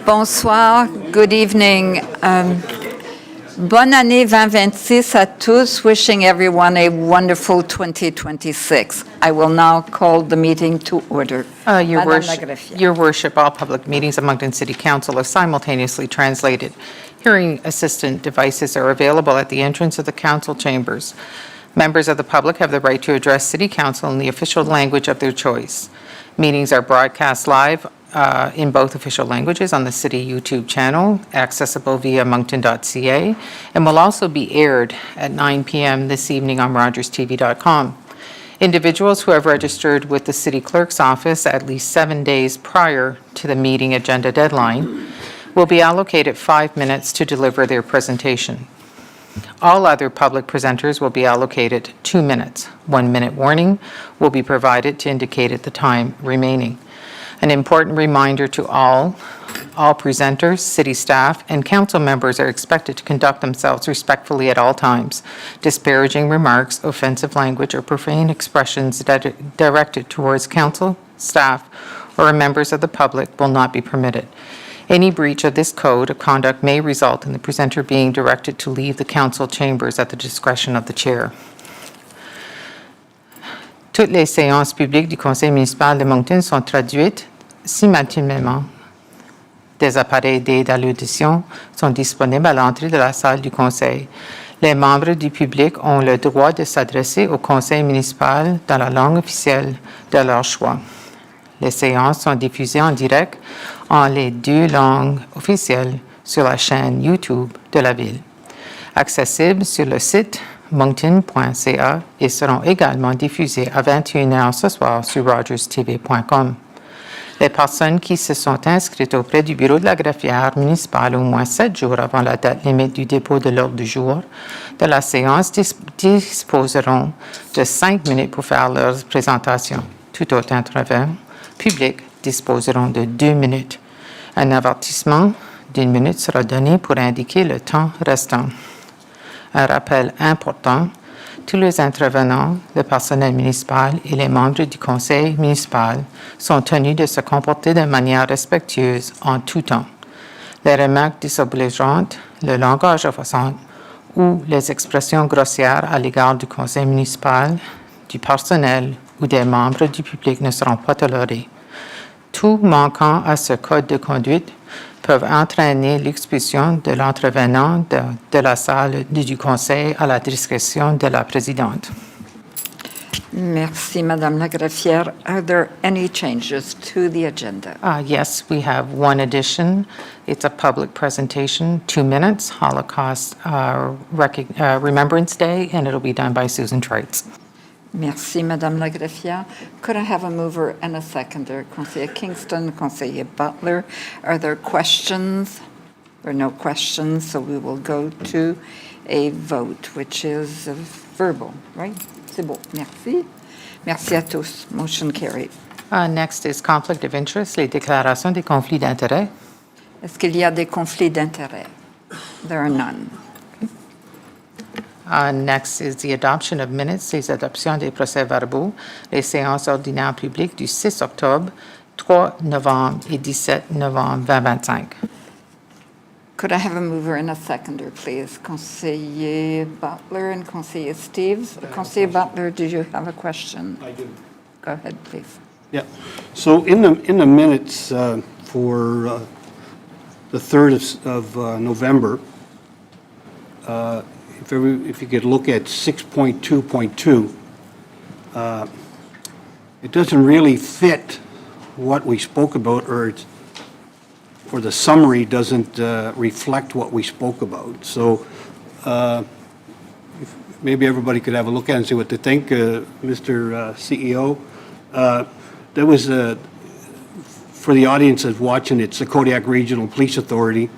Bonsoir, good evening. Bonne année 2026 à tous, wishing everyone a wonderful 2026. I will now call the meeting to order. Your Madame Worship, Lagreffiere. Your Worship, all public meetings of Moncton City Council are simultaneously translated. Hearing assistant devices are available at the entrance of the council chambers. Members of the public have the right to address City Council in the official language of their choice. Meetings are broadcast live in both official languages on the City YouTube channel, accessible via moncton.ca, and will also be aired at 9 p.m. this evening on rogerstv.com. Individuals who have registered with the City Clerk's office at least 7 days prior to the meeting agenda deadline will be allocated 5 minutes to deliver their presentation. All other public presenters will be allocated 2 minutes. 1 minute warning will be provided to indicate the time remaining. An important reminder to all presenters, city staff, and council members are expected to conduct themselves respectfully at all times. Disparaging remarks, offensive language, or profane expressions directed towards council, staff, or members of the public will not be permitted. Any breach of this code of conduct may result in the presenter being directed to leave the council chambers at the discretion of the chair. Toutes les séances publiques du Conseil municipal de Moncton sont traduites simultanément. Des appareils d'aide à l'audition sont disponibles à l'entrée de la salle du Conseil. Les membres du public ont le droit de s'adresser au Conseil municipal dans la langue officielle de leur choix. Les séances sont diffusées en direct en les 2 langues officielles sur la chaîne YouTube de la ville, accessibles sur le site moncton.ca et seront également diffusées à 21h ce soir sur rogerstv.com. Les personnes qui se sont inscrites auprès du bureau de la greffière municipale au moins 7 jours avant la date limite du dépôt de l'ordre du jour de la séance disposeront de 5 minutes pour faire leur présentation. Tout autre intervenant public disposeront de 2 minutes. Un avertissement d'1 minute sera donné pour indiquer le temps restant. Un rappel important, tous les intervenants, le personnel municipal et les membres du conseil municipal sont tenus de se comporter de manière respectueuse en tout temps. Les remarques désobligeantes, le langage offensant ou les expressions grossières à l'égard du conseil municipal, du personnel ou des membres du public ne seront pas tolérés. Tout manquant à ce code de conduite peuvent entraîner l'expulsion de l'intervenant de la salle du conseil à la discrétion de la présidente. Merci, Madame Lagreffiere. Are there any changes to the agenda? Yes, we have one addition. It's a public presentation, 2 minutes, Holocaust Remembrance Day, and it'll be done by Susan Treitz. Merci, Madame Lagreffiere. Could I have a mover and a seconder? Conseiller Kingston, Conseiller Butler. Are there questions? There are no questions, so we will go to a vote, which is verbal, right? C'est bon. Merci. Merci à tous. Motion carried. Next is conflict of interest, les déclarations des conflits d'intérêts. Est-ce qu'il y a des conflits d'intérêts? There are none. Next is the adoption of minutes, les adoptions des procès-verbaux, les séances ordinaires publiques du 6 octobre, 3 novembre et 17 novembre 2025. Could I have a mover and a seconder, please? Conseiller Butler and Conseiller Steves. Conseiller Butler, do you have a question? I do. Go ahead, please. Yeah. So in the minutes for the 3rd of November, if you could look at 6.2.2, it doesn't really fit what we spoke about, or the summary doesn't reflect what we spoke about. So if maybe everybody could have a look at it and see what they think. Mr. CEO, that was, for the audience that's watching, it's the Kodiak Regional Police Authority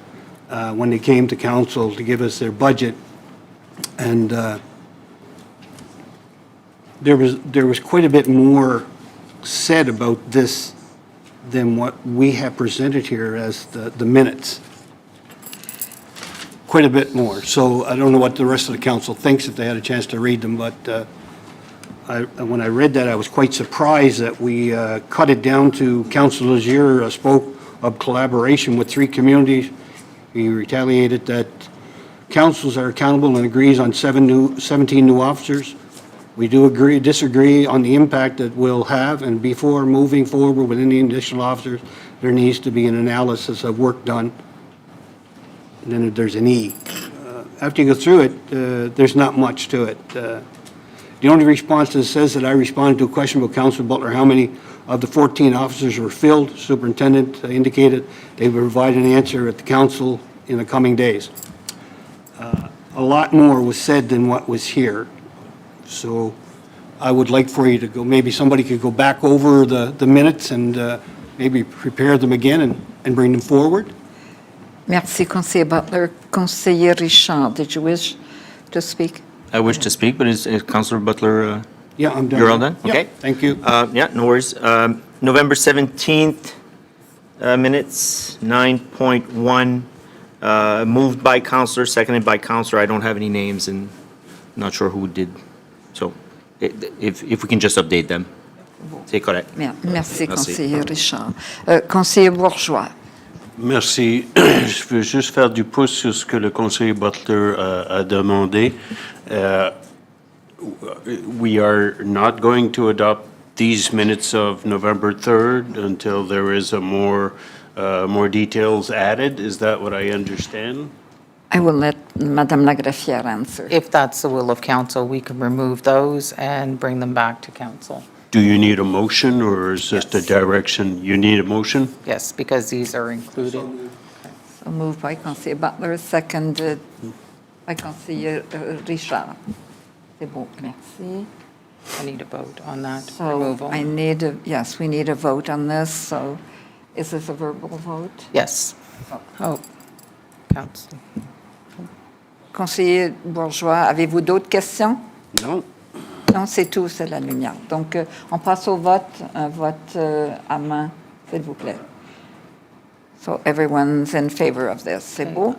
when they came to council to give us their budget. And there was quite a bit more said about this than what we have presented here as the minutes. Quite a bit more. So I don't know what the rest of the council thinks if they had a chance to read them, but when I read that, I was quite surprised that we cut it down to, Councillor Lazier spoke of collaboration with 3 communities. He retaliated that councils are accountable and agrees on 17 new officers. We do disagree on the impact that we'll have, and before moving forward with any additional officers, there needs to be an analysis of work done. And then there's an E. After you go through it, there's not much to it. The only response that says that I responded to a question about Councilor Butler, how many of the 14 officers were filled. Superintendent indicated they would provide an answer at the council in the coming days. A lot more was said than what was here. So I would like for you to go, maybe somebody could go back over the minutes and maybe prepare them again and bring them forward. Merci, Conseiller Butler. Conseiller Richard, did you wish to speak? I wish to speak, but is Councillor Butler, Yeah, I'm done. you're all done? Yeah, Okay. thank you. Yeah, no worries. November 17th minutes, 9.1, moved by Councillor, seconded by Councillor. I don't have any names and not sure who did. So if we can just update them. C'est correct. Merci, Merci. Conseiller Richard. Conseiller Bourgeois. Merci. Je veux juste faire du pouce sur ce que le conseiller Butler a demandé. We are not going to adopt these minutes of November 3rd until there is a more details added. Is that what I understand? I will let Madame Lagreffière answer. If that's the will of council, we can remove those and bring them back to council. Do you need a motion, or is this the Yes. direction? You need a motion? Yes, because these are included. So moved by Conseiller Butler, seconded by Conseiller Richard. C'est bon, merci. I need a vote on that So removal. I need, yes, we need a vote on this, so is this a verbal vote? Yes. Oh, council. Conseiller Bourgeois, avez-vous d'autres questions? No? Non, c'est tout, c'est la lumière. Donc, on passe au vote, un vote à main, s'il vous plaît. So everyone's in favor of this. C'est beau?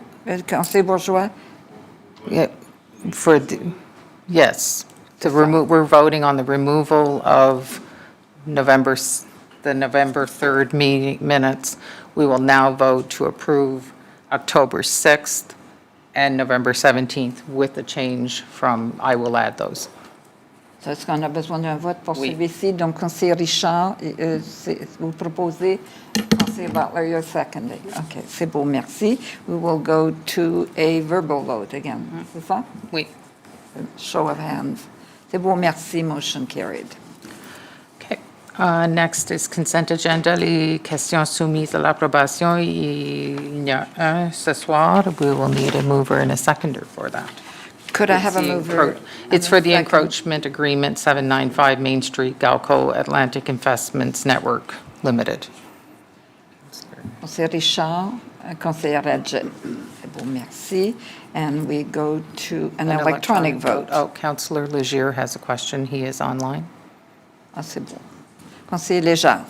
Conseiller Bourgeois? Yeah, yes, to remove, we're voting on the removal of the November 3rd meeting minutes. We will now vote to approve October 6th and November 17th with the change from, I will add those. So, est-ce qu'on a besoin d'un vote pour Oui. celui-ci? Donc, Conseiller Richard, vous proposez, Conseiller Butler, you're seconding. OK, c'est beau, merci. We will go to a verbal vote again. C'est ça? Oui. Show of hands. C'est beau, merci, motion carried. Okay. Next is consent agenda, les questions soumises à l'approbation. Il y a un ce soir. We will need a mover and a seconder for that. Could I have a It's the mover? It's and for a the second? encroachment agreement, 795 Main Street, Galco Atlantic Investments Network Limited. Conseiller Richard, Conseiller Radjet. C'est beau, merci. And we go to an electronic vote. Oh, Councillor Legier has a question. He is online. Ah, c'est bon. Conseiller Léger.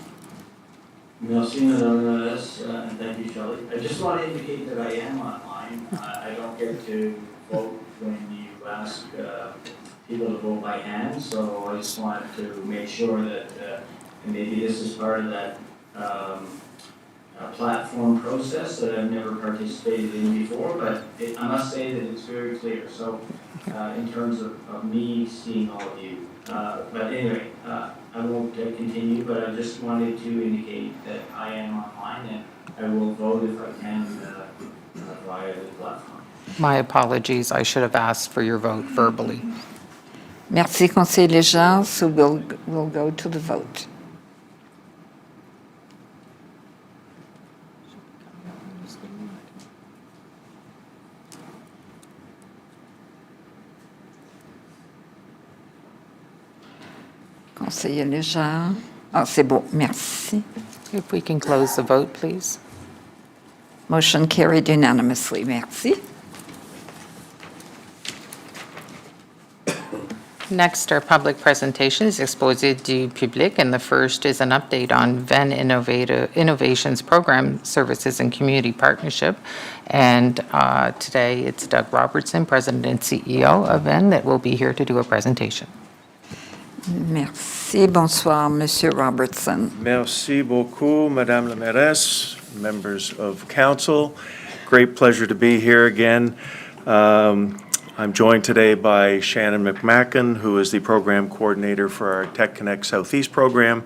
Merci, Madame la Mairesse, and thank you, Shelley. I just want to indicate that I am online. I don't get to vote when you ask people to vote by hand, so I just wanted to make sure that, and maybe this is part of that platform process that I've never participated in before, but I must say that it's very clear. So in terms of me seeing all of you. But anyway, I won't continue, but I just wanted to indicate that I am online and I will vote if I can via the platform. My apologies. I should have asked for your vote verbally. Merci, Conseiller Léger. So we'll go to the vote. Conseiller Léger. Ah, c'est bon, merci. If we can close the vote, please. Motion carried unanimously. Merci. Next are public presentations, exposé du public, and the first is an update on Venn Innovations Program Services and Community Partnership. And today, it's Doug Robertson, President and CEO of Venn, that will be here to do a presentation. Merci. Bonsoir, Monsieur Robertson. Merci beaucoup, Madame la Mairesse, members of council. Great pleasure to be here again. I'm joined today by Shannon McMacken, who is the program coordinator for our Tech Connect Southeast program,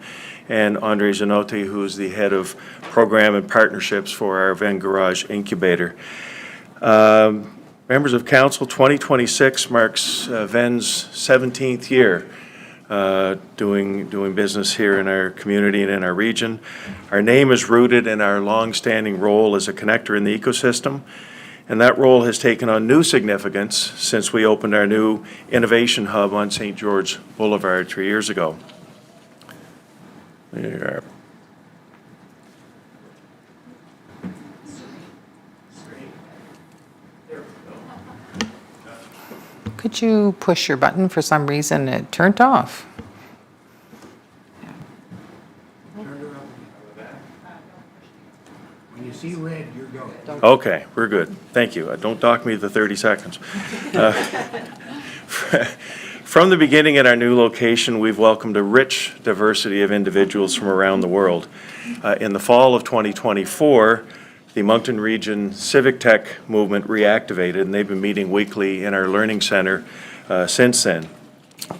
and Andre Zanotti, who is the head of program and partnerships for our Venn Garage incubator. Members of council, 2026 marks Venn's 17th year doing business here in our community and in our region. Our name is rooted in our long-standing role as a connector in the ecosystem, and that role has taken on new significance since we opened our new innovation hub on St. George Boulevard 3 years ago. There. Could you push your button? For some reason, it turned off. When you see red, you're going. Okay, we're good. Thank you. Don't dock me the 30 seconds. From the beginning at our new location, we've welcomed a rich diversity of individuals from around the world. In the fall of 2024, the Moncton Region Civic Tech movement reactivated, and they've been meeting weekly in our learning center since then.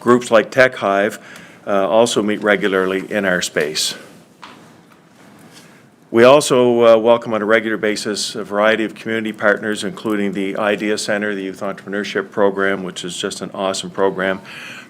Groups like Tech Hive also meet regularly in our space. We also welcome on a regular basis a variety of community partners, including the Idea Center, the Youth Entrepreneurship Program, which is just an awesome program,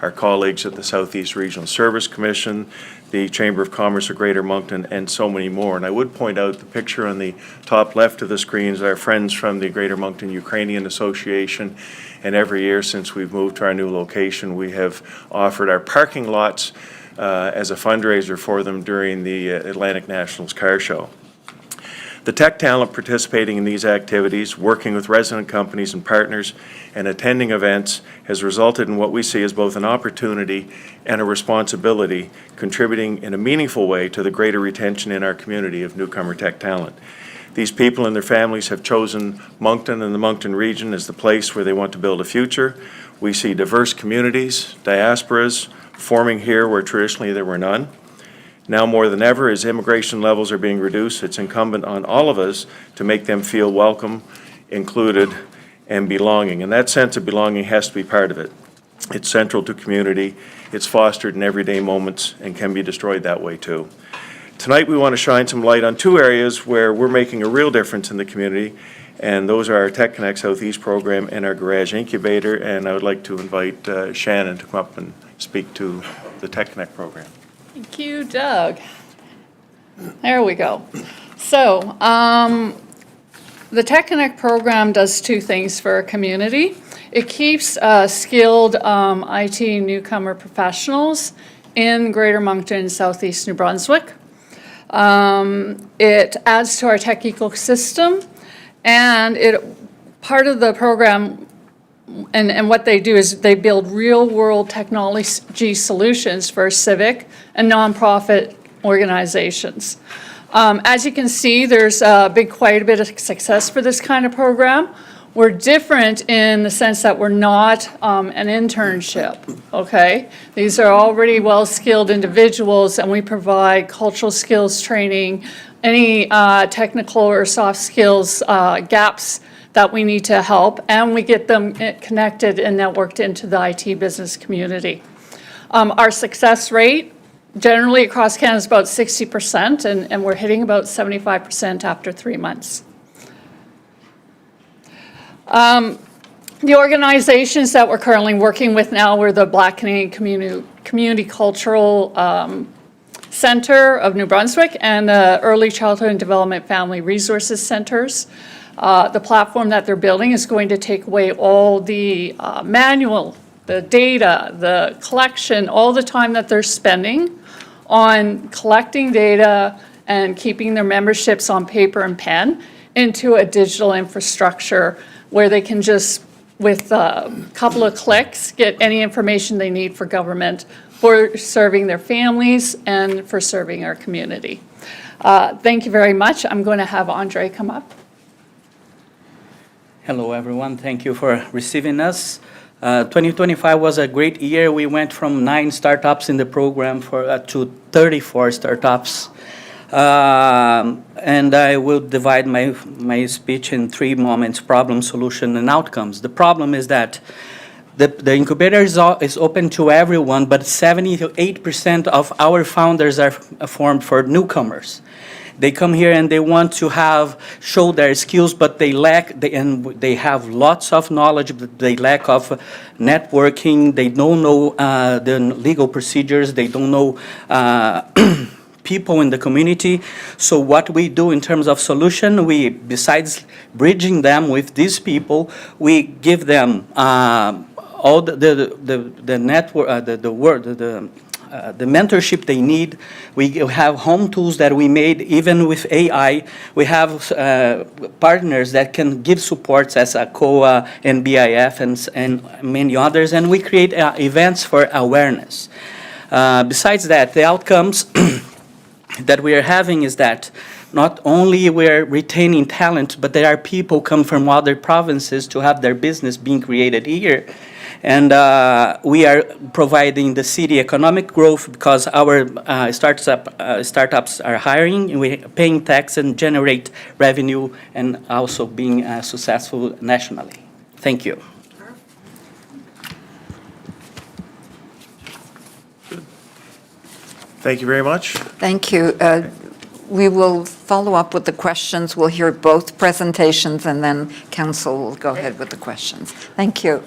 our colleagues at the Southeast Regional Service Commission, the Chamber of Commerce of Greater Moncton, and so many more. And I would point out the picture on the top left of the screen is our friends from the Greater Moncton Ukrainian Association. And every year since we've moved to our new location, we have offered our parking lots as a fundraiser for them during the Atlantic Nationals Car Show. The tech talent participating in these activities, working with resident companies and partners, and attending events has resulted in what we see as both an opportunity and a responsibility, contributing in a meaningful way to the greater retention in our community of newcomer tech talent. These people and their families have chosen Moncton and the Moncton region as the place where they want to build a future. We see diverse communities, diasporas, forming here where traditionally there were none. Now more than ever, as immigration levels are being reduced, it's incumbent on all of us to make them feel welcome, included, and belonging. And that sense of belonging has to be part of it. It's central to community, it's fostered in everyday moments, and can be destroyed that way too. Tonight we want to shine some light on two areas where we're making a real difference in the community, and those are our Tech Connect Southeast program and our Garage Incubator, and I would like to invite Shannon to come up and speak to the Tech Connect program. Thank you, Doug. There we go. So, the Tech Connect program does two things for our community. It keeps skilled IT newcomer professionals in Greater Moncton, Southeast New Brunswick. It adds to our tech ecosystem, and part of the program and what they do is they build real-world technology solutions for civic and nonprofit organizations. As you can see, there's been quite a bit of success for this kind of program. We're different in the sense that we're not an internship, okay? These are already well-skilled individuals, and we provide cultural skills training, any technical or soft skills gaps that we need to help, and we get them connected and networked into the IT business community. Our success rate generally across Canada is about 60%, and we're hitting about 75% after 3 months. The organizations that we're currently working with now are the Black Canadian Community Cultural Center of New Brunswick and the Early Childhood and Development Family Resources Centers. The platform that they're building is going to take away all the manual, the data, the collection, all the time that they're spending on collecting data and keeping their memberships on paper and pen into a digital infrastructure where they can just, with a couple of clicks, get any information they need for government, for serving their families, and for serving our community. Thank you very much. I'm going to have Andre come up. Hello, everyone. Thank you for receiving us. 2025 was a great year. We went from 9 startups in the program to 34 startups. And I will divide my speech in 3 moments: problem, solution, and outcomes. The problem is that the incubator is open to everyone, but 78% of our founders are formed for newcomers. They come here and they want to show their skills, but and they have lots of knowledge, but they lack of networking. They don't know the legal procedures. They don't know people in the community. So what we do in terms of solution, besides bridging them with these people, we give them all the network, the mentorship they need. We have home tools that we made, even with AI. We have partners that can give supports as ACOA and BIF and many others, and we create events for awareness. Besides that, the outcomes that we are having is that not only we're retaining talent, but there are people come from other provinces to have their business being created here. And we are providing the city economic growth because our startups are hiring, and we're paying tax and generate revenue, and also being successful nationally. Thank you. Thank you very much. Thank you. We will follow up with the questions. We'll hear both presentations, and then council will go ahead with the questions. Thank you.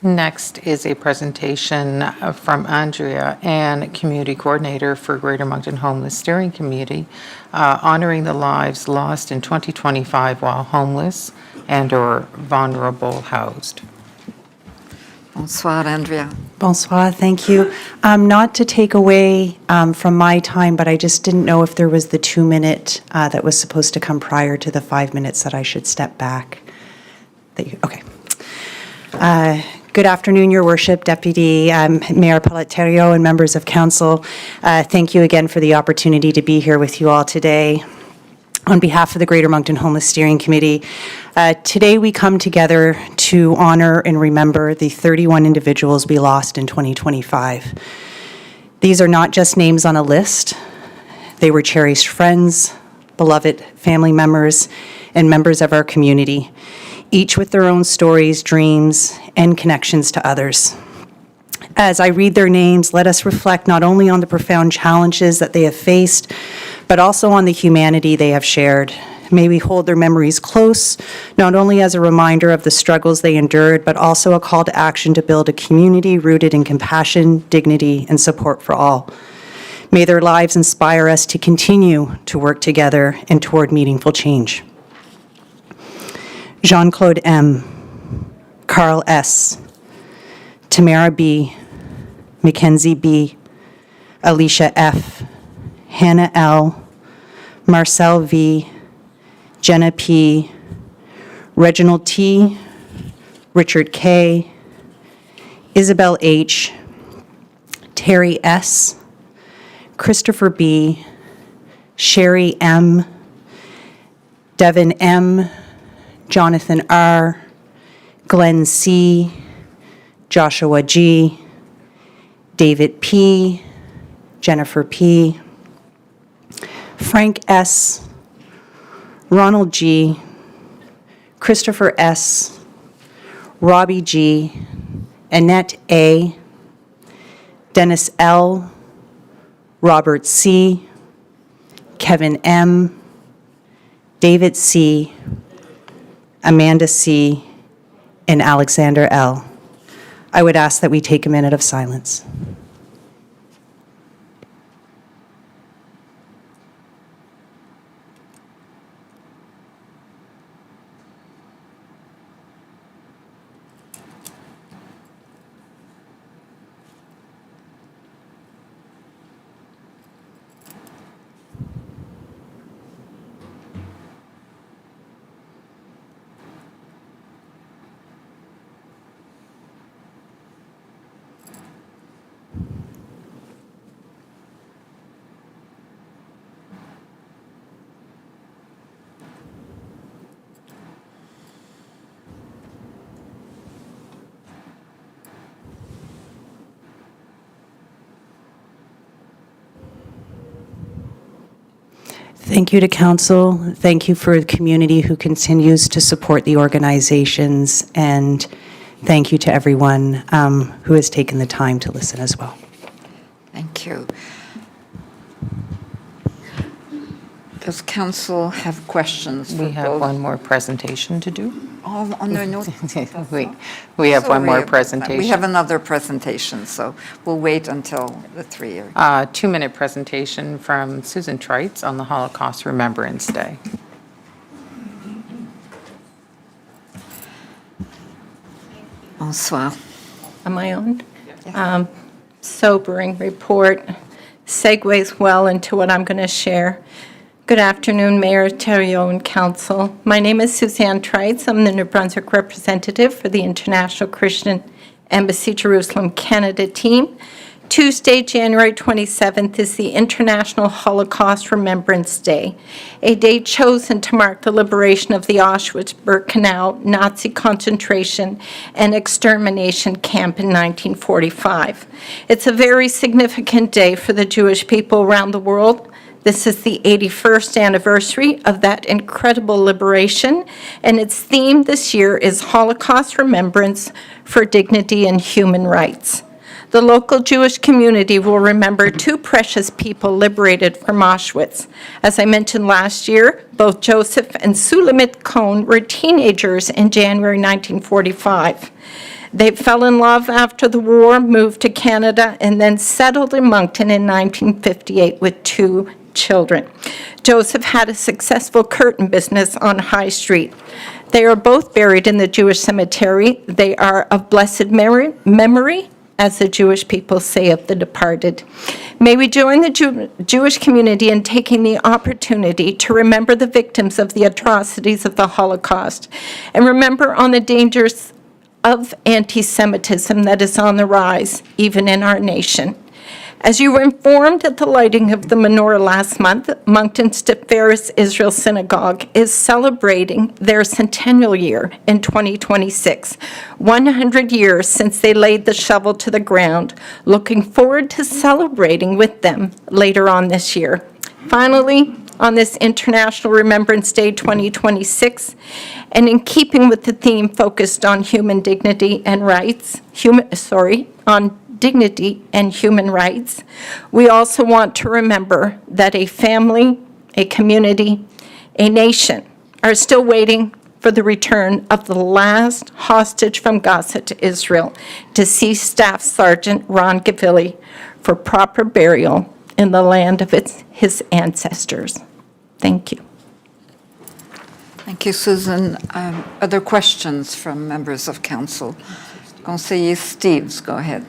Next is a presentation from Andrea Ann, Community Coordinator for Greater Moncton Homeless Steering Committee, honoring the lives lost in 2025 while homeless and/or vulnerable housed. Bonsoir, Andrea. Bonsoir, thank you. Not to take away from my time, but I just didn't know if there was the 2-minute that was supposed to come prior to the 5 minutes that I should step back. Okay. Good afternoon, Your Worship, Deputy Mayor Pelletier, and members of council. Thank you again for the opportunity to be here with you all today. On behalf of the Greater Moncton Homeless Steering Committee, today we come together to honor and remember the 31 individuals we lost in 2025. These are not just names on a list. They were cherished friends, beloved family members, and members of our community, each with their own stories, dreams, and connections to others. As I read their names, let us reflect not only on the profound challenges that they have faced, but also on the humanity they have shared. May we hold their memories close, not only as a reminder of the struggles they endured, but also a call to action to build a community rooted in compassion, dignity, and support for all. May their lives inspire us to continue to work together and toward meaningful change. Jean-Claude M., Carl S., Tamara B., Mackenzie B., Alicia F., Hannah L., Marcel V., Jenna P., Reginald T., Richard K., Isabel H., Terry S., Christopher B., Sherry M., Devin M., Jonathan R., Glenn C., Joshua G., David P., Jennifer P., Frank S., Ronald G., Christopher S., Robbie G., Annette A., Dennis L., Robert C., Kevin M., David C., Amanda C., and Alexander L. I would ask that we take a minute of silence. Thank you to council. Thank you for the community who continues to support the organizations. And thank you to everyone who has taken the time to listen as well. Thank you. Does council have questions for We have both? one more presentation to do. Oh, no. We have one more Sorry. presentation. We have another presentation, so we'll wait until the three are. 2-minute presentation from Susan Trites on the Holocaust Remembrance Day. Bonsoir. Am I on? Sobering report segues well into what I'm going to share. Good afternoon, Mayor Theriault and Council. My name is Suzanne Trites. I'm the New Brunswick representative for the International Christian Embassy Jerusalem Canada team. Tuesday, January 27th is the International Holocaust Remembrance Day, a day chosen to mark the liberation of the Auschwitz-Birkenau Nazi concentration and extermination camp in 1945. It's a very significant day for the Jewish people around the world. This is the 81st anniversary of that incredible liberation, and its theme this year is Holocaust Remembrance for Dignity and Human Rights. The local Jewish community will remember two precious people liberated from Auschwitz. As I mentioned last year, both Joseph and Sulamit Cohn were teenagers in January 1945. They fell in love after the war, moved to Canada, and then settled in Moncton in 1958 with 2 children. Joseph had a successful curtain business on High Street. They are both buried in the Jewish cemetery. They are of blessed memory, as the Jewish people say of the departed. May we join the Jewish community in taking the opportunity to remember the victims of the atrocities of the Holocaust, and remember on the dangers of anti-Semitism that is on the rise, even in our nation. As you were informed at the lighting of the menorah last month, Moncton's Tiferes Israel Synagogue is celebrating their centennial year in 2026, 100 years since they laid the shovel to the ground. Looking forward to celebrating with them later on this year. Finally, on this International Remembrance Day 2026, and in keeping with the theme focused on human dignity and rights, on dignity and human rights, we also want to remember that a family, a community, a nation are still waiting for the return of the last hostage from Gaza to Israel, deceased Staff Sergeant Ron Gavilli, for proper burial in the land of his ancestors. Thank you. Thank you, Susan. Other questions from members of council? Conseiller Steves, go ahead.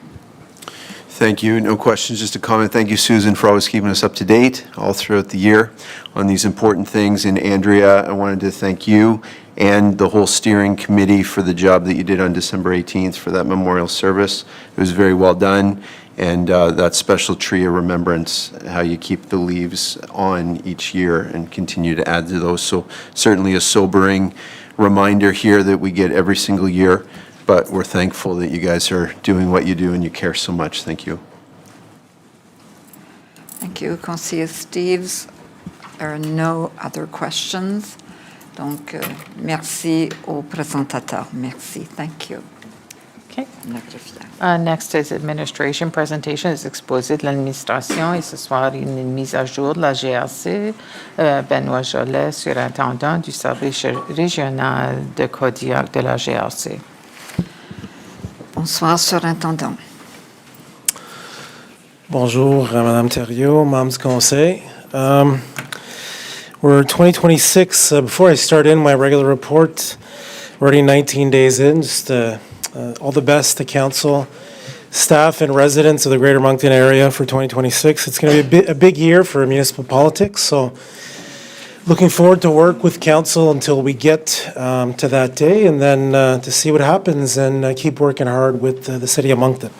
Thank you. No questions, just a comment. Thank you, Susan, for always keeping us up to date all throughout the year on these important things. And Andrea, I wanted to thank you and the whole steering committee for the job that you did on December 18th for that memorial service. It was very well done. And that special tree of remembrance, how you keep the leaves on each year and continue to add to those. So certainly a sobering reminder here that we get every single year. But we're thankful that you guys are doing what you do and you care so much. Thank you. Thank you, Conseiller Steves. There are no other questions. Donc, merci aux présentateurs. Merci. Thank you. Okay. Next is administration presentation, is exposé de l'administration, et ce soir une mise à jour de la GRC. Benoît Jolet, surintendant du service régional de Kodiak de la GRC. Bonsoir, surintendant. Bonjour, Madame Theriault, members du Conseil. We're 2026. Before I start in my regular report, we're already 19 days in. Just all the best to council, staff, and residents of the Greater Moncton area for 2026. It's going to be a big year for municipal politics, so looking forward to work with council until we get to that day, and then to see what happens and keep working hard with the city of Moncton.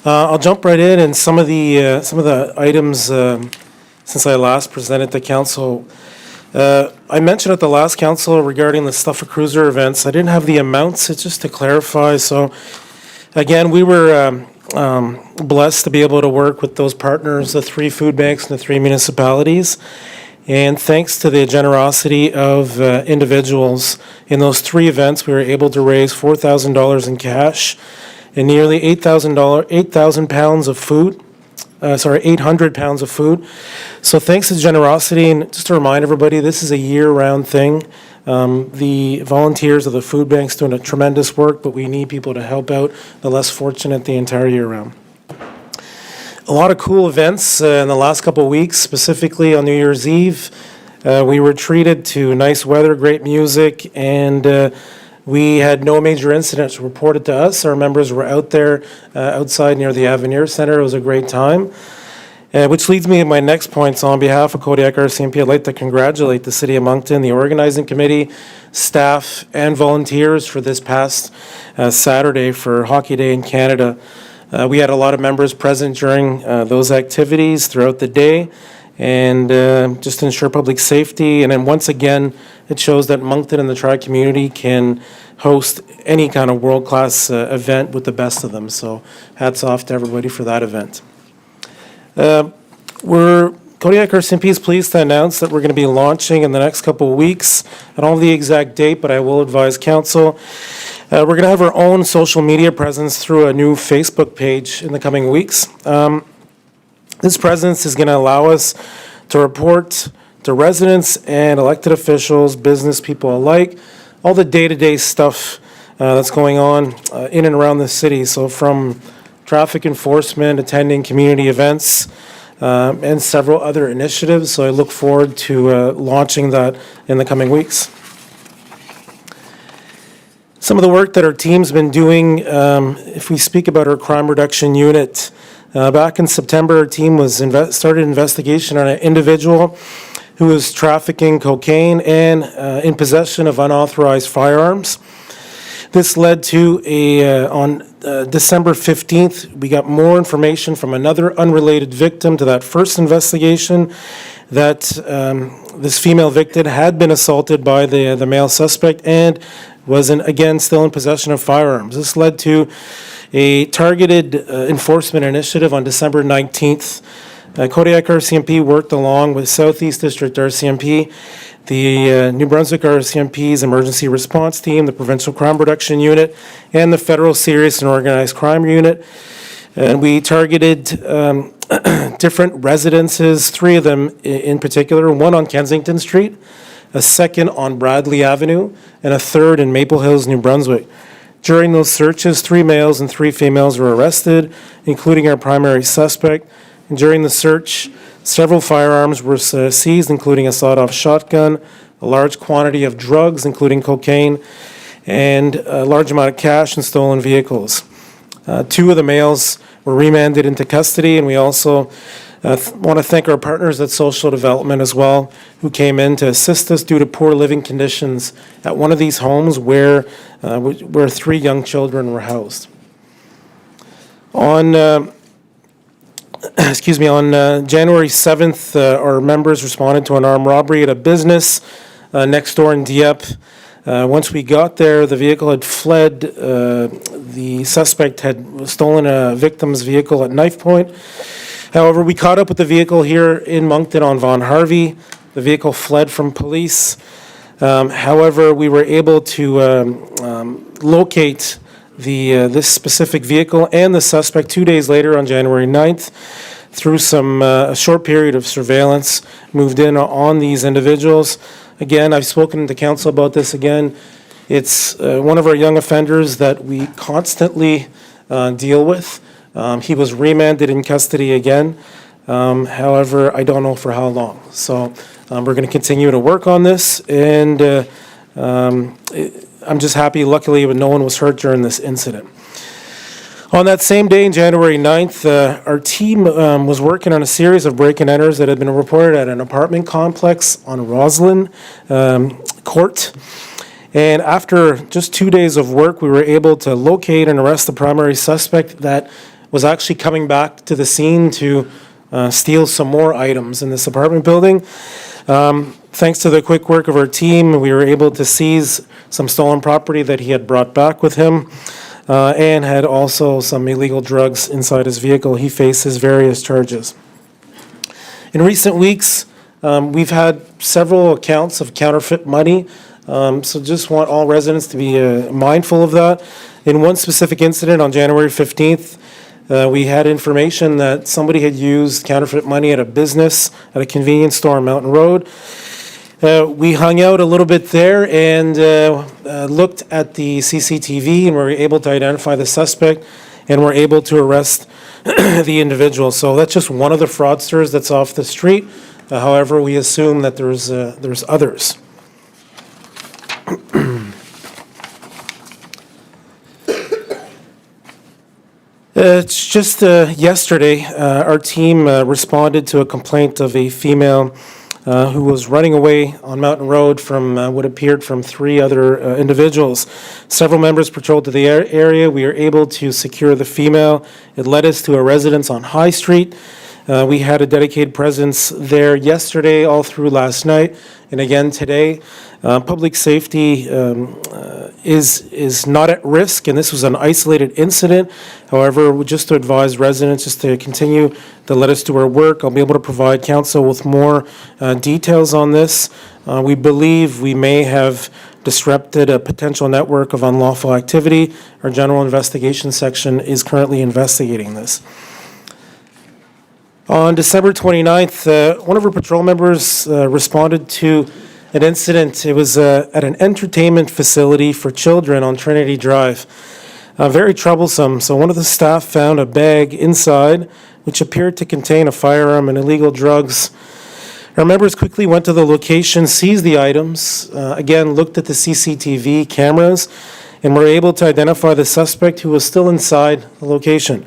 I'll jump right in, and some of the items since I last presented to council. I mentioned at the last council regarding the Stuffer Cruiser events. I didn't have the amounts. It's just to clarify. So again, we were blessed to be able to work with those partners, the 3 food banks and the 3 municipalities. And thanks to the generosity of individuals in those 3 events, we were able to raise $4,000 in cash and nearly 8,000 pounds of food. 800 pounds of food. So thanks to generosity, and just to remind everybody, this is a year-round thing. The volunteers of the food banks doing a tremendous work, but we need people to help out the less fortunate the entire year round. A lot of cool events in the last couple of weeks, specifically on New Year's Eve. We were treated to nice weather, great music, and we had no major incidents reported to us. Our members were out there outside near the Avenir Center. It was a great time. Which leads me to my next point. So on behalf of Kodiak RCMP, I'd like to congratulate the City of Moncton, the organizing committee, staff, and volunteers for this past Saturday for Hockey Day in Canada. We had a lot of members present during those activities throughout the day, and just to ensure public safety. And then once again, it shows that Moncton and the Tri-Community can host any kind of world-class event with the best of them. So hats off to everybody for that event. Kodiak RCMP is pleased to announce that we're going to be launching in the next couple of weeks. I don't have the exact date, but I will advise council. We're going to have our own social media presence through a new Facebook page in the coming weeks. This presence is going to allow us to report to residents and elected officials, business people alike, all the day-to-day stuff that's going on in and around the city. So from traffic enforcement, attending community events, and several other initiatives. So I look forward to launching that in the coming weeks. Some of the work that our team's been doing, if we speak about our crime reduction unit, back in September, our team started an investigation on an individual who was trafficking cocaine and in possession of unauthorized firearms. This led to on December 15th, we got more information from another unrelated victim to that first investigation that this female victim had been assaulted by the male suspect and was, again, still in possession of firearms. This led to a targeted enforcement initiative on December 19th. Kodiak RCMP worked along with Southeast District RCMP, the New Brunswick RCMP's Emergency Response Team, the Provincial Crime Reduction Unit, and the Federal Serious and Organized Crime Unit. And we targeted different residences, 3 of them in particular, one on Kensington Street, a second on Bradley Avenue, and a third in Maple Hills, New Brunswick. During those searches, 3 males and 3 females were arrested, including our primary suspect. And during the search, several firearms were seized, including a sawed-off shotgun, a large quantity of drugs, including cocaine, and a large amount of cash and stolen vehicles. 2 of the males were remanded into custody, and we also want to thank our partners at Social Development as well, who came in to assist us due to poor living conditions at one of these homes where 3 young children were housed. On January 7th, our members responded to an armed robbery at a business next door in Dieppe. Once we got there, the vehicle had fled. The suspect had stolen a victim's vehicle at knife point. However, we caught up with the vehicle here in Moncton on Vaughan Harvey. The vehicle fled from police. However, we were able to locate this specific vehicle and the suspect 2 days later on January 9th through a short period of surveillance, moved in on these individuals. Again, I've spoken to council about this again. It's one of our young offenders that we constantly deal with. He was remanded in custody again. However, I don't know for how long. So we're going to continue to work on this, and I'm just happy, luckily, no one was hurt during this incident. On that same day, January 9th, our team was working on a series of break-and-enters that had been reported at an apartment complex on Roslyn Court. And after just 2 days of work, we were able to locate and arrest the primary suspect that was actually coming back to the scene to steal some more items in this apartment building. Thanks to the quick work of our team, we were able to seize some stolen property that he had brought back with him. and had also some illegal drugs inside his vehicle. He faces various charges. In recent weeks, we've had several accounts of counterfeit money, so just want all residents to be mindful of that. In one specific incident on January 15th, we had information that somebody had used counterfeit money at a business, at a convenience store on Mountain Road. We hung out a little bit there and looked at the CCTV, and were able to identify the suspect, and were able to arrest the individual. So that's just one of the fraudsters that's off the street. However, we assume that there's others. It's just yesterday, our team responded to a complaint of a female who was running away on Mountain Road from what appeared from 3 other individuals. Several members patrolled to the area. We were able to secure the female. It led us to a residence on High Street. We had a dedicated presence there yesterday, all through last night, and again today. Public safety is not at risk, and this was an isolated incident. However, just to advise residents just to continue to let us do our work. I'll be able to provide council with more details on this. We believe we may have disrupted a potential network of unlawful activity. Our general investigation section is currently investigating this. On December 29th, one of our patrol members responded to an incident. It was at an entertainment facility for children on Trinity Drive. Very troublesome. So one of the staff found a bag inside which appeared to contain a firearm and illegal drugs. Our members quickly went to the location, seized the items, again looked at the CCTV cameras, and were able to identify the suspect who was still inside the location.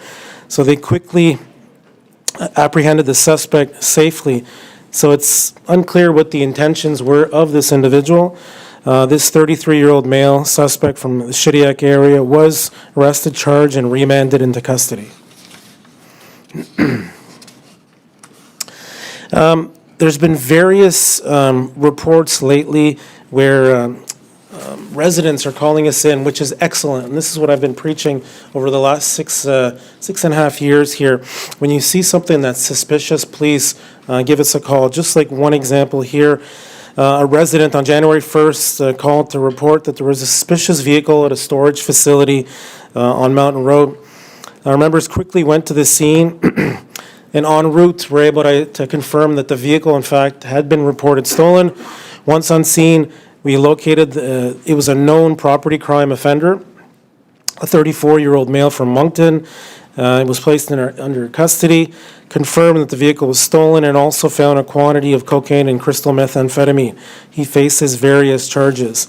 So they quickly apprehended the suspect safely. So it's unclear what the intentions were of this individual. This 33-year-old male suspect from the Shediac area was arrested, charged, and remanded into custody. There's been various reports lately where residents are calling us in, which is excellent. And this is what I've been preaching over the last six and a half years here. When you see something that's suspicious, please give us a call. Just like one example here, a resident on January 1st called to report that there was a suspicious vehicle at a storage facility on Mountain Road. Our members quickly went to the scene and en route were able to confirm that the vehicle, in fact, had been reported stolen. Once on scene, we located, it was a known property crime offender, a 34-year-old male from Moncton. It was placed under custody, confirmed that the vehicle was stolen, and also found a quantity of cocaine and crystal methamphetamine. He faces various charges.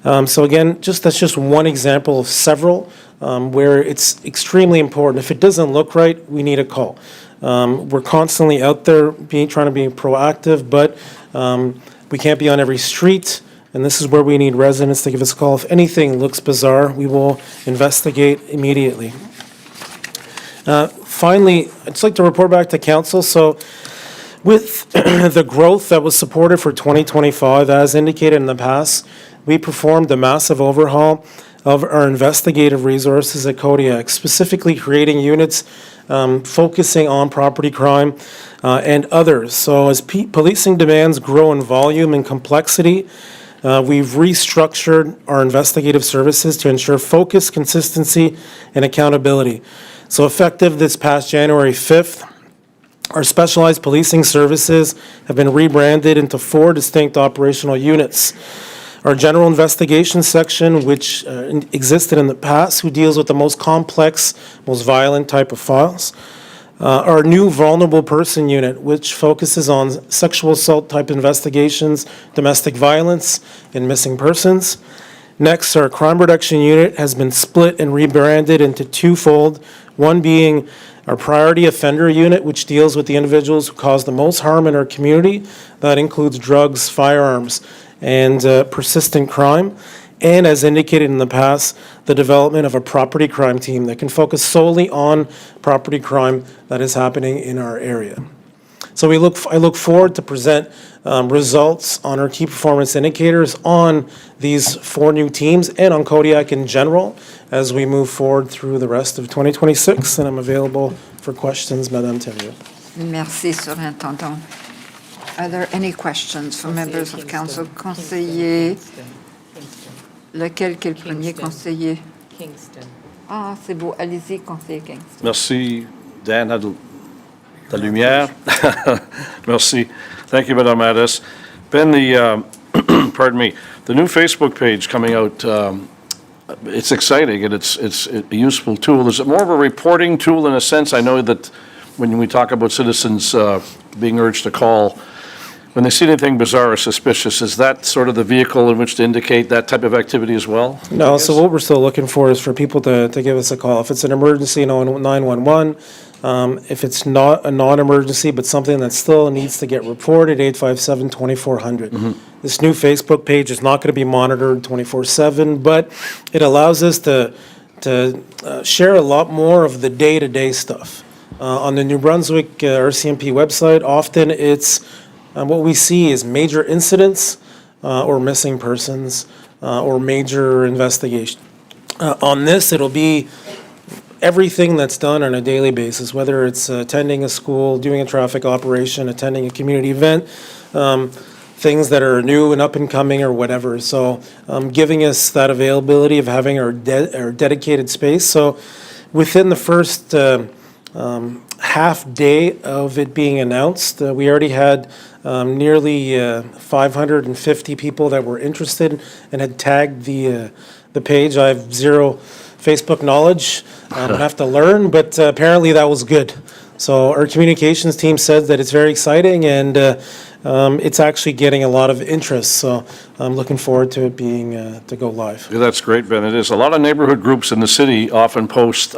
So again, that's just one example of several where it's extremely important. If it doesn't look right, we need a call. We're constantly out there trying to be proactive, but we can't be on every street. And this is where we need residents to give us a call. If anything looks bizarre, we will investigate immediately. Finally, I'd just like to report back to council. So with the growth that was supported for 2025, as indicated in the past, we performed a massive overhaul of our investigative resources at Kodiak, specifically creating units focusing on property crime and others. So as policing demands grow in volume and complexity, we've restructured our investigative services to ensure focus, consistency, and accountability. So effective this past January 5th, our specialized policing services have been rebranded into 4 distinct operational units. Our general investigation section, which existed in the past, who deals with the most complex, most violent type of files. Our new vulnerable person unit, which focuses on sexual assault type investigations, domestic violence, and missing persons. Next, our crime reduction unit has been split and rebranded into twofold, one being our priority offender unit, which deals with the individuals who cause the most harm in our community. That includes drugs, firearms, and persistent crime. And as indicated in the past, the development of a property crime team that can focus solely on property crime that is happening in our area. So I look forward to present results on our key performance indicators on these 4 new teams and on Kodiak in general as we move forward through the rest of 2026. And I'm available for questions, Madame Thériault. Merci, Surintendant. Are there any questions from members of council? Conseiller, lequel est le premier conseiller? Kingston. Ah, c'est beau. Allez-y, conseiller Kingston. Merci, Dan, a de la lumière. Merci. Thank you, Madame Addis. Ben, pardon me, the new Facebook page coming out, it's exciting and it's a useful tool. Is it more of a reporting tool in a sense? I know that when we talk about citizens being urged to call, when they see anything bizarre or suspicious, is that sort of the vehicle in which to indicate that type of activity as well? No, so what we're still looking for is for people to give us a call. If it's an emergency, 911. If it's not a non-emergency, but something that still needs to get reported, 857-2400. This new Facebook page is not going to be monitored 24/7, but it allows us to share a lot more of the day-to-day stuff. On the New Brunswick RCMP website, often it's what we see is major incidents or missing persons or major investigation. On this, it'll be everything that's done on a daily basis, whether it's attending a school, doing a traffic operation, attending a community event, things that are new and up and coming or whatever. So giving us that availability of having our dedicated space. So within the first half day of it being announced, we already had nearly 550 people that were interested and had tagged the page. I have zero Facebook knowledge. I have to learn, but apparently that was good. So our communications team said that it's very exciting and it's actually getting a lot of interest. So I'm looking forward to it being to go live. Yeah, that's great, Ben. It is. A lot of neighborhood groups in the city often post,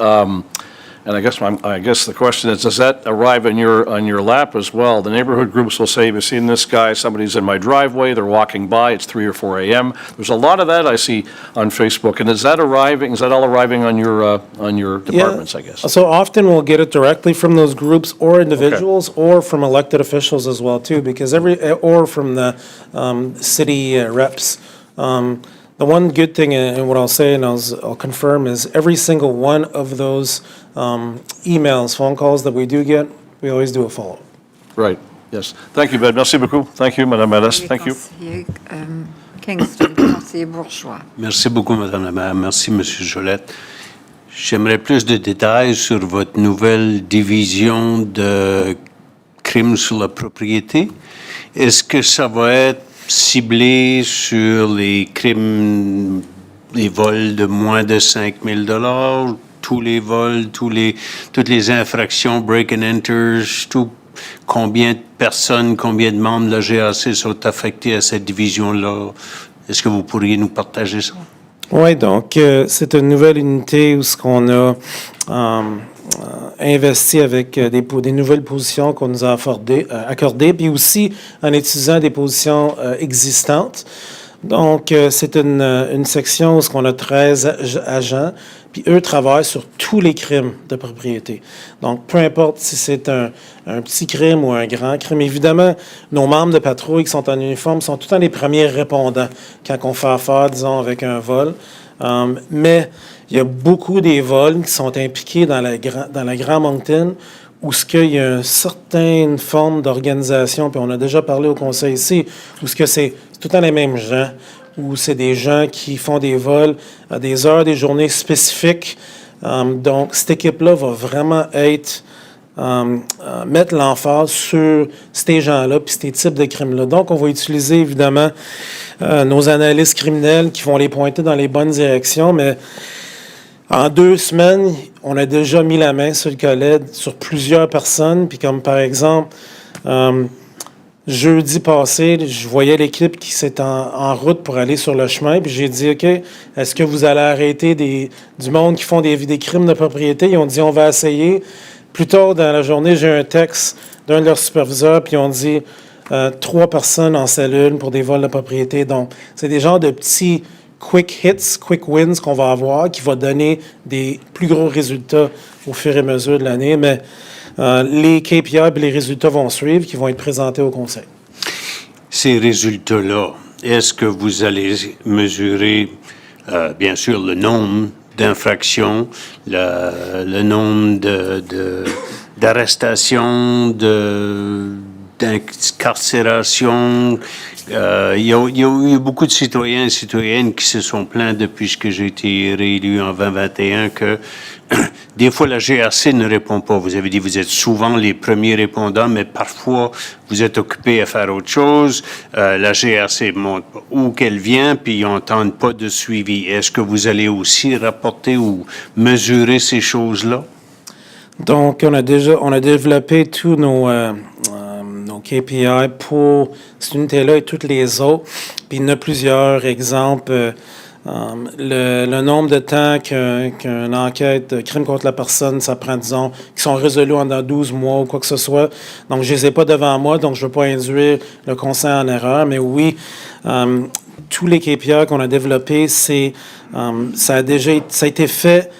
and I guess the question is, does that arrive on your lap as well? The neighborhood groups will say, "You've seen this guy, somebody's in my driveway, they're walking by, it's 3 or 4 a.m." There's a lot of that I see on Facebook. And is that all arriving on your departments, I guess? So often we'll get it directly from those groups or individuals or from elected officials as well too, because or from the city reps. The one good thing, and what I'll say and I'll confirm, is every single one of those emails, phone calls that we do get, we always do a follow-up. Right, yes. Thank you, Ben. Merci beaucoup. Thank you, Madame Addis. Thank you. Conseiller Kingston, conseiller Bourgeois. Merci beaucoup, Madame la maire. Merci, Monsieur Jolette. J'aimerais plus de détails sur votre nouvelle division de crimes sur la propriété. Est-ce que ça va être ciblé sur les crimes, les vols de moins de $5,000, tous les vols, toutes les infractions, break and enters, combien de personnes, combien de membres de la GRC sont affectés à cette division-là? Est-ce que vous pourriez nous partager ça? Oui, donc c'est une nouvelle unité où ce qu'on a investi avec des nouvelles positions qu'on nous a accordées, puis aussi en utilisant des positions existantes. Donc, c'est une section où on a 13 agents, puis eux travaillent sur tous les crimes de propriété. Donc, peu importe si c'est un petit crime ou un grand crime. Évidemment, nos membres de patrouille qui sont en uniforme sont tout le temps les premiers répondants quand on fait affaire, disons, avec un vol. Mais il y a beaucoup des vols qui sont impliqués dans la Grand Moncton où ce qu'il y a une certaine forme d'organisation, puis on a déjà parlé au conseil ici, où ce que c'est tout le temps les mêmes gens, où c'est des gens qui font des vols à des heures, des journées spécifiques. Donc, cette équipe-là va vraiment mettre l'emphase sur ces gens-là puis ces types de crimes-là. Donc, on va utiliser évidemment nos analystes criminels qui vont les pointer dans les bonnes directions, mais en 2 semaines, on a déjà mis la main sur le collet sur plusieurs personnes. Puis comme par exemple, jeudi passé, je voyais l'équipe qui s'est en route pour aller sur le chemin. Puis j'ai dit, OK, est-ce que vous allez arrêter du monde qui font des crimes de propriété? Ils ont dit, on va essayer. Plus tard dans la journée, j'ai eu un texte d'un de leurs superviseurs, puis ils ont dit 3 personnes en cellule pour des vols de propriété. Donc, c'est des genres de petits quick hits, quick wins qu'on va avoir, qui va donner des plus gros résultats au fur et à mesure de l'année. Mais les KPI et les résultats vont suivre, qui vont être présentés au conseil. ces résultats-là, est-ce que vous allez mesurer, bien sûr, le nombre d'infractions, le nombre d'arrestations, d'incarcération? Il y a eu beaucoup de citoyens et citoyennes qui se sont plaints depuis que j'ai été réélu en 2021 que des fois la GRC ne répond pas. Vous avez dit que vous êtes souvent les premiers répondants, mais parfois vous êtes occupés à faire autre chose. La GRC montre où qu'elle vient, puis ils n'entendent pas de suivi. Est-ce que vous allez aussi rapporter ou mesurer ces choses-là? Donc, on a développé tous nos KPI pour cette unité-là et toutes les autres. Puis il y en a plusieurs exemples. Le nombre de temps qu'une enquête de crime contre la personne, ça prend, disons, qui sont résolus en 12 mois ou quoi que ce soit. Donc, je les ai pas devant moi, donc je veux pas induire le conseil en erreur. Mais oui, tous les KPI qu'on a développés, ça a été fait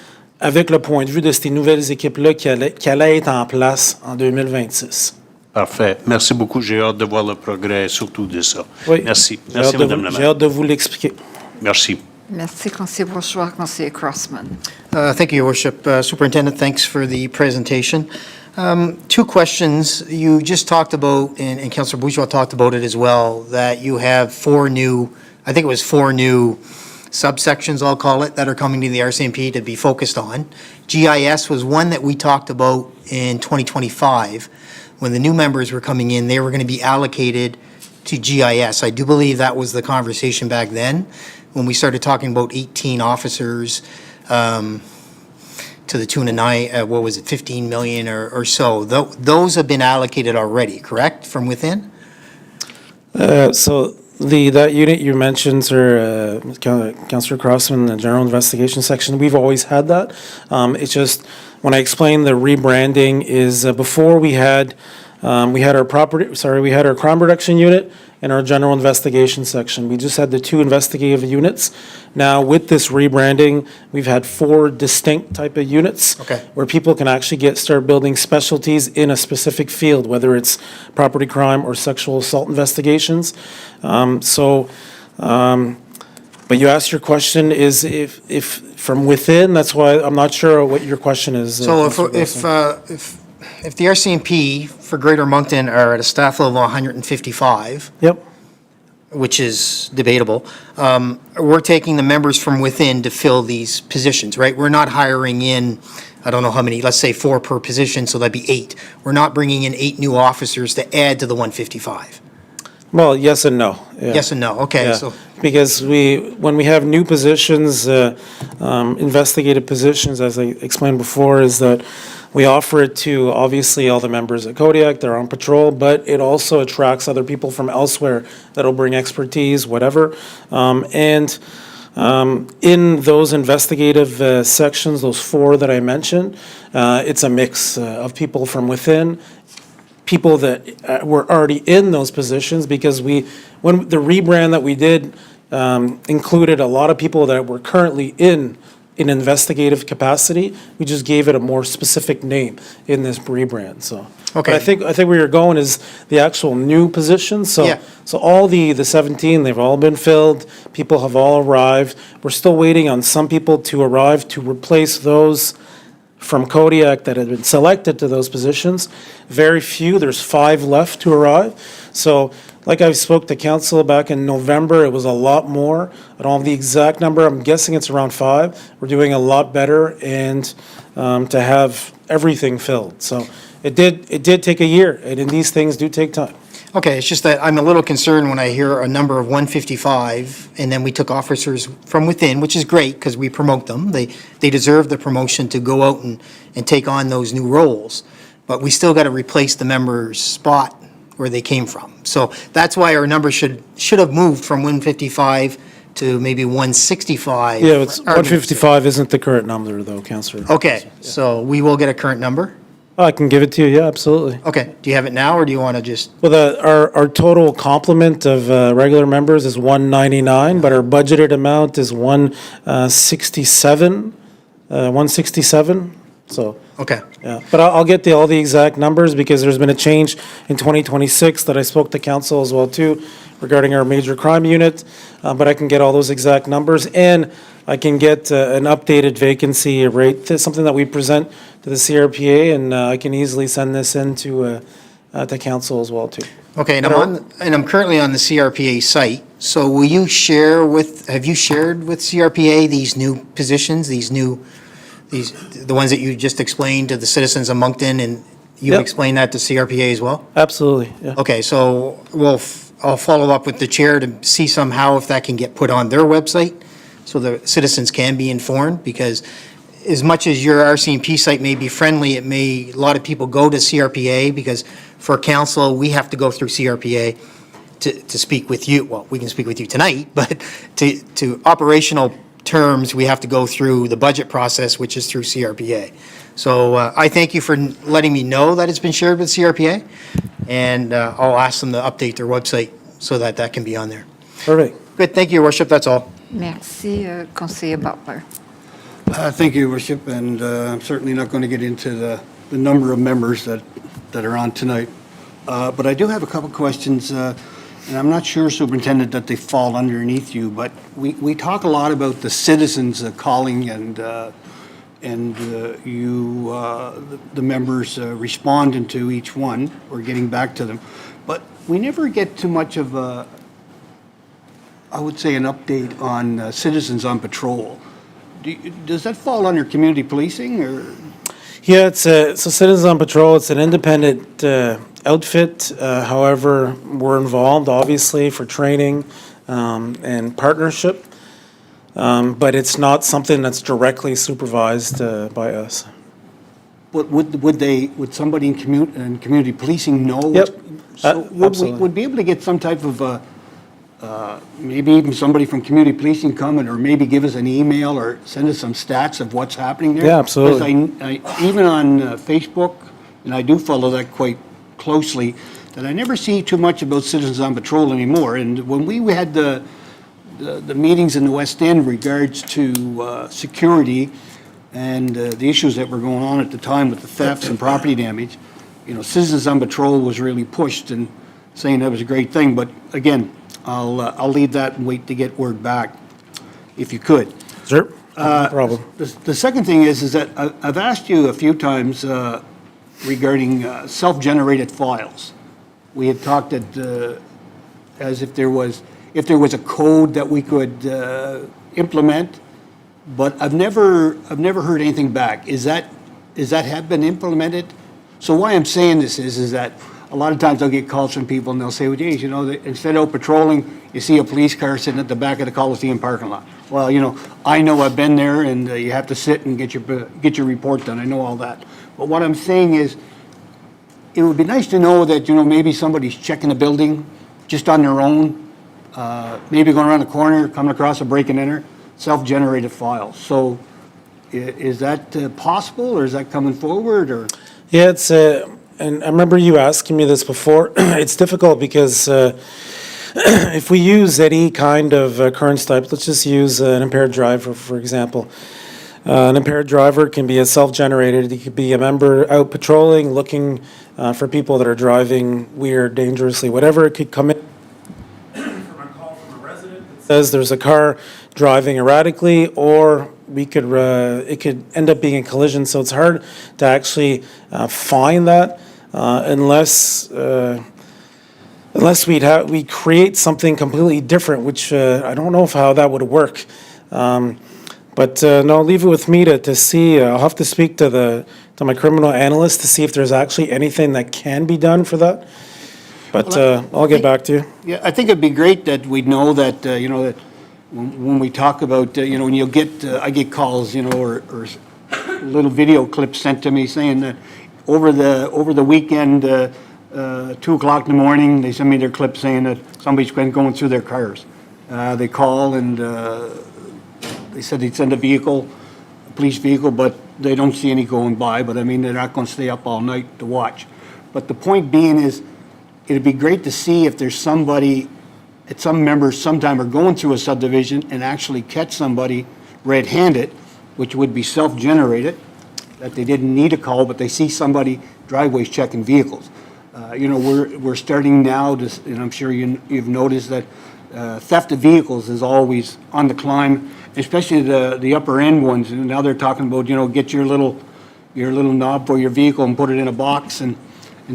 avec le point de vue de ces nouvelles équipes-là qui allaient être en place en 2026. Parfait. Merci beaucoup. J'ai hâte de voir le progrès, surtout de ça. Oui. Merci. Merci, Madame la maire. J'ai hâte de vous l'expliquer. Merci. Merci, conseiller Bourgeois. Conseiller Crossman. Thank you, Your Worship. Superintendent, thanks for the presentation. Two questions. You just talked about, and Councillor Bourgeois talked about it as well, that you have four new subsections, I'll call it, that are coming to the RCMP to be focused on. GIS was one that we talked about in 2025. When the new members were coming in, they were going to be allocated to GIS. I do believe that was the conversation back then, when we started talking about 18 officers to the tune of 15 million or so. Those have been allocated already, correct, from within? So that unit you mentioned, sir, Councillor Crossman, the General Investigation Section, we've always had that. It's just, when I explained the rebranding is before we had our crime reduction unit and our General Investigation Section. We just had the two investigative units. Now, with this rebranding, we've had four distinct type of units. Okay. Where people can actually start building specialties in a specific field, whether it's property crime or sexual assault investigations. But you asked your question is if from within, that's why I'm not sure what your question is. So Mr. if the RCMP for Greater Moncton are at a staff level 155, Yep. which is debatable, we're taking the members from within to fill these positions, right? We're not hiring in, I don't know how many, let's say 4 per position, so that'd be 8. We're not bringing in 8 new officers to add to the 155. Well, yes and no. Yeah. Yes and no, okay, Yeah, so, because when we have new positions, investigative positions, as I explained before, is that we offer it to, obviously, all the members at Kodiak, they're on patrol, but it also attracts other people from elsewhere that'll bring expertise, whatever. In those investigative sections, those 4 that I mentioned, it's a mix of people from within, people that were already in those positions, because when the rebrand that we did included a lot of people that were currently in investigative capacity. We just gave it a more specific name in this rebrand, so. Okay. But I think where you're going is the actual new positions, so. Yeah. So all the 17, they've all been filled, people have all arrived. We're still waiting on some people to arrive to replace those from Kodiak that had been selected to those positions. Very few, there's 5 left to arrive. So, like I spoke to council back in November, it was a lot more. I don't have the exact number, I'm guessing it's around 5. We're doing a lot better and to have everything filled. So it did take a year, and these things do take time. okay, it's just that I'm a little concerned when I hear a number of 155, and then we took officers from within, which is great, because we promote them. They deserve the promotion to go out and take on those new roles. But we still got to replace the member's spot where they came from. So that's why our number should have moved from 155 to maybe 165. Yeah, it's 155 isn't the current number, though, Councillor. Okay, so we will get a current number? I can give it to you, yeah, absolutely. Okay, do you have it now, or do you want to just, Well, our total complement of regular members is 199, but our budgeted amount is 167. So, Okay. yeah. But I'll get all the exact numbers because there's been a change in 2026 that I spoke to council as well too regarding our major crime unit. But I can get all those exact numbers and I can get an updated vacancy rate, something that we present to the CRPA, and I can easily send this in to council as well too. Okay, and I'm currently on the CRPA site, so will you have you shared with CRPA these new positions, the ones that you just explained to the citizens of Moncton, and you Yep. explained that to CRPA as well? Absolutely, yeah. Okay, so I'll follow up with the chair to see somehow if that can get put on their website, so the citizens can be informed, because as much as your RCMP site may be friendly, a lot of people go to CRPA, because for council, we have to go through CRPA to speak with you. Well, we can speak with you tonight, but to operational terms, we have to go through the budget process, which is through CRPA. So I thank you for letting me know that it's been shared with CRPA, and I'll ask them to update their website so that that can be on there. Perfect. Good, thank you, Your Worship, that's all. Merci, Conseiller Butler. Thank you, Your Worship, and I'm certainly not going to get into the number of members that are on tonight. But I do have a couple questions, and I'm not sure, Superintendent, that they fall underneath you, but we talk a lot about the citizens calling and you, the members responding to each one or getting back to them. But we never get too much of I would say, an update on citizens on patrol. Does that fall under community policing, or? Yeah, it's so Citizens on Patrol, it's an independent outfit. However, we're involved, obviously, for training and partnership. But it's not something that's directly supervised by us. But would somebody in community policing know? Yep, So absolutely. would be able to get some type of, maybe even somebody from community policing come or maybe give us an email or send us some stats of what's happening there? Yeah, absolutely. Because even on Facebook, and I do follow that quite closely, that I never see too much about Citizens on Patrol anymore. And when we had the meetings in the West End regards to security and the issues that were going on at the time with the thefts and property damage, Citizens on Patrol was really pushed and saying that was a great thing. But again, I'll leave that and wait to get word back, if you could. Sure, no problem. The second thing is that I've asked you a few times regarding self-generated files. We had talked as if there was a code that we could implement, but I've never heard anything back. Is that have been implemented? So why I'm saying this is that a lot of times I'll get calls from people and they'll say, well, geez, instead of patrolling, you see a police car sitting at the back of the Coliseum parking lot. Well, I know, I've been there, and you have to sit and get your report done. I know all that. But what I'm saying is, it would be nice to know that, maybe somebody's checking a building just on their own, maybe going around the corner, coming across a break and enter, self-generated files. So is that possible, or is that coming forward, or? Yeah, it's, and I remember you asking me this before. It's difficult because if we use any kind of occurrence type, let's just use an impaired driver, for example. An impaired driver can be a self-generated. He could be a member out patrolling, looking for people that are driving weird, dangerously, whatever. It could come in from a call from a resident that says there's a car driving erratically, or we could it could end up being a collision. So it's hard to actually find that unless we create something completely different, which I don't know how that would work. But no, leave it with me to see. I'll have to speak to my criminal analyst to see if there's actually anything that can be done for that. But I'll get back to you. Yeah, I think it'd be great that we'd know that, that when we talk about, when you get, I get calls, or little video clips sent to me saying that over the weekend, 2 o'clock in the morning, they send me their clip saying that somebody's been going through their cars. They call and they said they'd send a police vehicle, but they don't see any going by. But I mean, they're not going to stay up all night to watch. But the point being is, it'd be great to see if there's somebody, some members sometime are going through a subdivision and actually catch somebody red-handed, which would be self-generated, that they didn't need a call, but they see somebody driveways checking vehicles. You know, we're starting now to, and I'm sure you've noticed that theft of vehicles is always on the climb, especially the upper end ones. And now they're talking about, you know, get your little knob for your vehicle and put it in a box and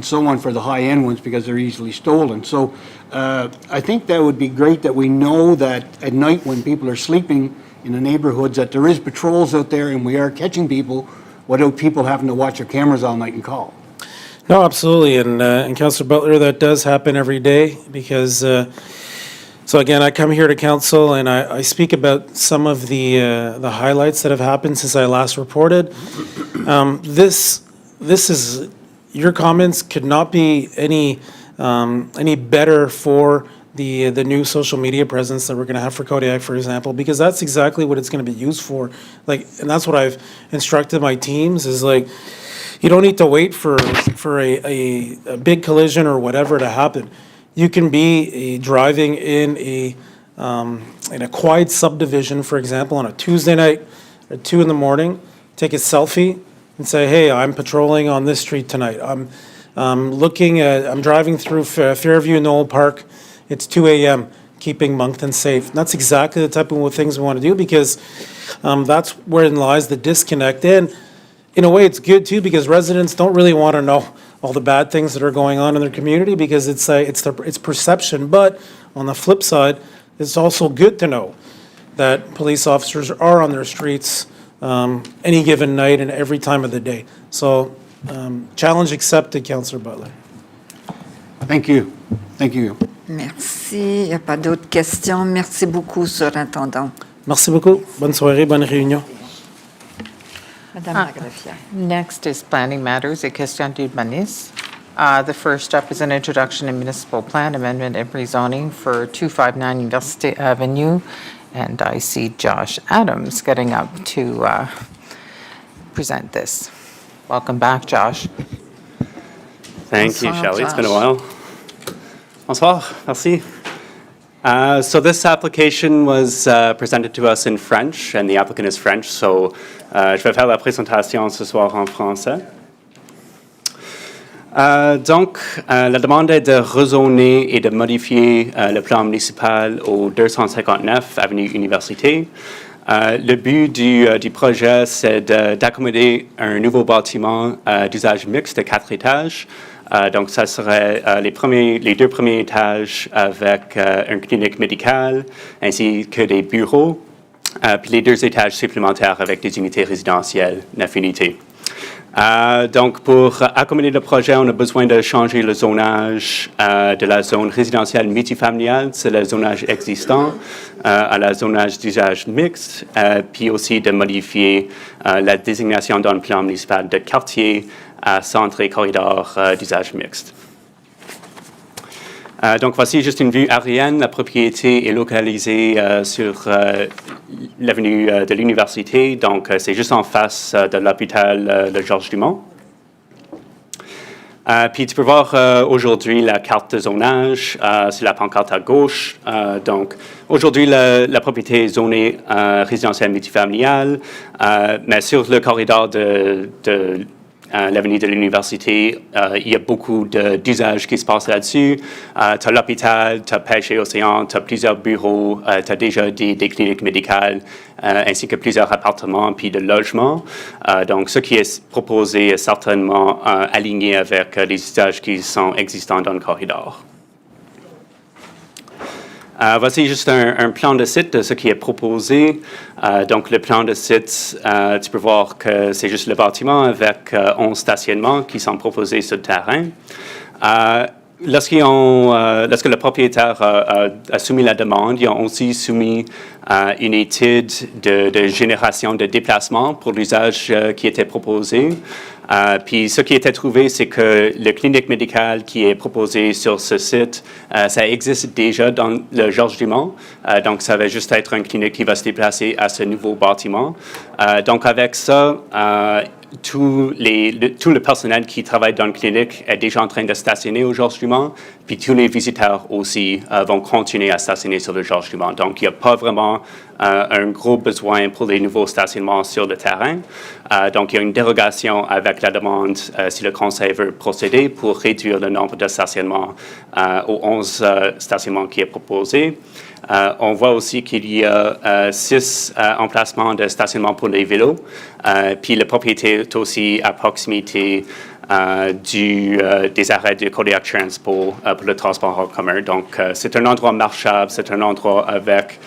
so on for the high end ones because they're easily stolen. So I think that would be great that we know that at night when people are sleeping in the neighborhoods that there is patrols out there and we are catching people without people having to watch their cameras all night and call. No, absolutely, and Councillor Butler, that does happen every day because, so again, I come here to council and I speak about some of the highlights that have happened since I last reported. This is, your comments could not be any better for the new social media presence that we're going to have for Kodiak, for example, because that's exactly what it's going to be used for. Like, and that's what I've instructed my teams is like, you don't need to wait for a big collision or whatever to happen. You can be driving in a quiet subdivision, for example, on a Tuesday night at 2 a.m, take a selfie and say, hey, I'm patrolling on this street tonight. I'm driving through Fairview Knoll Park. It's 2 a.m., keeping Moncton safe. And that's exactly the type of things we want to do because that's wherein lies the disconnect. And in a way, it's good too because residents don't really want to know all the bad things that are going on in their community because it's perception. But on the flip side, it's also good to know that police officers are on their streets any given night and every time of the day. So challenge accepted, Councillor Butler. Thank you. Thank you. Merci. Il n'y a pas d'autres questions. Merci beaucoup, Surintendant. Merci beaucoup. Bonne soirée, bonne réunion. Madame Lagreffière. Next is planning matters et questions d'urbanisme. The first up is an introduction and municipal plan amendment and rezoning for 259 University Avenue. And I see Josh Adams getting up to present this. Welcome back, Josh. Thank you, Bonsoir, Shelley. It's been a Josh. while. Bonsoir. Merci. So this application was presented to us in French, and the applicant is French, so je vais faire la présentation ce soir en français. Donc, la demande est de rezoner et de modifier le plan municipal au 259 Avenue Université. Le but du projet, c'est d'accommoder un nouveau bâtiment d'usage mixte de 4 étages. Donc, ça serait les 2 premiers étages avec une clinique médicale ainsi que des bureaux, puis les 2 étages supplémentaires avec des unités résidentielles, 9 unités. Donc, pour accommoder le projet, on a besoin de changer le zonage de la zone résidentielle multifamiliale, c'est le zonage existant, à la zonage d'usage mixte, puis aussi de modifier la désignation dans le plan municipal de quartier à centre et corridor d'usage mixte. Donc, voici juste une vue aérienne. La propriété est localisée sur l'avenue de l'Université, donc c'est juste en face de l'hôpital de Georges-Dumont. Puis tu peux voir aujourd'hui la carte de zonage, c'est la pancarte à gauche. Donc, aujourd'hui, la propriété est zonée résidentielle multifamiliale, mais sur le corridor de l'avenue de l'Université, il y a beaucoup d'usages qui se passent là-dessus. Tu as l'hôpital, tu as pêche et océan, tu as plusieurs bureaux, tu as déjà des cliniques médicales, ainsi que plusieurs appartements puis de logements. Donc, ce qui est proposé est certainement aligné avec les usages qui sont existants dans le corridor. Voici juste un plan de site de ce qui est proposé. Donc, le plan de site, tu peux voir que c'est juste le bâtiment avec 11 stationnements qui sont proposés sur le terrain. Lorsque le propriétaire a soumis la demande, ils ont aussi soumis une étude de génération de déplacement pour l'usage qui était proposé. Puis ce qui était trouvé, c'est que le clinique médicale qui est proposé sur ce site, ça existe déjà dans le Georges-Dumont. Donc, ça va juste être une clinique qui va se déplacer à ce nouveau bâtiment. Donc, avec ça, tout le personnel qui travaille dans la clinique est déjà en train de stationner au Georges-Dumont. puis tous les visiteurs aussi vont continuer à stationner sur le Georges Dumont. Donc, il n'y a pas vraiment un gros besoin pour les nouveaux stationnements sur le terrain. Donc, il y a une dérogation avec la demande si le Conseil veut procéder pour réduire le nombre de stationnements aux 11 stationnements qui est proposé. On voit aussi qu'il y a 6 emplacements de stationnement pour les vélos. Puis la propriété est aussi à proximité des arrêts de Kodiak Transport pour le transport en commun. Donc, c'est un endroit marchable, c'est un endroit avec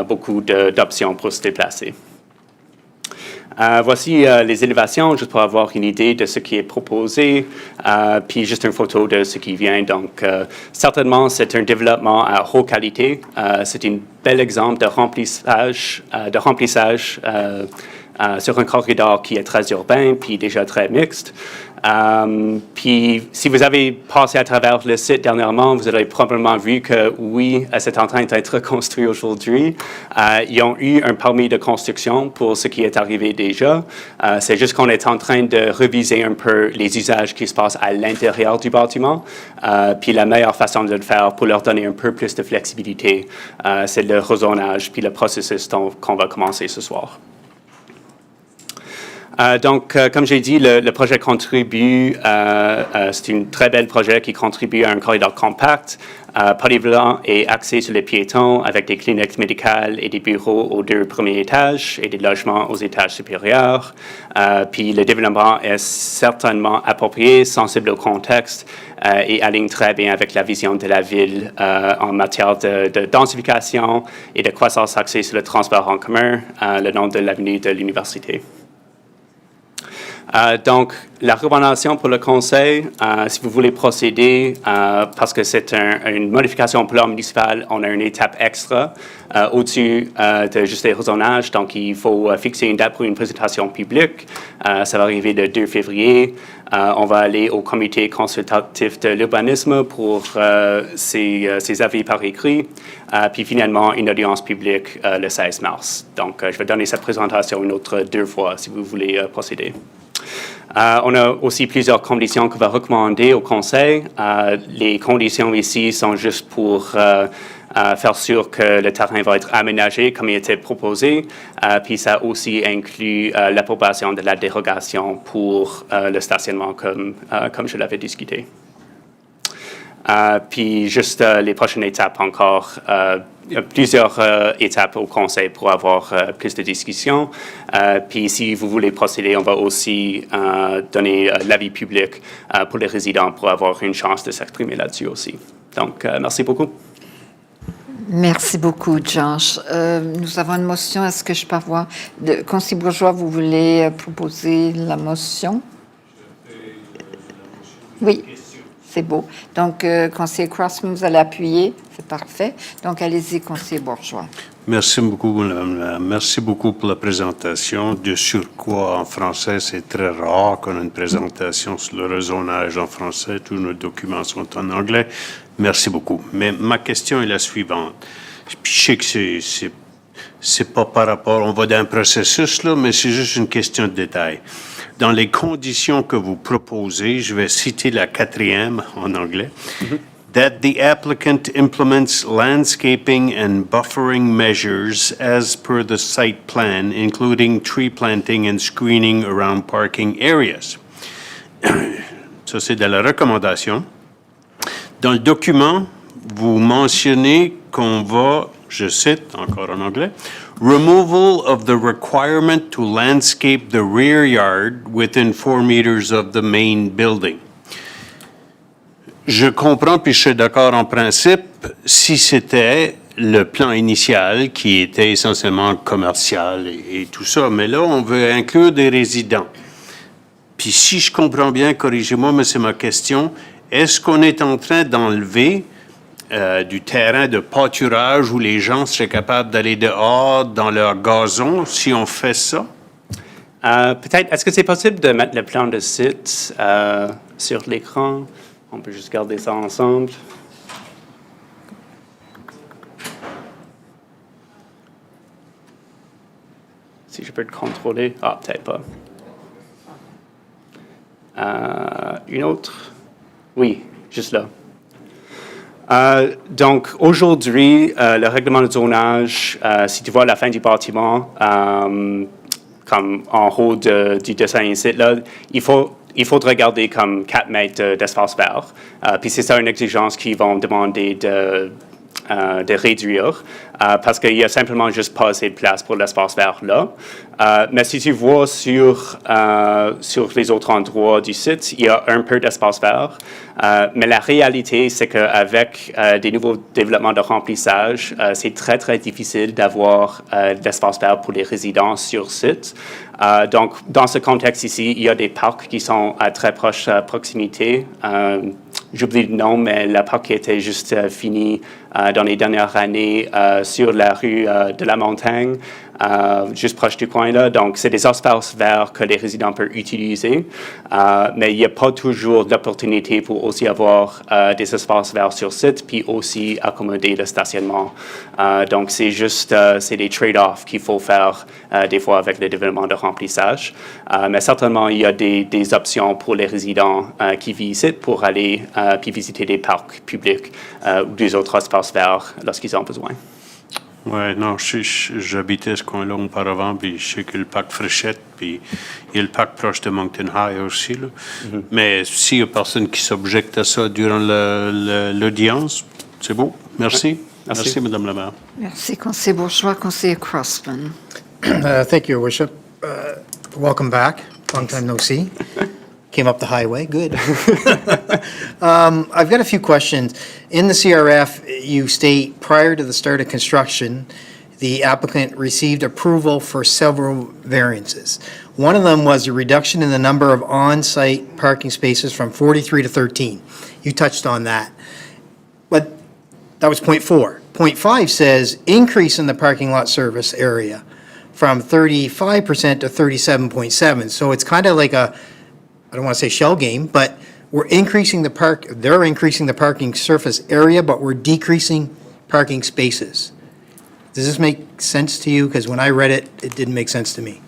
beaucoup d'options pour se déplacer. Voici les élévations, juste pour avoir une idée de ce qui est proposé, puis juste une photo de ce qui vient. Donc, certainement, c'est un développement à haute qualité. C'est un bel exemple de remplissage sur un corridor qui est très urbain, puis déjà très mixte. Puis, si vous avez passé à travers le site dernièrement, vous avez probablement vu que, oui, c'est en train d'être reconstruit aujourd'hui. Ils ont eu un permis de construction pour ce qui est arrivé déjà. C'est juste qu'on est en train de reviser un peu les usages qui se passent à l'intérieur du bâtiment. Puis, la meilleure façon de le faire pour leur donner un peu plus de flexibilité, c'est le rezonage, puis le processus qu'on va commencer ce soir. Donc, comme j'ai dit, le projet contribue, c'est un très bel projet qui contribue à un corridor compact, polyvalent et axé sur les piétons avec des cliniques médicales et des bureaux aux 2 premiers étages et des logements aux étages supérieurs. Puis le développement est certainement approprié, sensible au contexte et aligne très bien avec la vision de la ville en matière de densification et de croissance axée sur le transport en commun le long de l'avenue de l'université. Donc, la recommandation pour le Conseil, si vous voulez procéder, parce que c'est une modification au plan municipal, on a une étape extra au-dessus de juste les rezonnages. Donc, il faut fixer une date pour une présentation publique. Ça va arriver le 2 février. On va aller au comité consultatif de l'urbanisme pour ses avis par écrit. Puis finalement, une audience publique le 16 mars. Donc, je vais donner cette présentation une autre 2 fois si vous voulez procéder. On a aussi plusieurs conditions qu'on va recommander au Conseil. Les conditions ici sont juste pour faire sûr que le terrain va être aménagé comme il était proposé. Puis ça aussi inclut l'approbation de la dérogation pour le stationnement comme je l'avais discuté. Puis juste les prochaines étapes encore. Il y a plusieurs étapes au Conseil pour avoir plus de discussions. Puis si vous voulez procéder, on va aussi donner l'avis public pour les résidents pour avoir une chance de s'exprimer là-dessus aussi. Donc, merci beaucoup. Merci beaucoup, Josh. Nous avons une motion. Est-ce que je peux avoir... Conseiller Bourgeois, vous voulez proposer la motion? Oui. C'est beau. Donc, conseiller Crossman, vous allez appuyer. C'est parfait. Donc, allez-y, conseiller Bourgeois. Merci beaucoup, madame. Merci beaucoup pour la présentation. De surcroît, en français, c'est très rare qu'on ait une présentation sur le rezonage en français. Tous nos documents sont en anglais. Merci beaucoup. Mais ma question est la suivante. Puis, je sais que c'est pas par rapport... On va dans un processus, là, mais c'est juste une question de détail. Dans les conditions que vous proposez, je vais citer la 4e en anglais, that the applicant implements landscaping and buffering measures as per the site plan, including tree planting and screening around parking areas. Ça, c'est de la recommandation. Dans le document, vous mentionnez qu'on va, je cite encore en anglais, removal of the requirement to landscape the rear yard within 4 meters of the main building. Je comprends, puis je suis d'accord en principe, si c'était le plan initial qui était essentiellement commercial et tout ça, mais là, on veut inclure des résidents. Puis si je comprends bien, corrigez-moi, mais c'est ma question, est-ce qu'on est en train d'enlever du terrain de pâturage où les gens seraient capables d'aller dehors dans leur gazon si on fait ça? Peut-être, est-ce que c'est possible de mettre le plan de site sur l'écran? On peut juste garder ça ensemble. Si je peux le contrôler. Ah, peut-être pas. Une autre? Oui, juste là. Donc, aujourd'hui, le règlement de zonage, si tu vois la fin du bâtiment, comme en haut du dessin ici, là, il faut regarder comme 4 mètres d'espace vert. Puis c'est ça une exigence qu'ils vont demander de réduire parce qu'il n'y a simplement juste pas assez de place pour l'espace vert là. Mais si tu vois sur les autres endroits du site, il y a un peu d'espace vert. Mais la réalité, c'est qu'avec des nouveaux développements de remplissage, c'est très, très difficile d'avoir d'espace vert pour les résidents sur site. Donc, dans ce contexte ici, il y a des parcs qui sont à très proche proximité. J'oublie le nom, mais le parc qui était juste fini dans les dernières années sur la rue de la Montagne, juste proche du coin là. Donc, c'est des espaces verts que les résidents peuvent utiliser, mais il n'y a pas toujours d'opportunité pour aussi avoir des espaces verts sur site, puis aussi accommoder le stationnement. Donc, c'est juste, c'est des trade-offs qu'il faut faire des fois avec le développement de remplissage. Mais certainement, il y a des options pour les résidents qui vivent ici pour aller puis visiter des parcs publics ou des autres espaces verts lorsqu'ils ont besoin. Oui, non, j'habitais ce coin-là auparavant, puis je sais que le parc Fréchette, puis il y a le parc proche de Moncton High aussi. Là. Mais s'il y a personne qui s'objecte à ça durant l'audience, c'est beau. Merci. Merci, Madame la maire. Merci, conseiller Bourgeois. Conseiller Crossman. Thank you, Your Worship. Welcome back. Long time no see. Came up the highway, good. I've got a few questions. In the CRF, you state prior to the start of construction, the applicant received approval for several variances. One of them was a reduction in the number of on-site parking spaces from 43 to 13. You touched on that. But that was point 4. Point 5 says increase in the parking lot service area from 35% to 37.7. So it's kind of like I don't want to say shell game, but they're increasing the parking surface area, but we're decreasing parking spaces. Does this make sense to you? Because when I read it, it didn't make sense to me.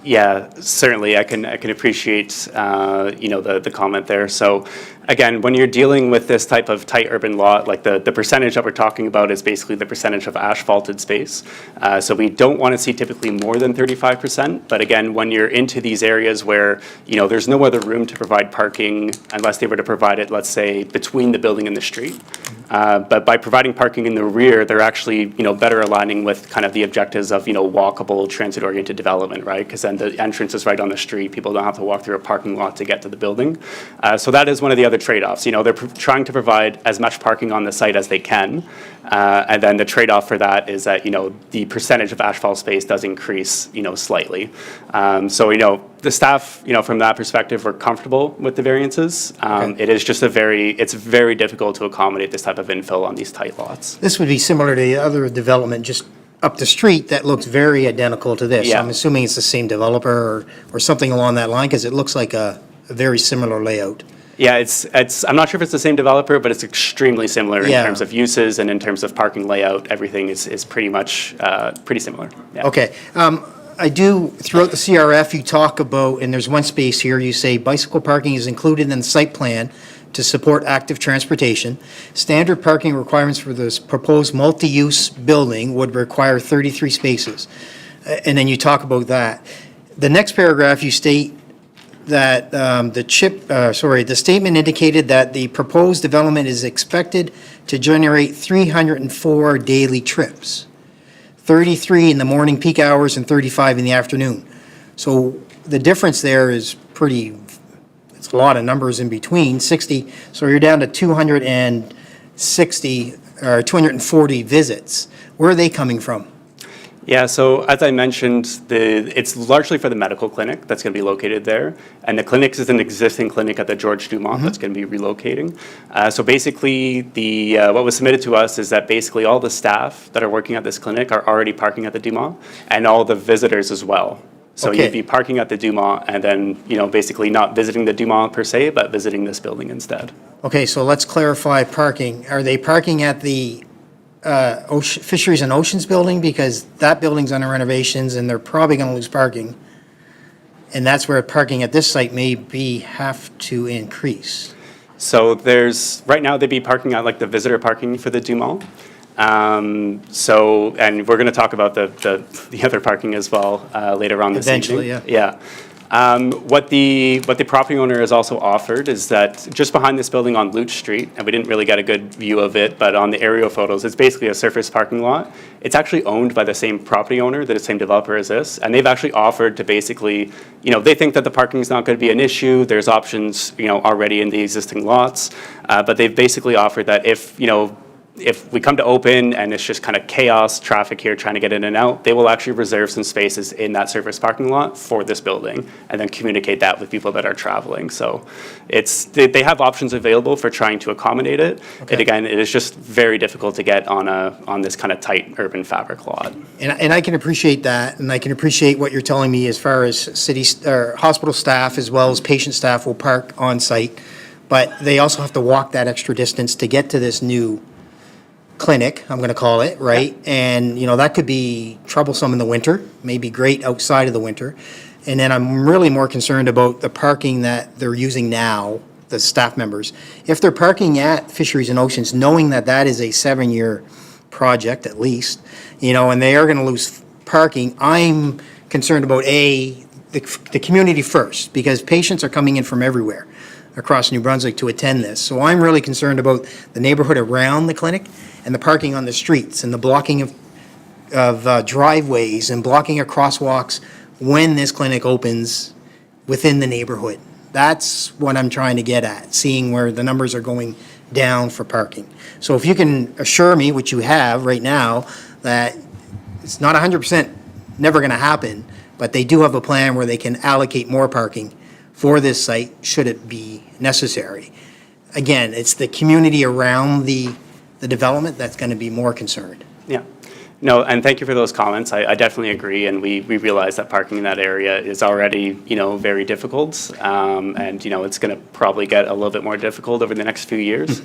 Yeah, certainly. I can appreciate the comment there. So again, when you're dealing with this type of tight urban lot, like the percentage that we're talking about is basically the percentage of asphalted space. So we don't want to see typically more than 35%. But again, when you're into these areas where there's no other room to provide parking unless they were to provide it, let's say, between the building and the street. But by providing parking in the rear, they're actually better aligning with kind of the objectives of walkable, transit-oriented development, right? Because then the entrance is right on the street. People don't have to walk through a parking lot to get to the building. So that is one of the other trade-offs. They're trying to provide as much parking on the site as they can, and then the trade-off for that is that the percentage of asphalt space does increase slightly. So the staff from that perspective are comfortable with the variances. It is just it's very difficult to accommodate this type of infill on these tight lots. This would be similar to the other development just up the street that looks very identical to this. Yeah. I'm assuming it's the same developer or something along that line, because it looks like a very similar layout. Yeah, I'm not sure if it's the same developer, but it's extremely similar in Yeah. terms of uses and in terms of parking layout. Everything is pretty much pretty similar. Yeah. Okay. Throughout the CRF, you talk about, and there's one space here, you say bicycle parking is included in the site plan to support active transportation. Standard parking requirements for this proposed multi-use building would require 33 spaces. And then you talk about that. The next paragraph, you state that the statement indicated that the proposed development is expected to generate 304 daily trips. 33 in the morning peak hours and 35 in the afternoon. So the difference there is it's a lot of numbers in between, 60. So you're down to 260 or 240 visits. Where are they coming from? Yeah, so as I mentioned, it's largely for the medical clinic that's going to be located there. And the clinic is an existing clinic at the George Dumont that's going to be relocating. So basically, what was submitted to us is that basically all the staff that are working at this clinic are already parking at the Dumont, and all the visitors as well. So Okay. you'd be parking at the Dumont and then, basically not visiting the Dumont per se, but visiting this building instead. Okay, so let's clarify parking. Are they parking at the Fisheries and Oceans building? Because that building's under renovations and they're probably going to lose parking. And that's where parking at this site may have to increase. So right now they'd be parking at like the visitor parking for the Dumont. And we're going to talk about the other parking as well later on this Eventually, evening. yeah. What the property owner has also offered is that just behind this building on Luch Street, and we didn't really get a good view of it, but on the aerial photos, it's basically a surface parking lot. It's actually owned by the same property owner, the same developer as this, and they've actually offered to basically, they think that the parking is not going to be an issue. There's options, already in the existing lots, but they've basically offered that if we come to open and it's just kind of chaos traffic here trying to get in and out, they will actually reserve some spaces in that surface parking lot for this building and then communicate that with people that are traveling. So they have options available for trying to accommodate it. Okay. And again, it is just very difficult to get on this kind of tight urban fabric lot. And I can appreciate that, and I can appreciate what you're telling me as far as or hospital staff as well as patient staff will park on site, but they also have to walk that extra distance to get to this new clinic, I'm going to call it, right? And, that could be troublesome in the winter, maybe great outside of the winter. And then I'm really more concerned about the parking that they're using now, the staff members. If they're parking at Fisheries and Oceans, knowing that that is a 7-year project at least, and they are going to lose parking, I'm concerned about, the community first, because patients are coming in from everywhere across New Brunswick to attend this. So I'm really concerned about the neighborhood around the clinic and the parking on the streets and the blocking of driveways and blocking of crosswalks when this clinic opens within the neighborhood. That's what I'm trying to get at, seeing where the numbers are going down for parking. So if you can assure me, which you have right now, that it's not 100% never going to happen, but they do have a plan where they can allocate more parking for this site should it be necessary. Again, it's the community around the development that's going to be more concerned. Yeah. No, and thank you for those comments. I definitely agree, and we realize that parking in that area is already, very difficult, and, it's going to probably get a little bit more difficult over the next few years.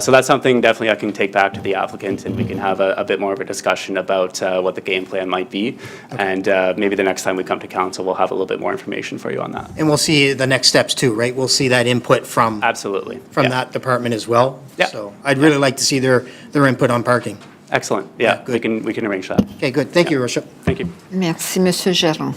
So that's something definitely I can take back to the applicant, and we can have a bit more of a discussion about what the game plan might be. And maybe the next time we come to council, we'll have a little bit more information for you on that. And we'll see the next steps too, right? We'll see that input from Absolutely. from that department as well. Yeah. So I'd really like to see their input on parking. Excellent. Yeah, we can arrange that. Okay, good. Thank you, Your Worship. Thank you. Merci, Monsieur Geron.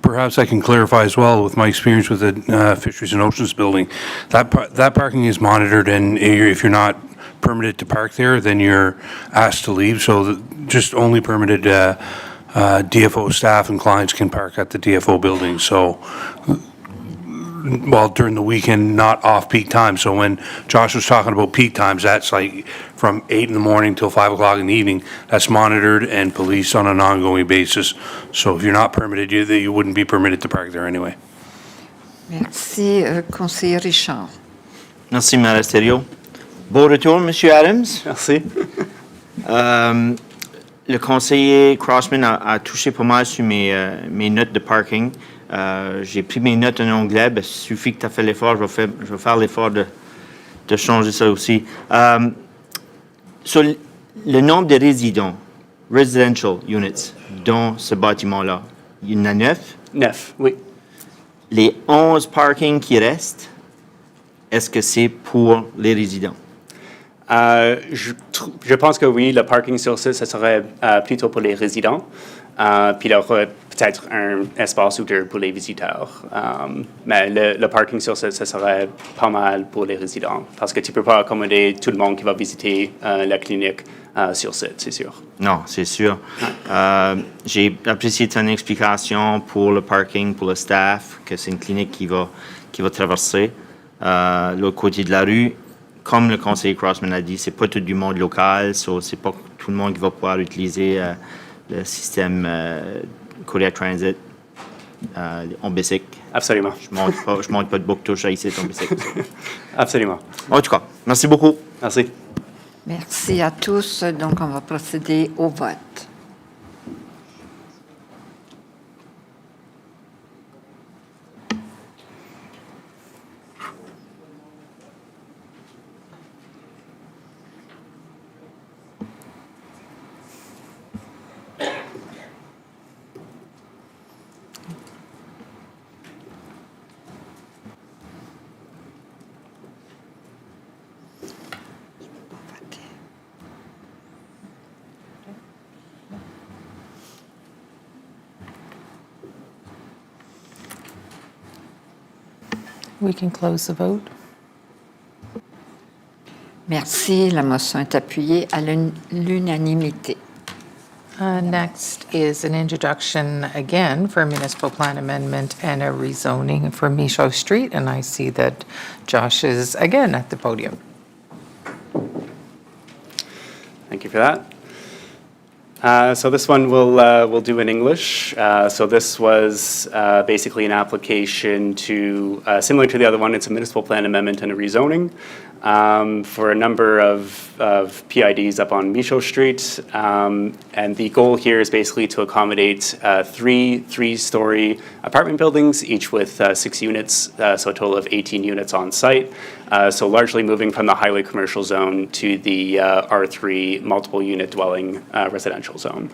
Perhaps I can clarify as well with my experience with the Fisheries and Oceans building. That parking is monitored, and if you're not permitted to park there, then you're asked to leave. So just only permitted DFO staff and clients can park at the DFO building. So, well, during the weekend, not off-peak time. So when Josh was talking about peak times, that's like from 8 in the morning till 5 o'clock in the evening. That's monitored and policed on an ongoing basis. So if you're not permitted, you wouldn't be permitted to park there anyway. Merci, conseiller Richard. Merci, Mme Thériault. Bon retour, Monsieur Adams. Merci. Le conseiller Crossman a touché pas mal sur mes notes de parking. J'ai pris mes notes en anglais. Il suffit que tu as fait l'effort. Je vais faire l'effort de changer ça aussi. Sur le nombre de résidents, residential units, dans ce bâtiment-là, il y en a 9? 9, oui. Les 11 parkings qui restent, est-ce que c'est pour les résidents? Je pense que oui, le parking sur site, ce serait plutôt pour les résidents. Puis il y aurait peut-être un espace ou deux pour les visiteurs. Mais le parking sur site, ce serait pas mal pour les résidents. Parce que tu ne peux pas accommoder tout le monde qui va visiter la clinique sur site, c'est sûr. Non, c'est sûr. J'ai apprécié ton explication pour le parking, pour le staff, que c'est une clinique qui va traverser l'autre côté de la rue. Comme le conseiller Crossman a dit, c'est pas tout du monde local, c'est pas tout le monde qui va pouvoir utiliser le système Kodiak Transit en bicycle. Absolument. Je monte pas de boucle-touche à ici en bicycle. Absolument. En tout cas, merci beaucoup. Merci. Merci à tous. Donc, on va procéder au vote. We can close the vote. Merci. La motion est appuyée à l'unanimité. Next is an introduction again for a municipal plan amendment and a rezoning for Michaud Street, and I see that Josh is again at the podium. Thank you for that. So this one we'll do in English. So this was basically an application to, similar to the other one, it's a municipal plan amendment and a rezoning for a number of PIDs up on Michaud Street. And the goal here is basically to accommodate three-story apartment buildings, each with 6 units, so a total of 18 units on site. So largely moving from the highway commercial zone to the R3 multiple unit dwelling residential zone.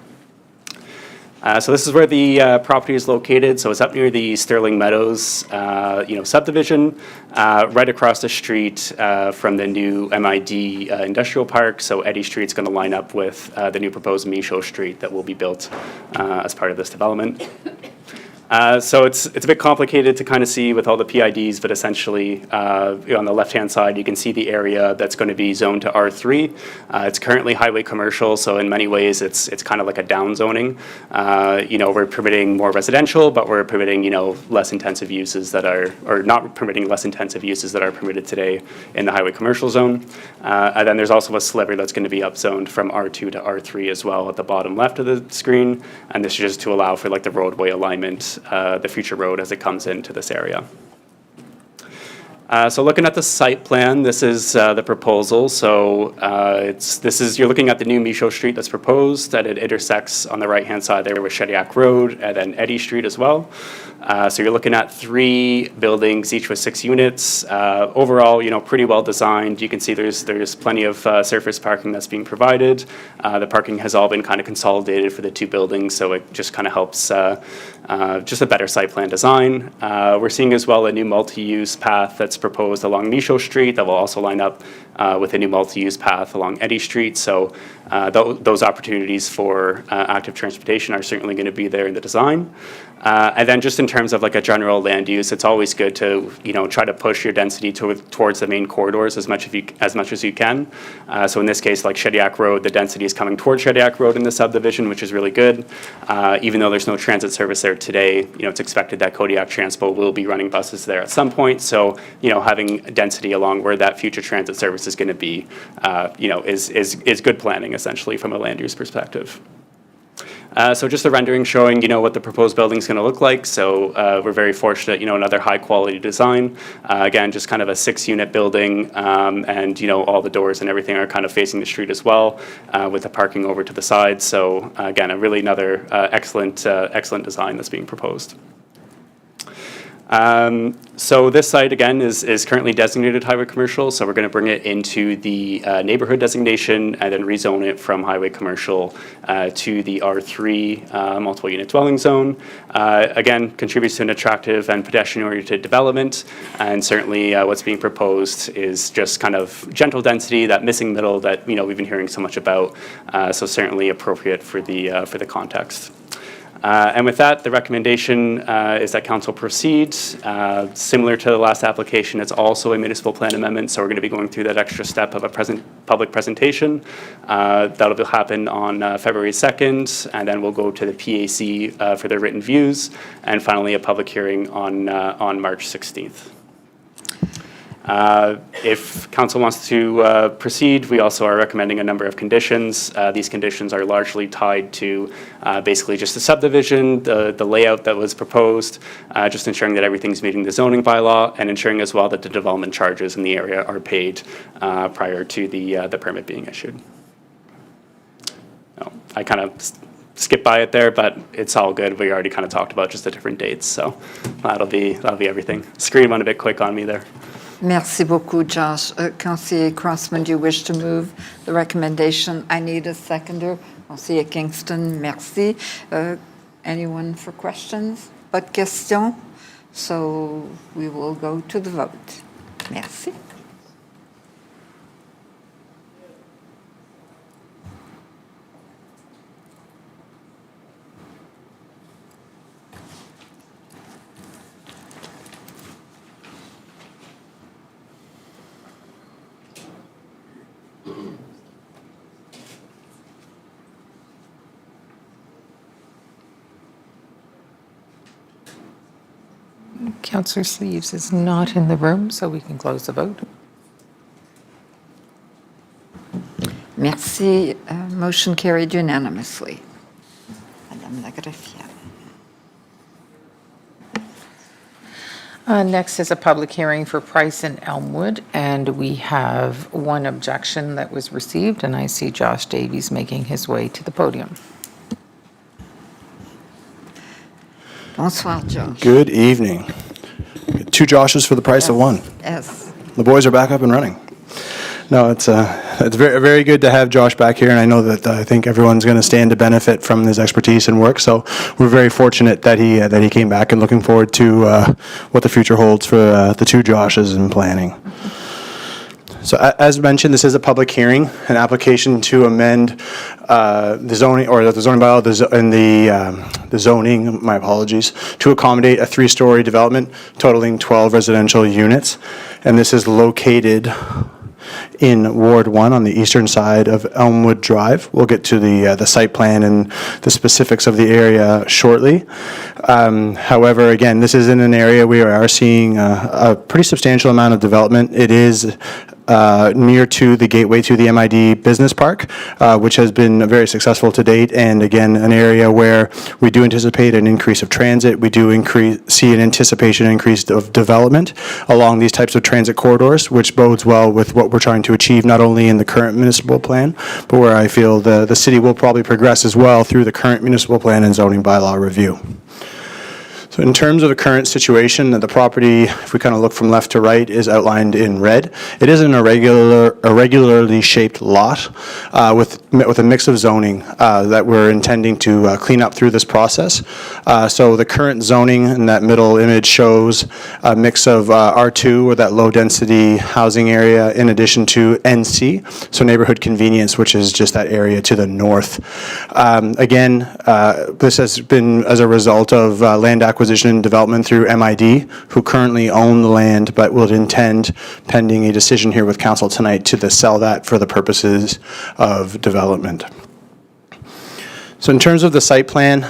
So this is where the property is located. So it's up near the Sterling Meadows, subdivision, right across the street from the new MID industrial park. So Eddy Street's going to line up with the new proposed Michaud Street that will be built as part of this development. So it's a bit complicated to kind of see with all the PIDs, but essentially on the left-hand side, you can see the area that's going to be zoned to R3. It's currently highway commercial, so in many ways it's kind of like a down zoning. We're permitting more residential, but we're permitting less intensive uses that are, or not permitting less intensive uses that are permitted today in the highway commercial zone. And then there's also a sliver that's going to be upzoned from R2 to R3 as well at the bottom left of the screen, and this is just to allow for like the roadway alignment, the future road as it comes into this area. So looking at the site plan, this is the proposal. So you're looking at the new Michaud Street that's proposed, that it intersects on the right-hand side there with Shediac Road and then Eddy Street as well. So you're looking at 3 buildings, each with 6 units. Overall, pretty well designed. You can see there's plenty of surface parking that's being provided. The parking has all been kind of consolidated for the 2 buildings, so it just kind of helps just a better site plan design. We're seeing as well a new multi-use path that's proposed along Michaud Street that will also line up with a new multi-use path along Eddy Street. So those opportunities for active transportation are certainly going to be there in the design. And then just in terms of like a general land use, it's always good to try to push your density towards the main corridors as much as you can. So in this case, like Shediac Road, the density is coming towards Shediac Road in the subdivision, which is really good. Even though there's no transit service there today, it's expected that Kodiak Transpo will be running buses there at some point. So having density along where that future transit service is going to be, is good planning essentially from a land use perspective. So just a rendering showing, what the proposed building is going to look like. So we're very fortunate, another high quality design. Again, just kind of a 6-unit building, and all the doors and everything are kind of facing the street as well, with the parking over to the side. So again, another excellent design that's being proposed. So this site, again, is currently designated highway commercial, so we're going to bring it into the neighborhood designation and then rezone it from highway commercial to the R3 multiple unit dwelling zone. Again, contributes to an attractive and pedestrian-oriented development, and certainly what's being proposed is just kind of gentle density, that missing middle that we've been hearing so much about, so certainly appropriate for the context. And with that, the recommendation is that council proceed. Similar to the last application, it's also a municipal plan amendment, so we're going to be going through that extra step of a public presentation. That'll happen on February 2nd, and then we'll go to the PAC for their written views, and finally a public hearing on March 16th. If council wants to proceed, we also are recommending a number of conditions. These conditions are largely tied to basically just the subdivision, the layout that was proposed, just ensuring that everything's meeting the zoning bylaw, and ensuring as well that the development charges in the area are paid prior to the permit being issued. No, I kind of skipped by it there, but it's all good. We already kind of talked about just the different dates, so that'll be everything. Screen went a bit quick on me there. Merci beaucoup, Josh. Councillor Crossman, do you wish to move the recommendation? I need a seconder. Councillor Kingston, merci. Anyone for questions? Pas de questions? So we will go to the vote. Merci. Councillor Sleeves is not in the room, so we can close the vote. Merci. Motion carried unanimously. Madame la greffière. Next is a public hearing for Price and Elmwood, and we have one objection that was received, and I see Josh Davies making his way to the podium. Bonsoir, Josh. Good evening. Two Joshes for the price of one. Yes. The boys are back up and running. No, it's very, very good to have Josh back here, and I know that I think everyone's going to stand to benefit from his expertise and work. So we're very fortunate that he came back, and looking forward to what the future holds for the two Joshes in planning. So as mentioned, this is a public hearing, an application to amend the zoning, or the zoning bylaw the zoning, my apologies, to accommodate a 3-story development totaling 12 residential units. And this is located in Ward 1 on the eastern side of Elmwood Drive. We'll get to the site plan and the specifics of the area shortly. However, again, this is in an area we are seeing a pretty substantial amount of development. It is near to the gateway to the MID Business Park, which has been very successful to date, and again, an area where we do anticipate an increase of transit. We do see an anticipation increase of development along these types of transit corridors, which bodes well with what we're trying to achieve, not only in the current municipal plan, but where I feel the city will probably progress as well through the current municipal plan and zoning bylaw review. So in terms of the current situation, the property, if we kind of look from left to right, is outlined in red. It is an irregularly shaped lot with a mix of zoning that we're intending to clean up through this process. So the current zoning in that middle image shows a mix of R2, or that low-density housing area, in addition to NC, so neighborhood convenience, which is just that area to the north. Again, this has been as a result of land acquisition and development through MID, who currently own the land, but will intend, pending a decision here with council tonight, to sell that for the purposes of development. So in terms of the site plan,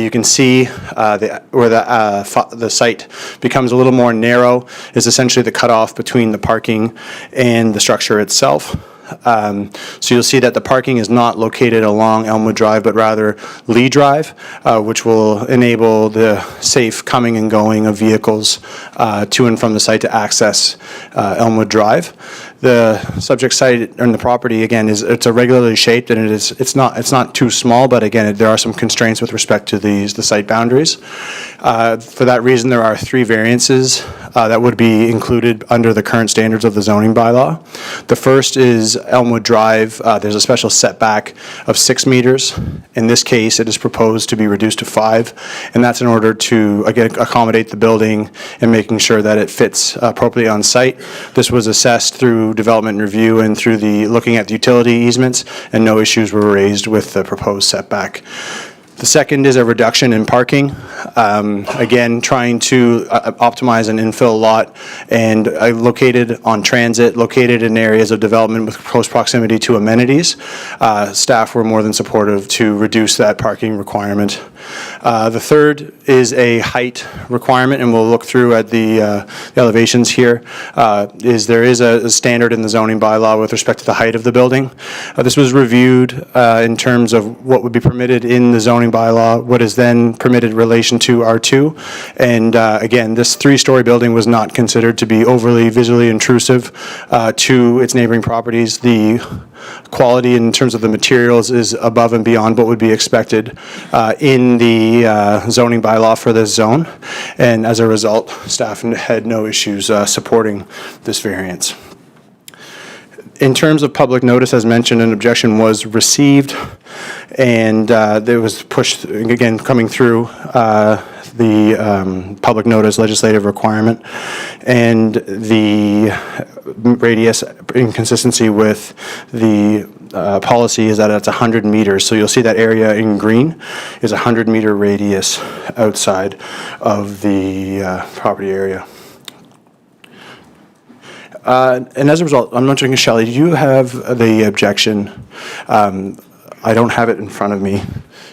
you can see where the site becomes a little more narrow is essentially the cutoff between the parking and the structure itself. So you'll see that the parking is not located along Elmwood Drive, but rather Lee Drive, which will enable the safe coming and going of vehicles to and from the site to access Elmwood Drive. The subject site and the property, again, it's irregularly shaped, and it's not too small, but again, there are some constraints with respect to the site boundaries. For that reason, there are 3 variances that would be included under the current standards of the zoning bylaw. The first is Elmwood Drive. There's a special setback of 6 meters. In this case, it is proposed to be reduced to 5, and that's in order to, again, accommodate the building and making sure that it fits appropriately on site. This was assessed through development review and through looking at the utility easements, and no issues were raised with the proposed setback. The second is a reduction in parking. Again, trying to optimize an infill lot, and located on transit, located in areas of development with close proximity to amenities. Staff were more than supportive to reduce that parking requirement. The third is a height requirement, and we'll look through at the elevations here. There is a standard in the zoning bylaw with respect to the height of the building. This was reviewed in terms of what would be permitted in the zoning bylaw, what is then permitted in relation to R2. And again, this 3-story building was not considered to be overly visually intrusive to its neighboring properties. The quality in terms of the materials is above and beyond what would be expected in the zoning bylaw for this zone. And as a result, staff had no issues supporting this variance. In terms of public notice, as mentioned, an objection was received, and there was pushed, again, coming through the public notice legislative requirement, and the radius inconsistency with the policy is that it's 100 meters. So you'll see that area in green is a 100-meter radius outside of the property area. And as a result, I'm not sure, Shelley, do you have the objection? I don't have it in front of me,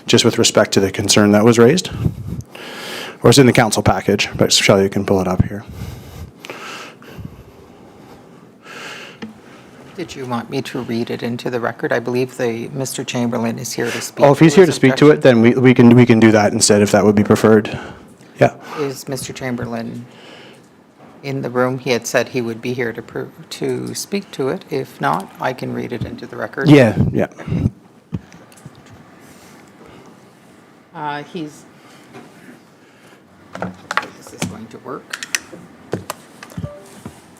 just with respect to the concern that was raised. or it's in the council package, but Shelley, you can pull it up here. Did you want me to read it into the record? I believe Mr. Chamberlain is here to speak. Oh, if he's to here his to speak to it, then we can do that instead, if that would be preferred. Yeah. Is Mr. Chamberlain in the room? He had said he would be here to speak to it. If not, I can read it into the record. Yeah, yeah. This is going to work.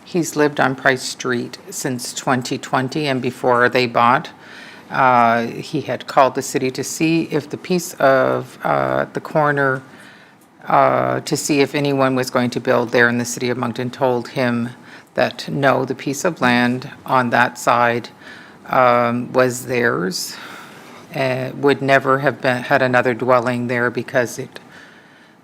He's lived on Price Street since 2020, and before they bought, he had called the city to see if the piece of the corner, to see if anyone was going to build there, and the city of Moncton told him that no, the piece of land on that side was theirs, would never have had another dwelling there because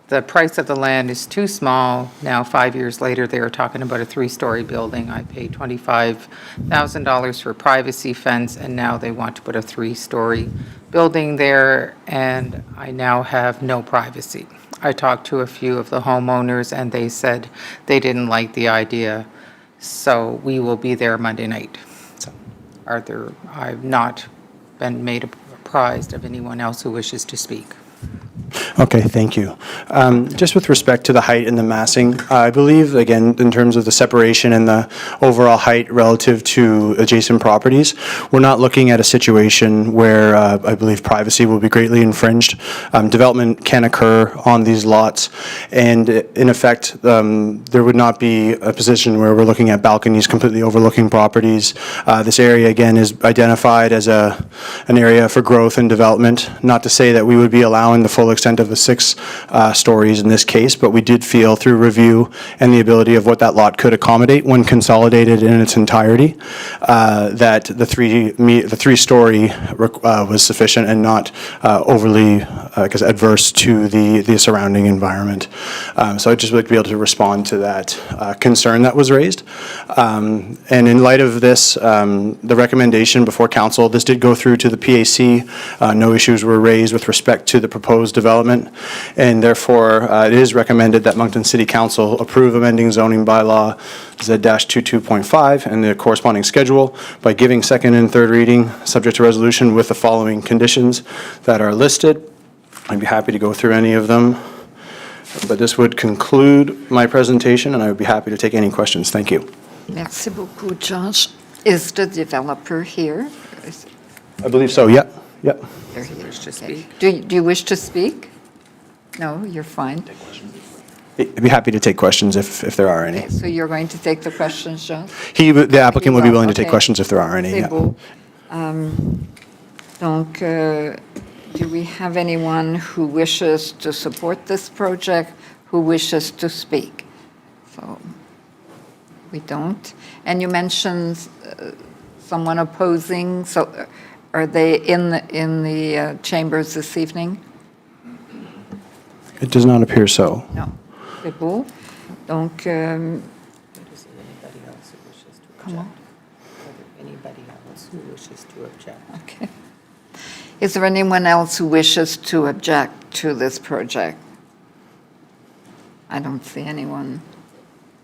the price of the land is too small. Now, 5 years later, they are talking about a 3-story building. I paid $25,000 for privacy fence, and now they want to put a 3-story building there, and I now have no privacy. I talked to a few of the homeowners, and they said they didn't like the idea, so we will be there Monday night. So, Arthur, I've not been made apprised of anyone else who wishes to speak. Okay, thank you. Just with respect to the height and the massing, I believe, again, in terms of the separation and the overall height relative to adjacent properties, we're not looking at a situation where I believe privacy will be greatly infringed. Development can occur on these lots, and in effect, there would not be a position where we're looking at balconies completely overlooking properties. This area, again, is identified as an area for growth and development. Not to say that we would be allowing the full extent of the 6 stories in this case, but we did feel through review and the ability of what that lot could accommodate when consolidated in its entirety, that the 3-story was sufficient and not overly adverse to the surrounding environment. So I'd just like to be able to respond to that concern that was raised. And in light of this, the recommendation before council, this did go through to the PAC. No issues were raised with respect to the proposed development, and therefore it is recommended that Moncton City Council approve amending zoning bylaw Z-22.5 and the corresponding schedule by giving second and third reading, subject to resolution with the following conditions that are listed. I'd be happy to go through any of them, but this would conclude my presentation, and I would be happy to take any questions. Thank you. Merci beaucoup, Josh. Is the developer here? I believe so, yep. Yep. They're here to speak. Do you wish to speak? No, you're fine. I'd be happy to take questions if there are any. Okay, so you're going to take the questions, Josh? The applicant would be willing to take Okay. questions if there are any. C'est Yeah. beau. Donc, do we have anyone who wishes to support this project, who wishes to speak? So, we don't. And you mentioned someone opposing, so are they in the chambers this evening? It does not appear so. Non. C'est beau. Donc, comment? Anybody else who wishes to object? Okay. Is there anyone else who wishes to object to this project? I don't see anyone,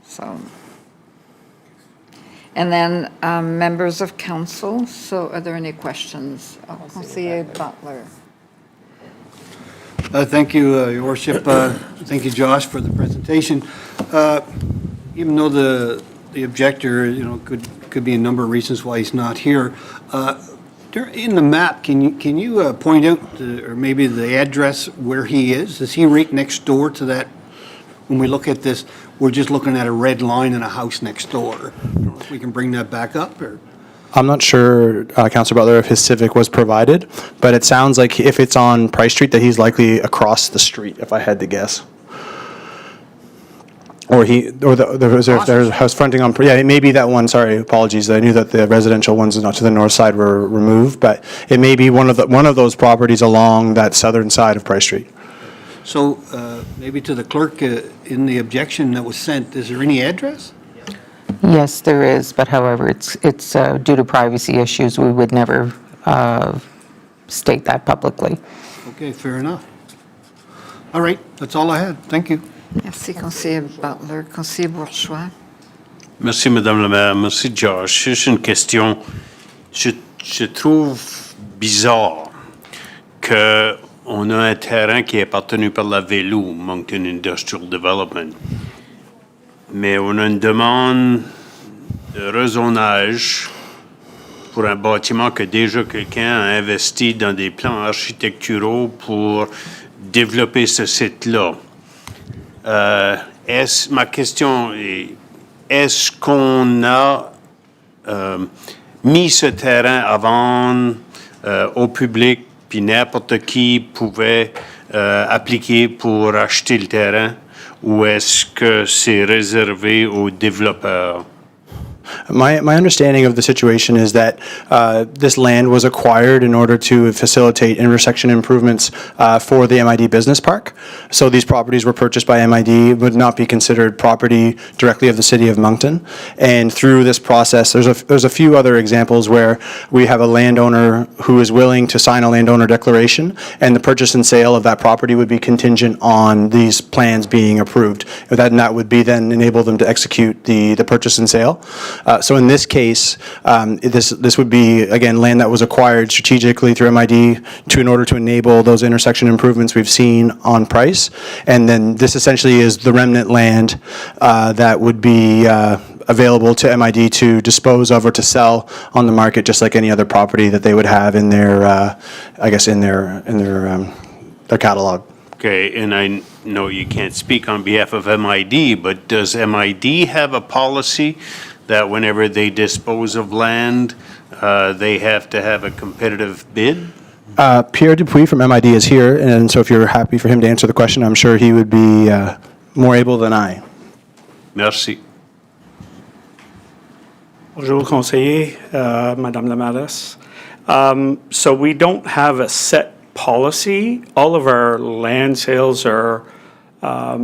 so. And then members of council, so are there any questions? Conseiller Butler. Thank you, Your Worship. Thank you, Josh, for the presentation. Even though the objector, could be a number of reasons why he's not here, in the map, can you point out, or maybe the address where he is? Is he right next door to that? When we look at this, we're just looking at a red line and a house next door. If we can bring that back up, or? I'm not sure, Councillor Butler, if his Civic was provided, but it sounds like if it's on Price Street, that he's likely across the street, if I had to guess. Or there's a house fronting on, yeah, it may be that one, sorry, apologies. I knew that the residential ones not to the north side were removed, but it may be one of those properties along that southern side of Price Street. So maybe to the clerk, in the objection that was sent, is there any address? Yes, there is, but however, it's due to privacy issues, we would never state that publicly. Okay, fair enough. All right, that's all I had. Thank you. Merci, conseiller Butler. Conseiller Bourgeois. Merci, Madame la maire. Merci, Josh. Juste une question. Je trouve bizarre qu'on a un terrain qui est appartenu par la Vélo, Moncton Industrial Development, mais on a une demande de rezonage pour un bâtiment que déjà quelqu'un a investi dans des plans architecturaux pour développer ce site-là. Ma question est, est-ce qu'on a mis ce terrain à vendre au public, puis n'importe qui pouvait appliquer pour acheter le terrain, ou est-ce que c'est réservé aux développeurs? My understanding of the situation is that this land was acquired in order to facilitate intersection improvements for the MID Business Park. So these properties were purchased by MID, would not be considered property directly of the City of Moncton. And through this process, there's a few other examples where we have a landowner who is willing to sign a landowner declaration, and the purchase and sale of that property would be contingent on these plans being approved. And that would be then enable them to execute the purchase and sale. So in this case, this would be, again, land that was acquired strategically through MID in order to enable those intersection improvements we've seen on Price. And then this essentially is the remnant land that would be available to MID to dispose of or to sell on the market, just like any other property that they would have in their, their catalog. Okay, and I know you can't speak on behalf of MID, but does MID have a policy that whenever they dispose of land, they have to have a competitive bid? Pierre Dupuis from MID is here, and so if you're happy for him to answer the question, I'm sure he would be more able than I. Merci. Bonjour, conseiller, Madame la mairesse. So we don't have a set policy. All of our land sales are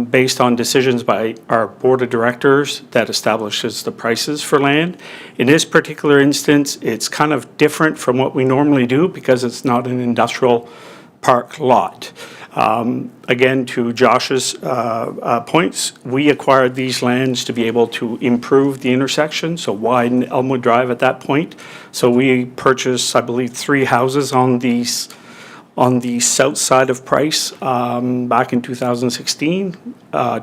based on decisions by our board of directors that establishes the prices for land. In this particular instance, it's kind of different from what we normally do because it's not an industrial park lot. Again, to Josh's points, we acquired these lands to be able to improve the intersection, so widen Elmwood Drive at that point. So we purchased, I believe, 3 houses on the south side of Price back in 2016,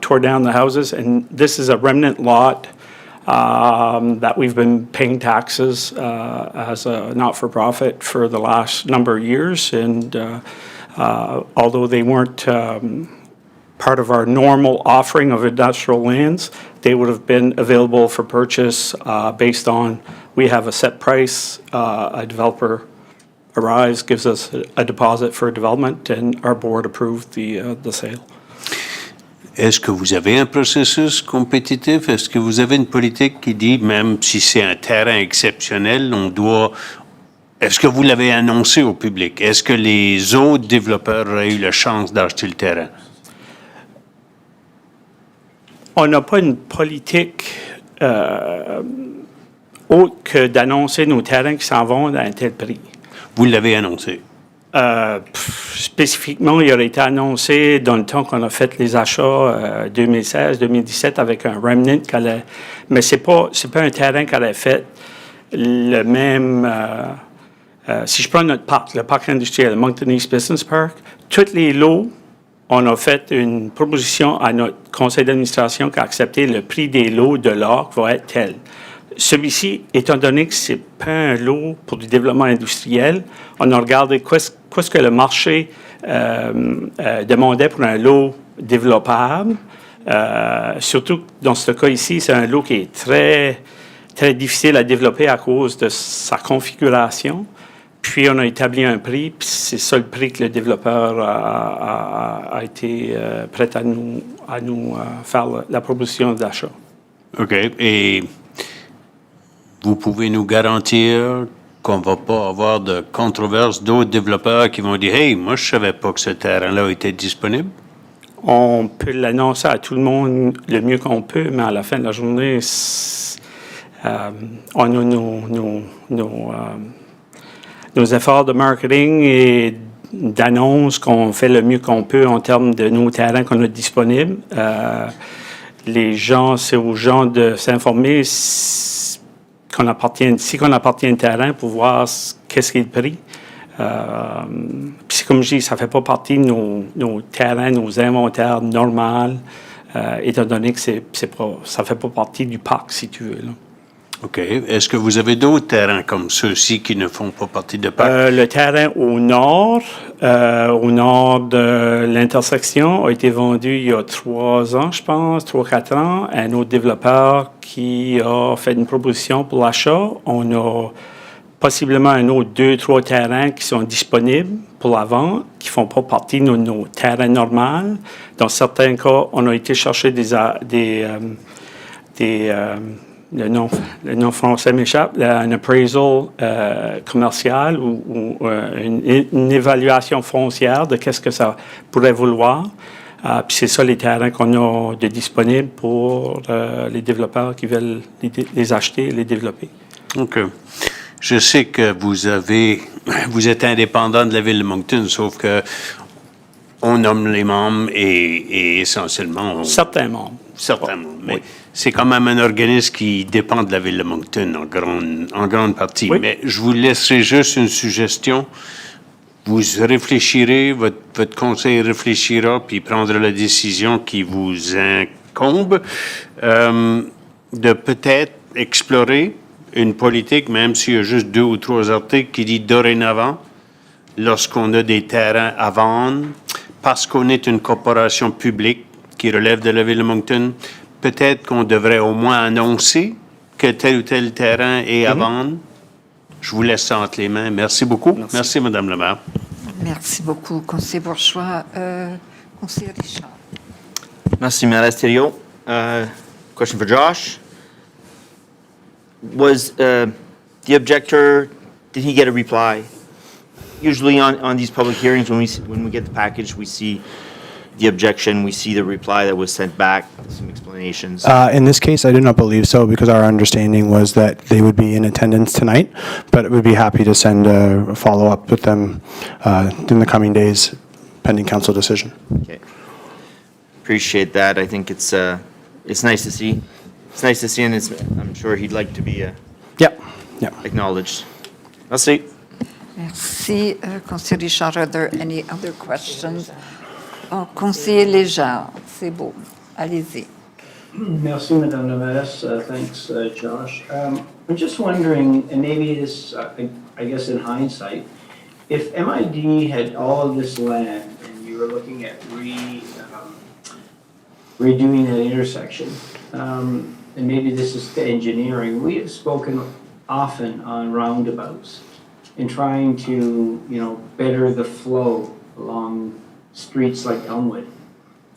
tore down the houses, and this is a remnant lot that we've been paying taxes as a not-for-profit for the last number of years, and although they weren't part of our normal offering of industrial lands, they would have been available for purchase based on, we have a set price, a developer Arise gives us a deposit for development, and our board approved the sale. Est-ce que vous avez un processus compétitif? Est-ce que vous avez une politique qui dit, même si c'est un terrain exceptionnel, on doit... Est-ce que vous l'avez annoncé au public? Est-ce que les autres développeurs auraient eu la chance d'acheter le terrain? On n'a pas une politique autre que d'annoncer nos terrains qui s'en vont à un tel prix. Vous l'avez annoncé? Spécifiquement, il aurait été annoncé dans le temps qu'on a fait les achats 2016-2017 avec un remnant mais c'est pas un terrain qui aurait fait le même... si je prends notre parc, le parc industriel, le Moncton East Business Park, tous les lots, on a fait une proposition à notre conseil d'administration qui a accepté le prix des lots de l'or qui va être tel. Celui-ci, étant donné que ce n'est pas un lot pour du développement industriel, on a regardé qu'est-ce que le marché demandait pour un lot développable. Surtout dans ce cas ici, c'est un lot qui est très, très difficile à développer à cause de sa configuration. Puis on a établi un prix, puis c'est ça le prix que le développeur a été prêt à nous faire la proposition d'achat. OK. Et vous pouvez nous garantir qu'on ne va pas avoir de controverse d'autres développeurs qui vont dire « Hey, moi, je ne savais pas que ce terrain-là était disponible ». On peut l'annoncer à tout le monde le mieux qu'on peut, mais à la fin de la journée, on a nos efforts de marketing et d'annonce qu'on fait le mieux qu'on peut en termes de nos terrains qu'on a disponibles. Les gens, c'est aux gens de s'informer si qu'on appartient à un terrain pour voir qu'est-ce qui est le prix. Puis comme je dis, ça ne fait pas partie de nos terrains, nos inventaires normaux, étant donné que ça ne fait pas partie du parc, si tu veux. Là. OK. Est-ce que vous avez d'autres terrains comme ceux-ci qui ne font pas partie de parc? Le terrain au nord de l'intersection, a été vendu il y a 3 ans, je pense, 3-4 ans, à un autre développeur qui a fait une proposition pour l'achat. On a possiblement un autre 2-3 terrains qui sont disponibles pour la vente, qui ne font pas partie de nos terrains normaux. Dans certains cas, on a été chercher le nom français m'échappe, un appraisal commercial ou une évaluation foncière de qu'est-ce que ça pourrait vouloir. Puis c'est ça les terrains qu'on a de disponibles pour les développeurs qui veulent les acheter et les développer. OK. Je sais que vous êtes indépendant de la Ville de Moncton, sauf que on nomme les membres et essentiellement... Certains membres. Certains membres, mais c'est quand même un organisme qui dépend de la Ville de Moncton en grande partie. Oui. Mais je vous laisserai juste une suggestion. Vous réfléchirez, votre conseil réfléchira, puis prendra la décision qui vous incombe de peut-être explorer une politique, même s'il y a juste 2 ou 3 articles qui dit dorénavant, lorsqu'on a des terrains à vendre, parce qu'on est une corporation publique qui relève de la Ville de Moncton, peut-être qu'on devrait au moins annoncer que tel ou tel terrain est à vendre. Je vous laisse ça entre les mains. Merci beaucoup. Merci Mme le maire. Merci beaucoup, conseiller Bourgeois. Conseiller Richard. Merci, Mayor Asterio. Question for Josh. Was the objector, did he get a reply? Usually on these public hearings, when we get the package, we see the objection, we see the reply that was sent back, some explanations. In this case, I do not believe so, because our understanding was that they would be in attendance tonight, but we'd be happy to send a follow-up with them in the coming days, pending council decision. Okay. Appreciate that. I think it's nice to see. It's nice to see, and I'm sure he'd like to be acknowledged. Merci. Merci, conseiller Richard. Are there any other questions? Oh, conseiller Léger, c'est beau. Allez-y. Merci, Madame la Mairesse. Thanks, Josh. I'm just wondering, and maybe this, I guess in hindsight, if MID had all of this land and you were looking at redoing that intersection, and maybe this is to engineering, we have spoken often on roundabouts in trying to, better the flow along streets like Elmwood.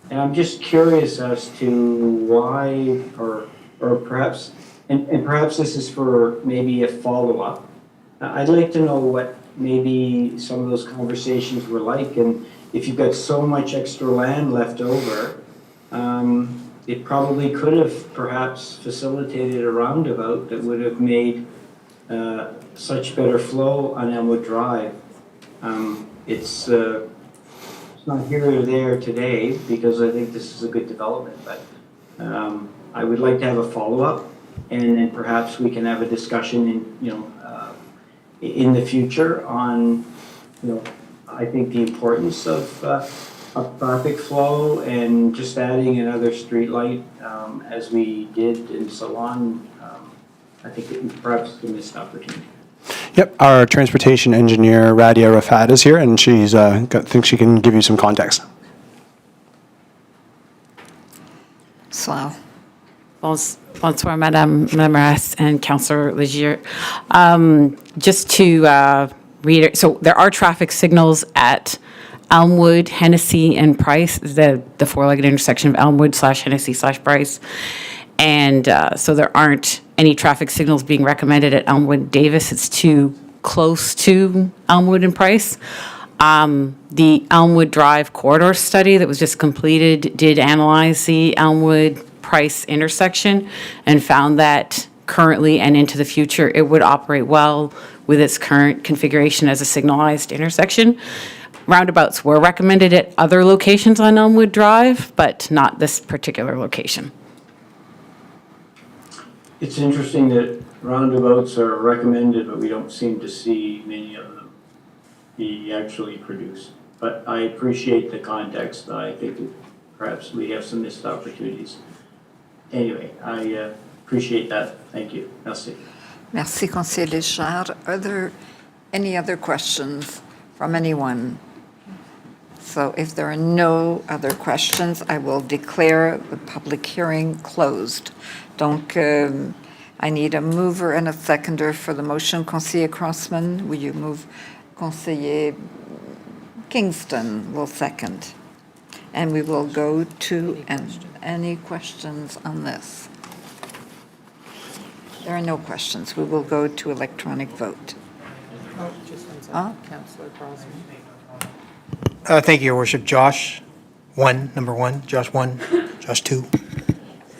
And I'm just curious as to why, or perhaps, and perhaps this is for maybe a follow-up. I'd like to know what maybe some of those conversations were like, and if you've got so much extra land left over, it probably could have perhaps facilitated a roundabout that would have made such better flow on Elmwood Drive. It's not here or there today because I think this is a good development, but I would like to have a follow-up, and then perhaps we can have a discussion in the future on, I think the importance of traffic flow and just adding another street light as we did in Salon. I think it perhaps a missed opportunity. Yep, our transportation engineer, Radia Rafat, is here, and she's thinks she can give you some context. Slow. Bonsoir, Madame la Mairesse and Councillor Legier. Just to read, so there are traffic signals at Elmwood, Hennessy, and Price, the four-legged intersection of Elmwood/Hennessy/Price. And so there aren't any traffic signals being recommended at Elmwood Davis. It's too close to Elmwood and Price. The Elmwood Drive corridor study that was just completed did analyze the Elmwood Price intersection and found that currently and into the future, it would operate well with its current configuration as a signalized intersection. roundabouts were recommended at other locations on Elmwood Drive, but not this particular location. It's interesting that roundabouts are recommended, but we don't seem to see many of them be actually produced. But I appreciate the context. I think that perhaps we have some missed opportunities. Anyway, I appreciate that. Thank you. Merci. Merci, Conseiller Léchard. Are there any other questions from anyone? So if there are no other questions, I will declare the public hearing closed. Donc, I need a mover and a seconder for the motion. Conseiller Crossman, will you move? Conseiller Kingston will second. And we will go to any questions on this. There are no questions. We will go to electronic vote. Councillor Crosby. Thank you, Your Worship. Josh, number one, Josh 1, Josh 2,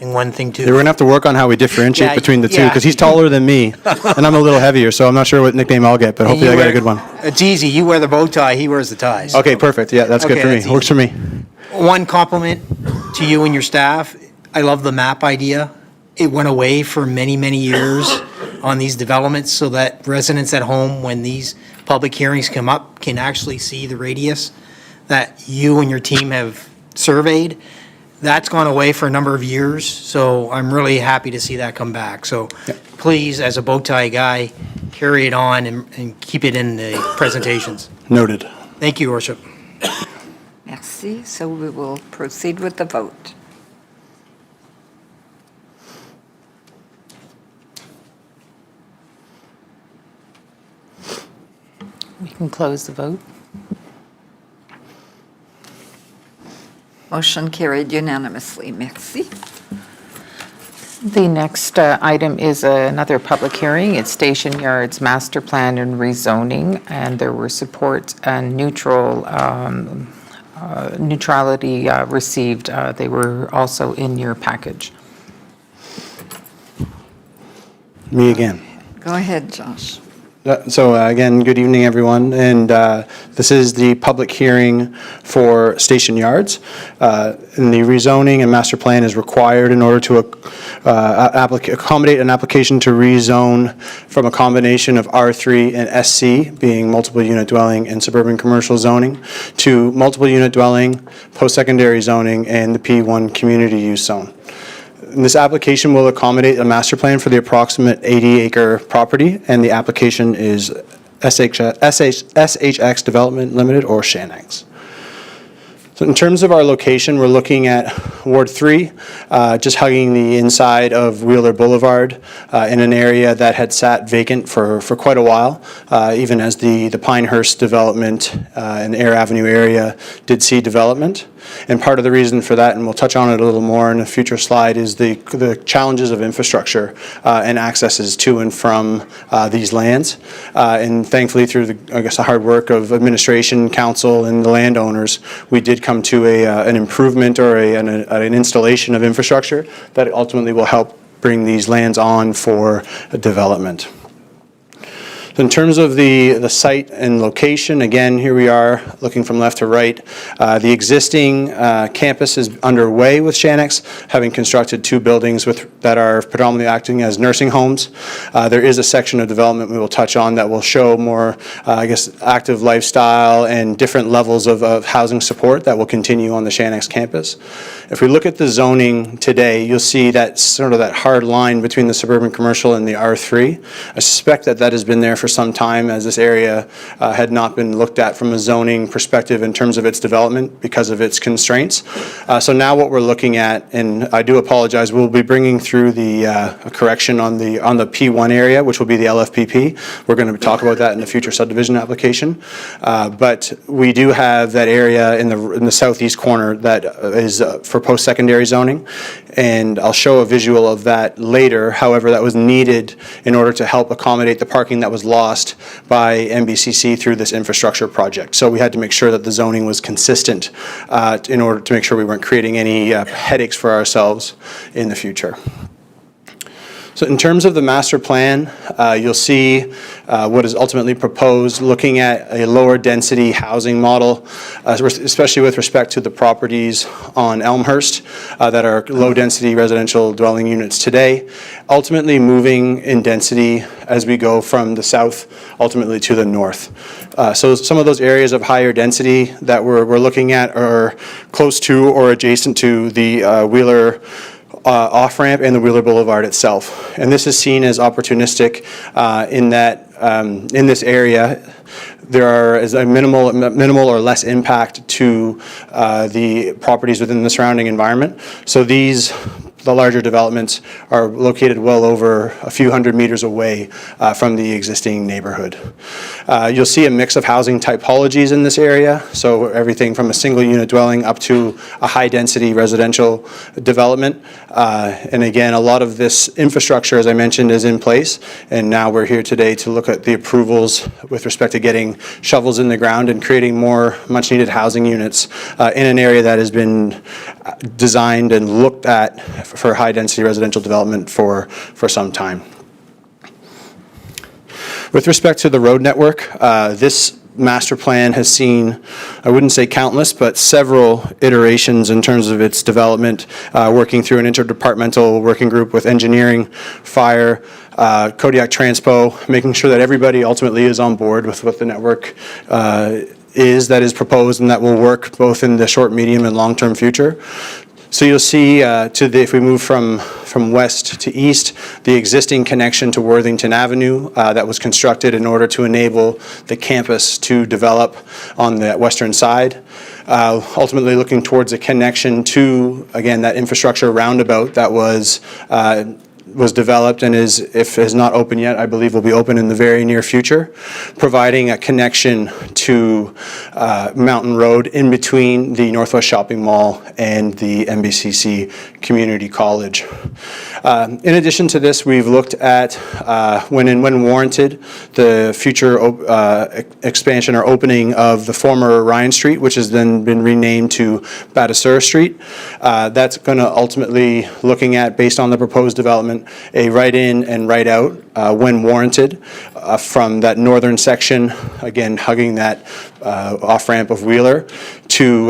and 1 thing 2. We're going to have to work on how we differentiate Yeah, between the two, yeah. because he's taller than me, and I'm a little heavier, so I'm not sure what nickname I'll get, but hopefully I get a good one. It's easy. You wear the bow tie, he wears the ties. Okay, perfect. Yeah, that's good Okay, for me. that's Works for me. One compliment to you and your staff. I love the map idea. It went away for many, many years on these developments so that residents at home, when these public hearings come up, can actually see the radius that you and your team have surveyed. That's gone away for a number of years, so I'm really happy to see that come back. So please, as a bow tie guy, carry it on and keep it in the presentations. Noted. Thank you, Your Worship. Merci. So we will proceed with the vote. We can close the vote. Motion carried unanimously. Merci. The next item is another public hearing. It's Station Yards Master Plan and Rezoning, and there were support and neutrality received. They were also in your package. Me again. Go ahead, Josh. So again, good evening, everyone. And this is the public hearing for Station Yards. And the rezoning and master plan is required in order to accommodate an application to rezone from a combination of R3 and SC, being multiple unit dwelling and suburban commercial zoning, to multiple unit dwelling, post-secondary zoning, and the P1 community use zone. And this application will accommodate a master plan for the approximate 80-acre property, and the application is SHX Development Limited, or Shanax. So in terms of our location, we're looking at Ward 3, just hugging the inside of Wheeler Boulevard, in an area that had sat vacant for quite a while, even as the Pinehurst development and Air Avenue area did see development. And part of the reason for that, and we'll touch on it a little more in a future slide, is the challenges of infrastructure and accesses to and from these lands. And thankfully, through the hard work of administration, council, and the landowners, we did come to an improvement or an installation of infrastructure that ultimately will help bring these lands on for development. So in terms of the site and location, again, here we are looking from left to right. The existing campus is underway with Shanax, having constructed 2 buildings that are predominantly acting as nursing homes. There is a section of development we will touch on that will show more, active lifestyle and different levels of housing support that will continue on the Shanax campus. If we look at the zoning today, you'll see that sort of that hard line between the suburban commercial and the R3. I suspect that has been there for some time, as this area had not been looked at from a zoning perspective in terms of its development because of its constraints. So now what we're looking at, and I do apologize, we'll be bringing through the correction on the P1 area, which will be the LFPP. We're going to talk about that in the future subdivision application. But we do have that area in the southeast corner that is for post-secondary zoning, and I'll show a visual of that later. However, that was needed in order to help accommodate the parking that was lost by MBCC through this infrastructure project. So we had to make sure that the zoning was consistent in order to make sure we weren't creating any headaches for ourselves in the future. So in terms of the master plan, you'll see what is ultimately proposed, looking at a lower density housing model, especially with respect to the properties on Elmhurst that are low density residential dwelling units today, ultimately moving in density as we go from the south ultimately to the north. So some of those areas of higher density that we're looking at are close to or adjacent to the Wheeler off-ramp and the Wheeler Boulevard itself. And this is seen as opportunistic in that in this area, there is a minimal or less impact to the properties within the surrounding environment. So the larger developments are located well over a few hundred meters away from the existing neighborhood. You'll see a mix of housing typologies in this area, so everything from a single unit dwelling up to a high density residential development. And again, a lot of this infrastructure, as I mentioned, is in place, and now we're here today to look at the approvals with respect to getting shovels in the ground and creating more much needed housing units in an area that has been designed and looked at for high-density residential development for some time. With respect to the road network, this master plan has seen, I wouldn't say countless, but several iterations in terms of its development, working through an interdepartmental working group with engineering, fire, Kodiak Transpo, making sure that everybody ultimately is on board with what the network that is proposed and that will work both in the short, medium, and long-term future. So you'll see if we move from west to east, the existing connection to Worthington Avenue that was constructed in order to enable the campus to develop on the western side. Ultimately looking towards a connection to, again, that infrastructure roundabout that was developed and is not open yet, I believe will be open in the very near future, providing a connection to Mountain Road in between the Northwest Shopping Mall and the MBCC Community College. In addition to this, we've looked at, when warranted, the future expansion or opening of the former Ryan Street, which has then been renamed to Batasura Street. That's going to ultimately, looking at, based on the proposed development, a right-in and right-out when warranted from that northern section, again hugging that off-ramp of Wheeler, to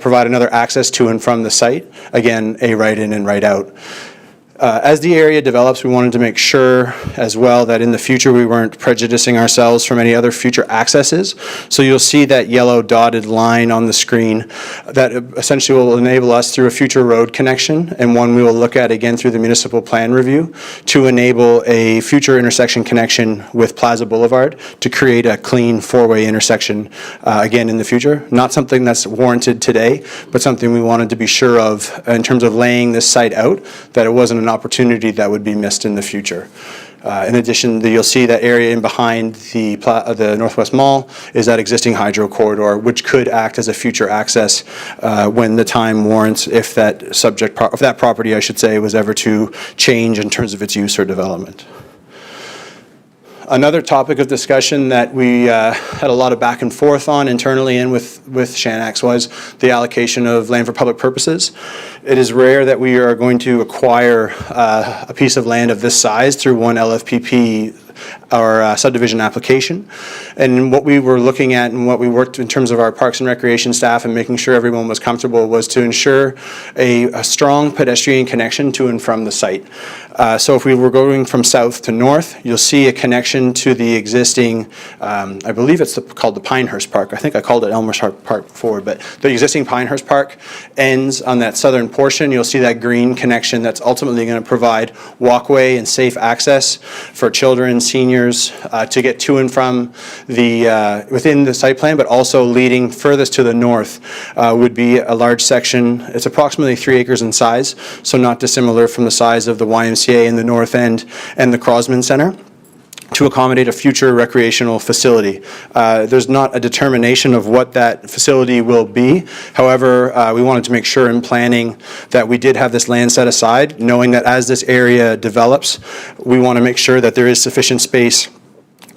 provide another access to and from the site, again a right-in and right-out. As the area develops, we wanted to make sure as well that in the future we weren't prejudicing ourselves from any other future accesses. So you'll see that yellow dotted line on the screen that essentially will enable us through a future road connection, and one we will look at again through the municipal plan review, to enable a future intersection connection with Plaza Boulevard to create a clean four-way intersection again in the future. Not something that's warranted today, but something we wanted to be sure of in terms of laying this site out, that it wasn't an opportunity that would be missed in the future. In addition, you'll see that area in behind the Northwest Mall is that existing hydro corridor, which could act as a future access when the time warrants, if that property, I should say, was ever to change in terms of its use or development. Another topic of discussion that we had a lot of back and forth on internally and with Shanax was the allocation of land for public purposes. It is rare that we are going to acquire a piece of land of this size through one LFPP our subdivision application. And what we were looking at and what we worked in terms of our Parks and Recreation staff and making sure everyone was comfortable was to ensure a strong pedestrian connection to and from the site. So if we were going from south to north, you'll see a connection to the existing, I believe it's called the Pinehurst Park. I think I called it Elmhurst Park before, but the existing Pinehurst Park ends on that southern portion. You'll see that green connection that's ultimately going to provide walkway and safe access for children, seniors, to get to and from the within the site plan, but also leading furthest to the north would be a large section. It's approximately 3 acres in size, so not dissimilar from the size of the YMCA in the north end and the Crosman Center, to accommodate a future recreational facility. There's not a determination of what that facility will be. However, we wanted to make sure in planning that we did have this land set aside, knowing that as this area develops, we want to make sure that there is sufficient space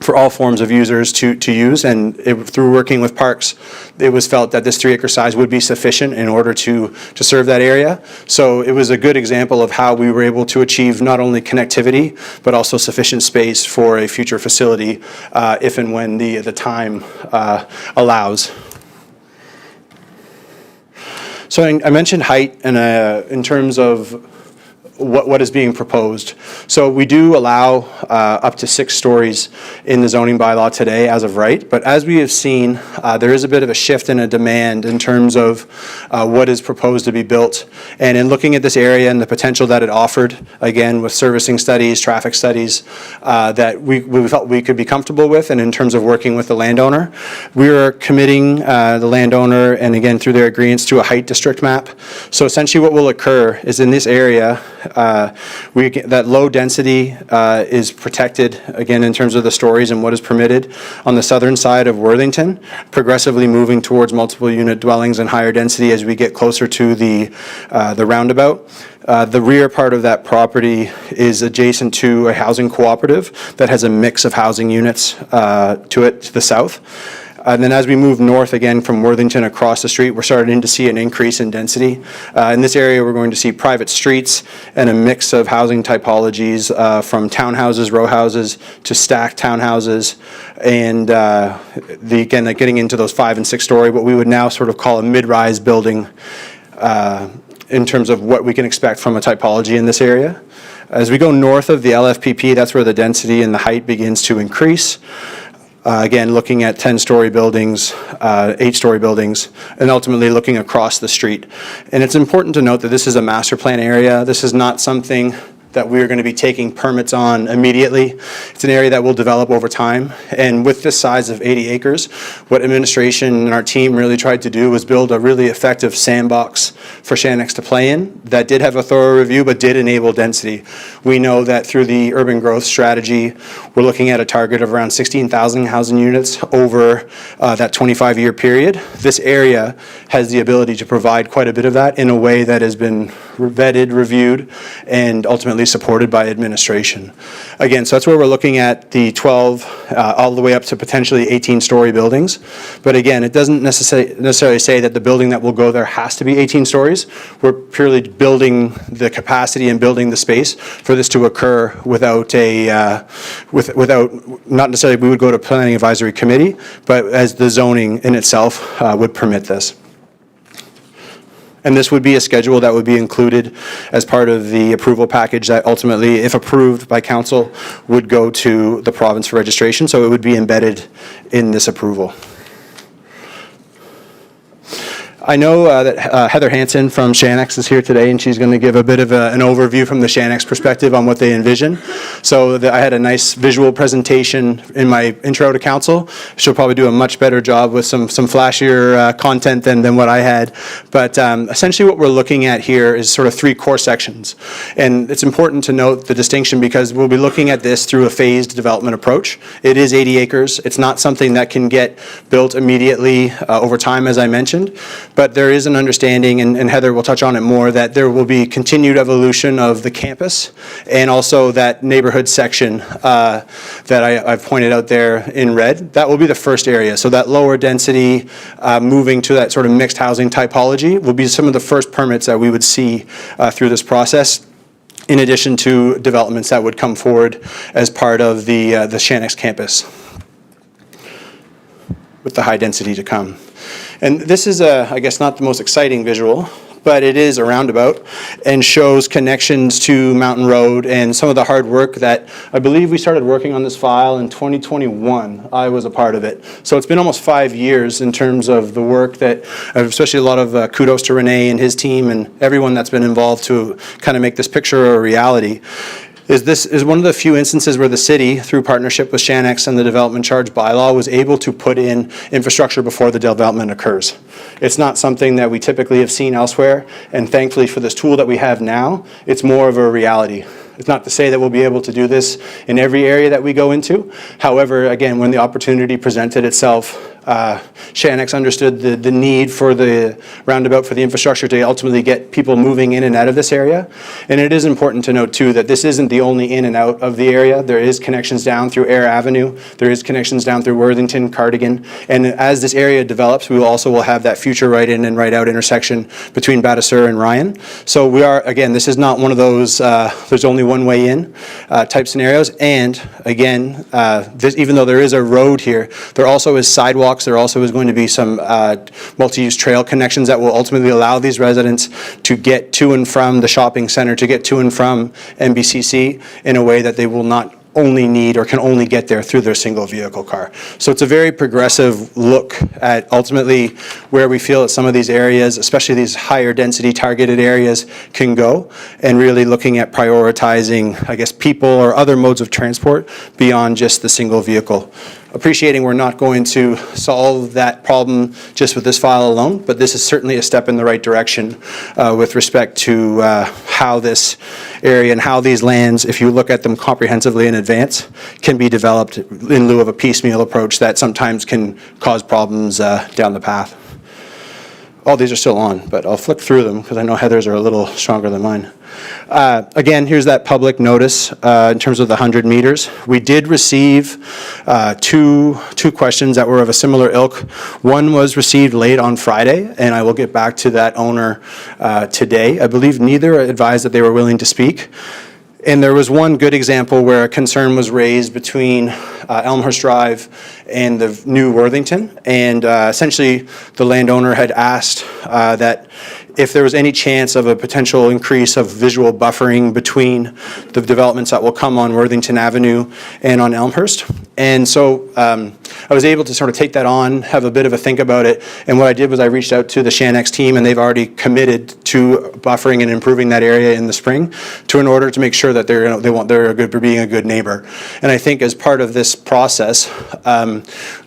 for all forms of users to use. And through working with parks, it was felt that this 3-acre size would be sufficient in order to serve that area. So it was a good example of how we were able to achieve not only connectivity, but also sufficient space for a future facility if and when the time allows. So I mentioned height and in terms of what is being proposed. So we do allow up to 6 stories in the zoning bylaw today as of right, but as we have seen, there is a bit of a shift in a demand in terms of what is proposed to be built. And in looking at this area and the potential that it offered, again, with servicing studies, traffic studies, that we felt we could be comfortable with, and in terms of working with the landowner, we are committing the landowner, and again, through their agreements, to a height district map. So essentially what will occur is in this area, that low density is protected, again, in terms of the stories and what is permitted on the southern side of Worthington, progressively moving towards multiple unit dwellings and higher density as we get closer to the roundabout. The rear part of that property is adjacent to a housing cooperative that has a mix of housing units to the south. And then as we move north again from Worthington across the street, we're starting to see an increase in density. In this area, we're going to see private streets and a mix of housing typologies from townhouses, row houses, to stacked townhouses, and again, getting into those 5- and 6-story, what we would now sort of call a mid-rise building in terms of what we can expect from a typology in this area. As we go north of the LFPP, that's where the density and the height begins to increase. Again, looking at 10-story buildings, 8-story buildings, and ultimately looking across the street. And it's important to note that this is a master plan area. This is not something that we're going to be taking permits on immediately. It's an area that will develop over time. And with this size of 80 acres, what administration and our team really tried to do was build a really effective sandbox for Shannex to play in that did have a thorough review but did enable density. We know that through the urban growth strategy, we're looking at a target of around 16,000 housing units over that 25-year period. This area has the ability to provide quite a bit of that in a way that has been vetted, reviewed, and ultimately supported by administration. Again, so that's where we're looking at the 12 all the way up to potentially 18-story buildings. But again, it doesn't necessarily say that the building that will go there has to be 18 stories. We're purely building the capacity and building the space for this to occur without not necessarily we would go to Planning Advisory Committee, but as the zoning in itself would permit this. And this would be a schedule that would be included as part of the approval package that ultimately, if approved by council, would go to the province for registration. So it would be embedded in this approval. I know that Heather Hansen from Shannex is here today, and she's going to give a bit of an overview from the Shannex perspective on what they envision. So I had a nice visual presentation in my intro to council. She'll probably do a much better job with some flashier content than what I had. But essentially what we're looking at here is sort of 3 core sections. And it's important to note the distinction because we'll be looking at this through a phased development approach. It is 80 acres. It's not something that can get built immediately over time, as I mentioned. But there is an understanding, and Heather will touch on it more, that there will be continued evolution of the campus and also that neighborhood section that I've pointed out there in red. That will be the first area. So that lower density moving to that sort of mixed housing typology will be some of the first permits that we would see through this process, in addition to developments that would come forward as part of the Shannex campus with the high density to come. And this is, I guess, not the most exciting visual, but it is a roundabout and shows connections to Mountain Road and some of the hard work that I believe we started working on this file in 2021. I was a part of it. So it's been almost 5 years in terms of the work that, especially a lot of kudos to Renee and his team and everyone that's been involved to kind of make this picture a reality. This is one of the few instances where the city, through partnership with Shannex and the development charge bylaw, was able to put in infrastructure before the development occurs. It's not something that we typically have seen elsewhere, and thankfully for this tool that we have now, it's more of a reality. It's not to say that we'll be able to do this in every area that we go into. However, again, when the opportunity presented itself, Shanix understood the need for the roundabout for the infrastructure to ultimately get people moving in and out of this area. And it is important to note too that this isn't the only in and out of the area. There is connections down through Air Avenue. There is connections down through Worthington, Cardigan. And as this area develops, we will have that future right in and right out intersection between Batasur and Ryan. So we are, again, this is not one of those there's only one way in type scenarios. And again, even though there is a road here, there also is sidewalks. There also is going to be some multi-use trail connections that will ultimately allow these residents to get to and from the shopping center, to get to and from MBCC in a way that they will not only need or can only get there through their single vehicle car. So it's a very progressive look at ultimately where we feel that some of these areas, especially these higher density targeted areas, can go, and really looking at prioritizing, I guess, people or other modes of transport beyond just the single vehicle. Appreciating we're not going to solve that problem just with this file alone, but this is certainly a step in the right direction with respect to how this area and how these lands, if you look at them comprehensively in advance, can be developed in lieu of a piecemeal approach that sometimes can cause problems down the path. All these are still on, but I'll flick through them because I know Heather's are a little stronger than mine. Again, here's that public notice in terms of the 100 meters. We did receive two questions that were of a similar ilk. One was received late on Friday, and I will get back to that owner today. I believe neither advised that they were willing to speak. And there was one good example where a concern was raised between Elmhurst Drive and the new Worthington. And essentially, the landowner had asked that if there was any chance of a potential increase of visual buffering between the developments that will come on Worthington Avenue and on Elmhurst. And so I was able to sort of take that on, have a bit of a think about it. And what I did was I reached out to the Shanix team, and they've already committed to buffering and improving that area in the spring in order to make sure that they're being a good neighbor. And I think as part of this process,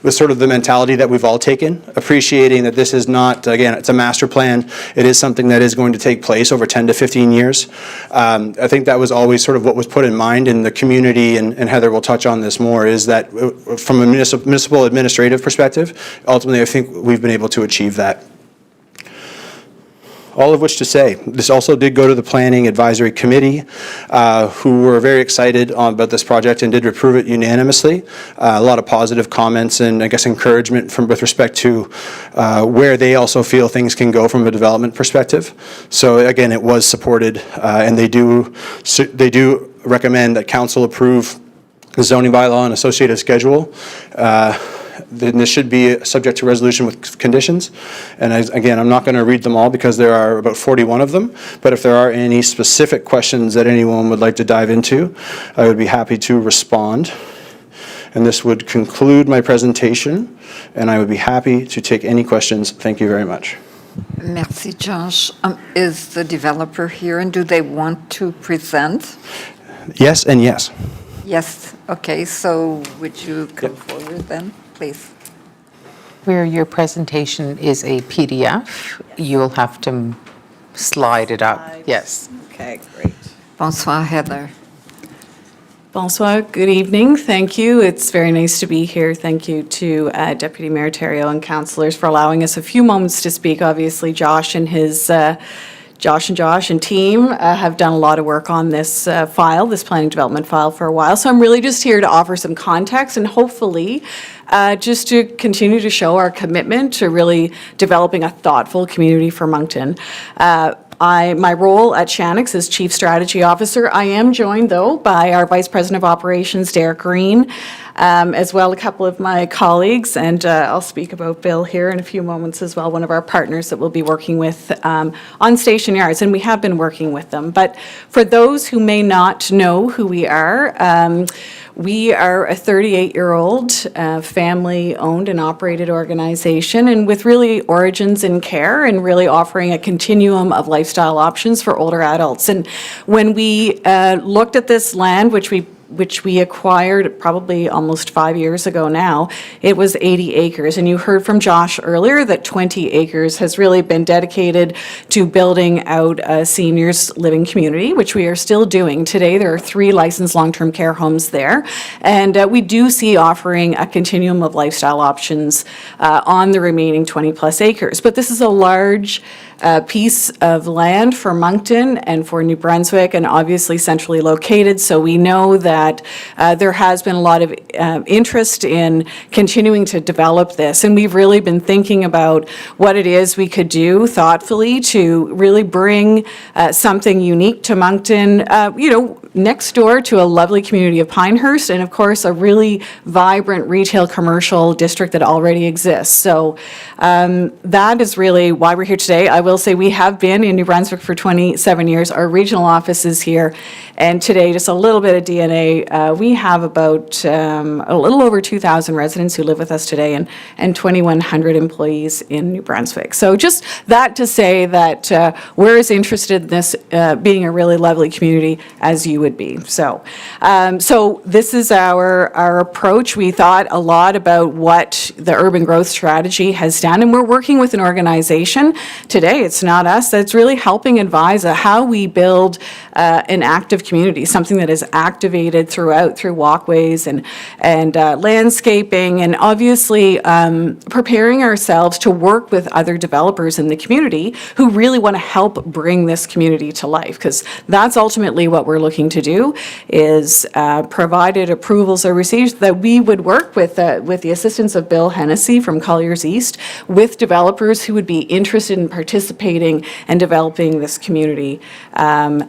with sort of the mentality that we've all taken, appreciating that this is not, again, it's a master plan. It is something that is going to take place over 10 to 15 years. I think that was always sort of what was put in mind in the community, and Heather will touch on this more, is that from a municipal administrative perspective, ultimately I think we've been able to achieve that. All of which to say, this also did go to the Planning Advisory Committee, who were very excited about this project and did approve it unanimously. A lot of positive comments and, I guess, encouragement with respect to where they also feel things can go from a development perspective. So again, it was supported, and they do recommend that council approve the zoning bylaw and associated schedule. Then this should be subject to resolution with conditions. And again, I'm not going to read them all because there are about 41 of them, but if there are any specific questions that anyone would like to dive into, I would be happy to respond. And this would conclude my presentation, and I would be happy to take any questions. Thank you very much. Merci, Josh. Is the developer here, and do they want to present? Yes and yes. Yes, okay, so would you come forward then, please? Where your presentation is a PDF, you'll have to slide it up. Yes. Okay, great. Bonsoir, Heather. Bonsoir, good evening. Thank you. It's very nice to be here. Thank you to Deputy Mayor Thériault and councillors for allowing us a few moments to speak. Obviously, Josh and team have done a lot of work on this file, this planning development file, for a while. So I'm really just here to offer some context and hopefully just to continue to show our commitment to really developing a thoughtful community for Moncton. My role at Shanix is Chief Strategy Officer. I am joined, though, by our Vice President of Operations, Derek Green, as well a couple of my colleagues, and I'll speak about Bill here in a few moments as well, one of our partners that we'll be working with on Station Yards, and we have been working with them. But for those who may not know who we are a 38-year-old family-owned and operated organization, and with really origins in care and really offering a continuum of lifestyle options for older adults. And when we looked at this land, which we which we acquired probably almost 5 years ago now, it was 80 acres. And you heard from Josh earlier that 20 acres has really been dedicated to building out a seniors living community, which we are still doing. Today, there are 3 licensed long-term care homes there. And we do see offering a continuum of lifestyle options on the remaining 20-plus acres. But this is a large piece of land for Moncton and for New Brunswick, and obviously centrally located. So we know that there has been a lot of interest in continuing to develop this. And we've really been thinking about what it is we could do thoughtfully to really bring something unique to Moncton, next door to a lovely community of Pinehurst, and of course, a really vibrant retail commercial district that already exists. So that is really why we're here today. I will say we have been in New Brunswick for 27 years. Our regional office is here. And today, just a little bit of DNA, we have about a little over 2,000 residents who live with us today and 2,100 employees in New Brunswick. So just that to say that we're as interested in this being a really lovely community as you would be. So this is our approach. We thought a lot about what the urban growth strategy has done, and we're working with an organization today. It's not us. That's really helping advise how we build an active community, something that is activated through walkways and landscaping, and obviously preparing ourselves to work with other developers in the community who really want to help bring this community to life, because that's ultimately what we're looking to do, is provided approvals are received, that we would work with the assistance of Bill Hennessy from Colliers East with developers who would be interested in participating and developing this community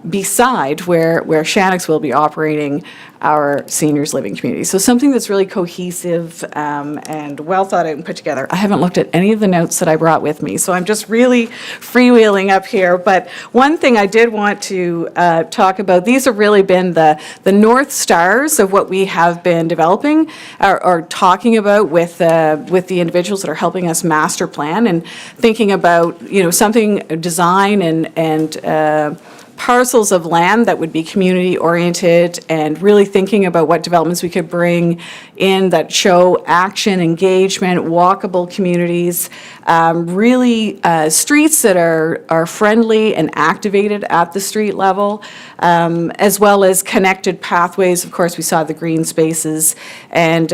beside where Shannock's will be operating our seniors living community. So something that's really cohesive and well thought out and put together. I haven't looked at any of the notes that I brought with me, so I'm just really freewheeling up here. But one thing I did want to talk about, these have really been the North Stars of what we have been developing or talking about with the individuals that are helping us master plan and thinking about, something design and parcels of land that would be community-oriented, and really thinking about what developments we could bring in that show action, engagement, walkable communities, really streets that are friendly and activated at the street level, as well as connected pathways. Of course, we saw the green spaces and,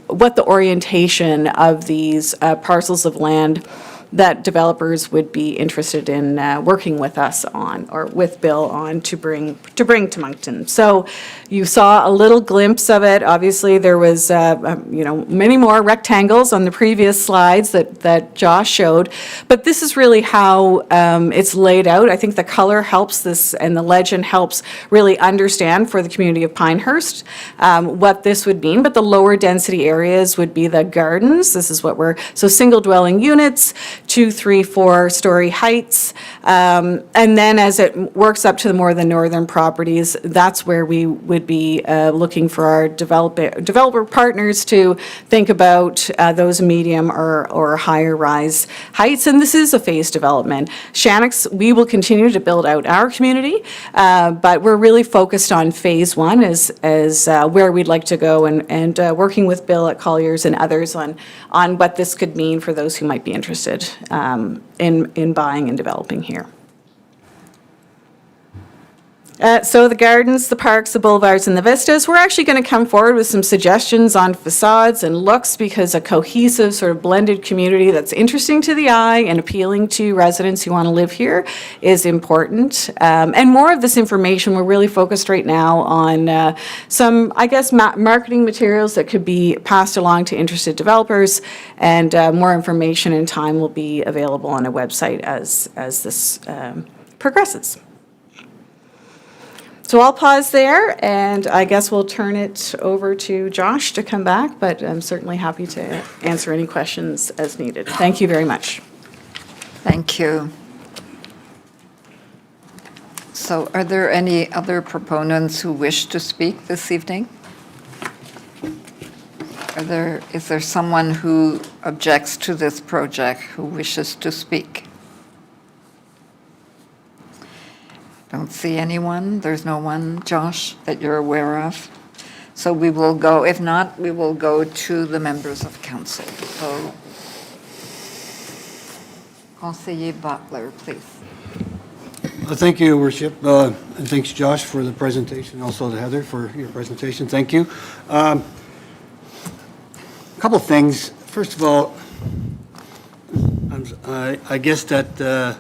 what the orientation of these parcels of land that developers would be interested in working with us on, or with Bill on, to bring to Moncton. So you saw a little glimpse of it. Obviously, there was many more rectangles on the previous slides that Josh showed, but this is really how it's laid out. I think the color helps this, and the legend helps really understand for the community of Pinehurst what this would mean. But the lower density areas would be the gardens. This is what so single dwelling units, 2, 3, 4-story heights. And then as it works up to the northern properties, that's where we would be looking for our developer partners to think about those medium or higher rise heights. And this is a phased development. Shannock's, we will continue to build out our community, but we're really focused on phase 1 as where we'd like to go, and working with Bill at Colliers and others on what this could mean for those who might be interested in buying and developing here. So the gardens, the parks, the boulevards, and the vistas, we're actually going to come forward with some suggestions on facades and looks, because a cohesive sort of blended community that's interesting to the eye and appealing to residents who want to live here is important. And more of this information, we're really focused right now on some, marketing materials that could be passed along to interested developers, and more information in time will be available on a website as this progresses. So I'll pause there, and I guess we'll turn it over to Josh to come back, but I'm certainly happy to answer any questions as needed. Thank you very much. Thank you. So are there any other proponents who wish to speak this evening? Is there someone who objects to this project who wishes to speak? Don't see anyone. There's no one, Josh, that you're aware of. So we will go, if not, we will go to the members of council. So, Conseiller Butler, please. Thank you, Your Worship, and thanks, Josh, for the presentation, also to Heather for your presentation. Thank you. A couple of things. First of all, I guess that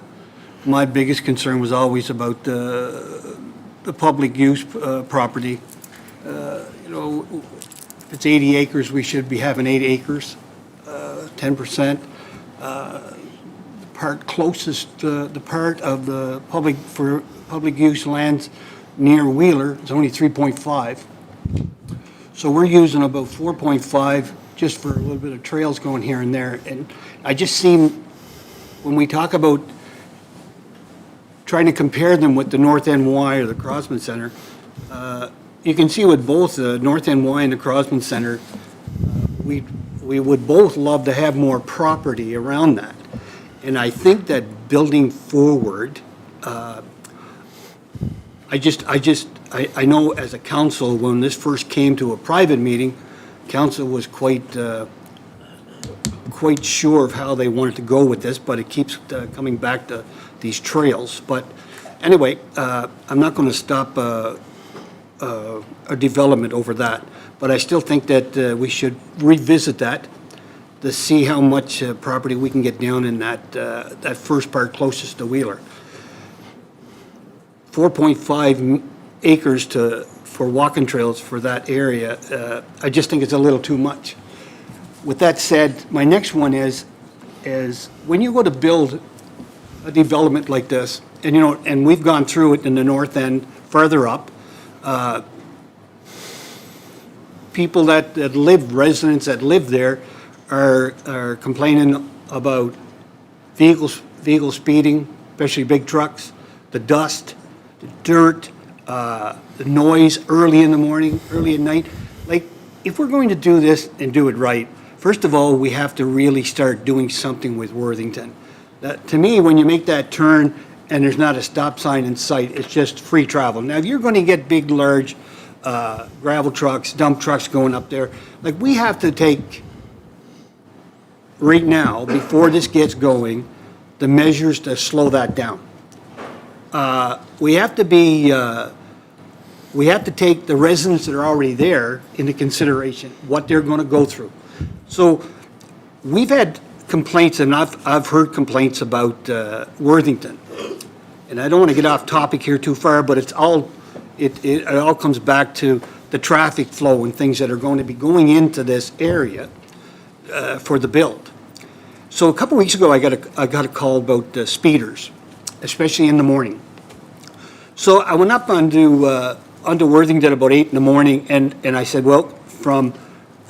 my biggest concern was always about the public use property. You know, if it's 80 acres, we should be having 8 acres, 10%. Part closest, the part of the public use lands near Wheeler is only 3.5. So we're using about 4.5 just for a little bit of trails going here and there. And I just seem, when we talk about trying to compare them with the North NY or the Crosman Center, you can see with both the North NY and the Crosman Center, we would both love to have more property around that. And I think that building forward, I know as a council, when this first came to a private meeting, council was quite sure of how they wanted to go with this, but it keeps coming back to these trails. But anyway, I'm not going to stop a development over that, but I still think that we should revisit that to see how much property we can get down in that first part closest to Wheeler. 4.5 acres for walking trails for that area, I just think it's a little too much. With that said, my next one is when you go to build a development like this, and you know, and we've gone through it in the north end, farther up, people that live, residents that live there, are complaining about vehicle speeding, especially big trucks, the dust, the dirt, the noise early in the morning, early at night. Like, if we're going to do this and do it right, first of all, we have to really start doing something with Worthington. To me, when you make that turn and there's not a stop sign in sight, it's just free travel. Now, if you're going to get big, large gravel trucks, dump trucks going up there, like, we have to take right now, before this gets going, the measures to slow that down. We have to take the residents that are already there into consideration, what they're going to go through. So we've had complaints, and I've heard complaints about Worthington. And I don't want to get off topic here too far, but it all comes back to the traffic flow and things that are going to be going into this area for the build. So a couple weeks ago, I got a call about speeders, especially in the morning. So I went up onto Worthington about 8 in the morning, and I said, well, from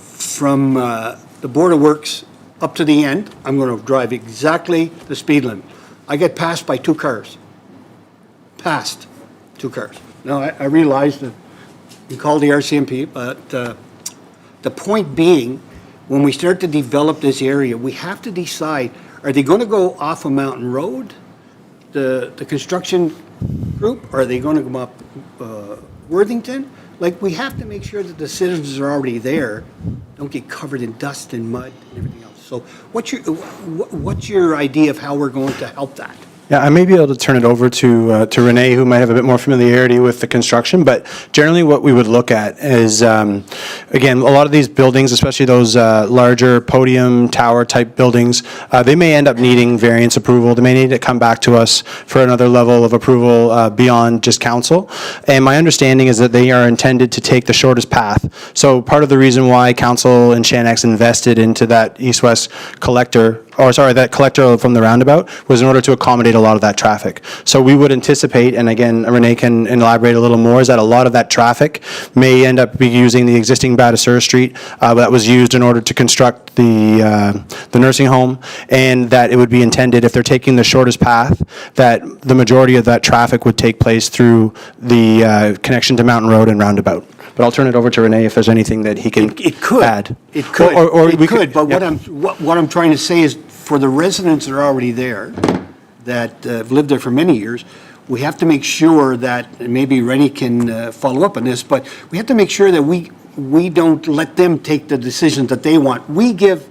the Board of Works up to the end, I'm going to drive exactly the speed limit. I get passed by 2 cars. Passed 2 cars. Now, I realized that we called the RCMP, but the point being, when we start to develop this area, we have to decide, are they going to go off a mountain road, the construction group, or are they going to come up Worthington? Like, we have to make sure that the citizens are already there don't get covered in dust and mud and everything else. So what's your idea of how we're going to help that? Yeah, I may be able to turn it over to Renee, who might have a bit more familiarity with the construction, but generally what we would look at is, again, a lot of these buildings, especially those larger podium tower type buildings, they may end up needing variance approval. They may need to come back to us for another level of approval beyond just council. And my understanding is that they are intended to take the shortest path. So part of the reason why council and Shanx invested into that east-west collector, that collector from the roundabout, was in order to accommodate a lot of that traffic. So we would anticipate, and again, Renee can elaborate a little more, is that a lot of that traffic may end up be using the existing Batasura Street that was used in order to construct the nursing home, and that it would be intended, if they're taking the shortest path, that the majority of that traffic would take place through the connection to Mountain Road and roundabout. But I'll turn it over to Renee if there's anything that he can add. It could. Or it we could. But yeah. what I'm trying to say is, for the residents that are already there, that have lived there for many years, we have to make sure that, and maybe Rennie can follow up on this, but we have to make sure that we don't let them take the decisions that they want. We give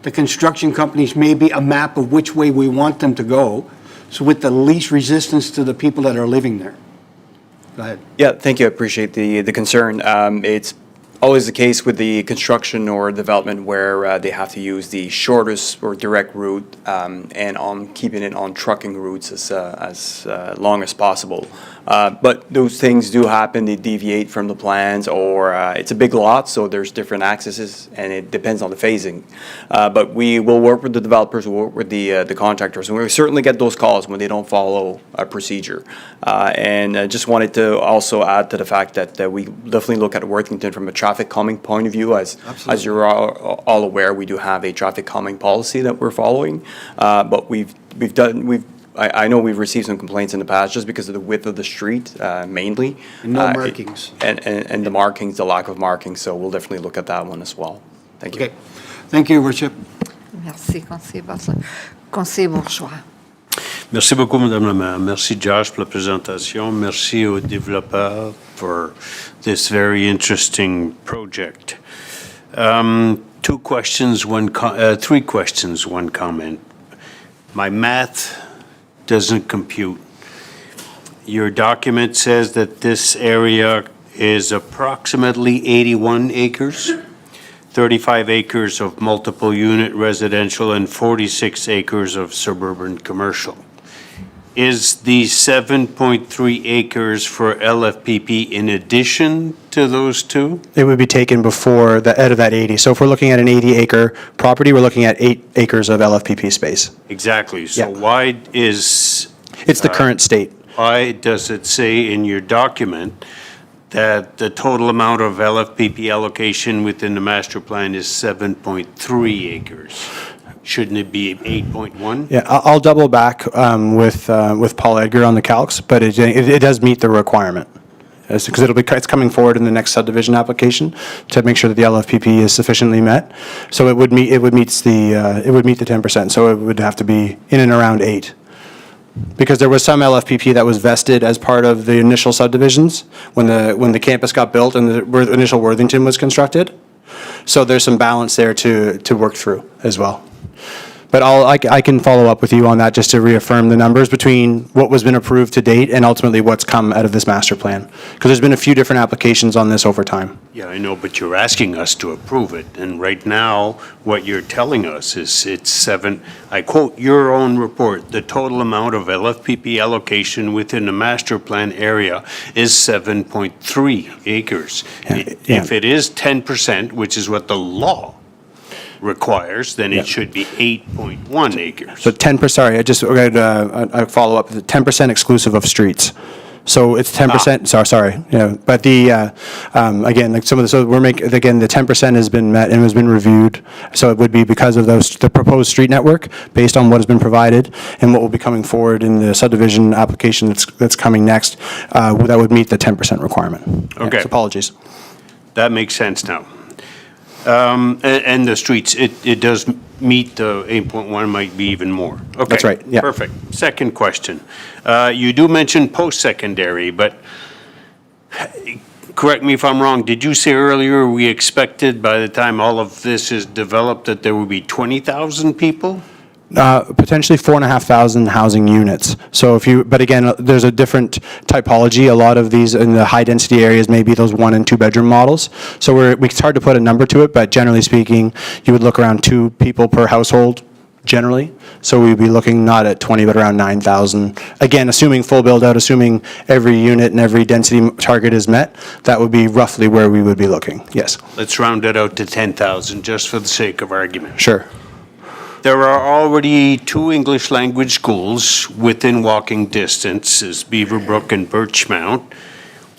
the construction companies maybe a map of which way we want them to go, so with the least resistance to the people that are living there. Go ahead. Yeah, thank you. I appreciate the concern. It's always the case with the construction or development where they have to use the shortest or direct route and on keeping it on trucking routes as long as possible. But those things do happen. They deviate from the plans, or it's a big lot, so there's different accesses, and it depends on the phasing. But we will work with the developers, we'll work with the contractors, and we certainly get those calls when they don't follow a procedure. And I just wanted to also add to the fact that we definitely look at Worthington from a traffic calming point of view. As you're all aware, we do have a traffic calming policy that we're following. But I know we've received some complaints in the past just because of the width of the street, mainly. And no markings. And the markings, the lack of markings, so we'll definitely look at that one as well. Thank you. Okay. Thank you, Worship. Merci, Conseiller Butler. Conseiller Bourgeois. Merci beaucoup, Madame la Maire. Merci, Josh, pour la présentation. Merci aux développeurs for this very interesting project. Three questions, one comment. My math doesn't compute. Your document says that this area is approximately 81 acres, 35 acres of multiple unit residential, and 46 acres of suburban commercial. Is the 7.3 acres for LFPP in addition to those two? It would be taken before out of that 80. So if we're looking at an 80-acre property, we're looking at 8 acres of LFPP space. Exactly. So Yeah. why is... It's the current state. Why does it say in your document that the total amount of LFPP allocation within the master plan is 7.3 acres? Shouldn't it be 8.1? Yeah, I'll double back with Paul Edgar on the calcs, but it does meet the requirement. Because it's coming forward in the next subdivision application to make sure that the LFPP is sufficiently met. So it would meet the 10%. So it would have to be in and around 8. Because there was some LFPP that was vested as part of the initial subdivisions when the campus got built and the initial Worthington was constructed. So there's some balance there to work through as well. But I can follow up with you on that just to reaffirm the numbers between what was been approved to date and ultimately what's come out of this master plan. Because there's been a few different applications on this over time. Yeah, I know, but you're asking us to approve it. And right now, what you're telling us is it's 7, I quote your own report, the total amount of LFPP allocation within the master plan area is 7.3 acres. If it is 10%, which is what the law requires, then it should be 8.1 acres. So 10%, sorry, I follow up, 10% exclusive of streets. So it's 10%, sorry, yeah, but again, like some of the, so again, the 10% has been met and has been reviewed. So it would be because of the proposed street network based on what has been provided and what will be coming forward in the subdivision application that's coming next, that would meet the 10% requirement. Okay. Yeah, so apologies. That makes sense now. And the streets, it does meet the 8.1, might be even more. Okay. That's right, yeah. Perfect. Second question. You do mention post-secondary, but correct me if I'm wrong, did you say earlier we expected by the time all of this is developed that there would be 20,000 people? Potentially 4,500 housing units. So but again, there's a different typology. A lot of these in the high density areas may be those 1 and 2 bedroom models. So it's hard to put a number to it, but generally speaking, you would look around 2 people per household generally. So we'd be looking not at 20, but around 9,000. Again, assuming full build out, assuming every unit and every density target is met, that would be roughly where we would be looking. Yes. Let's round it out to 10,000 just for the sake of argument. Sure. There are already 2 English language schools within walking distance, as Beaverbrook and Birchmount.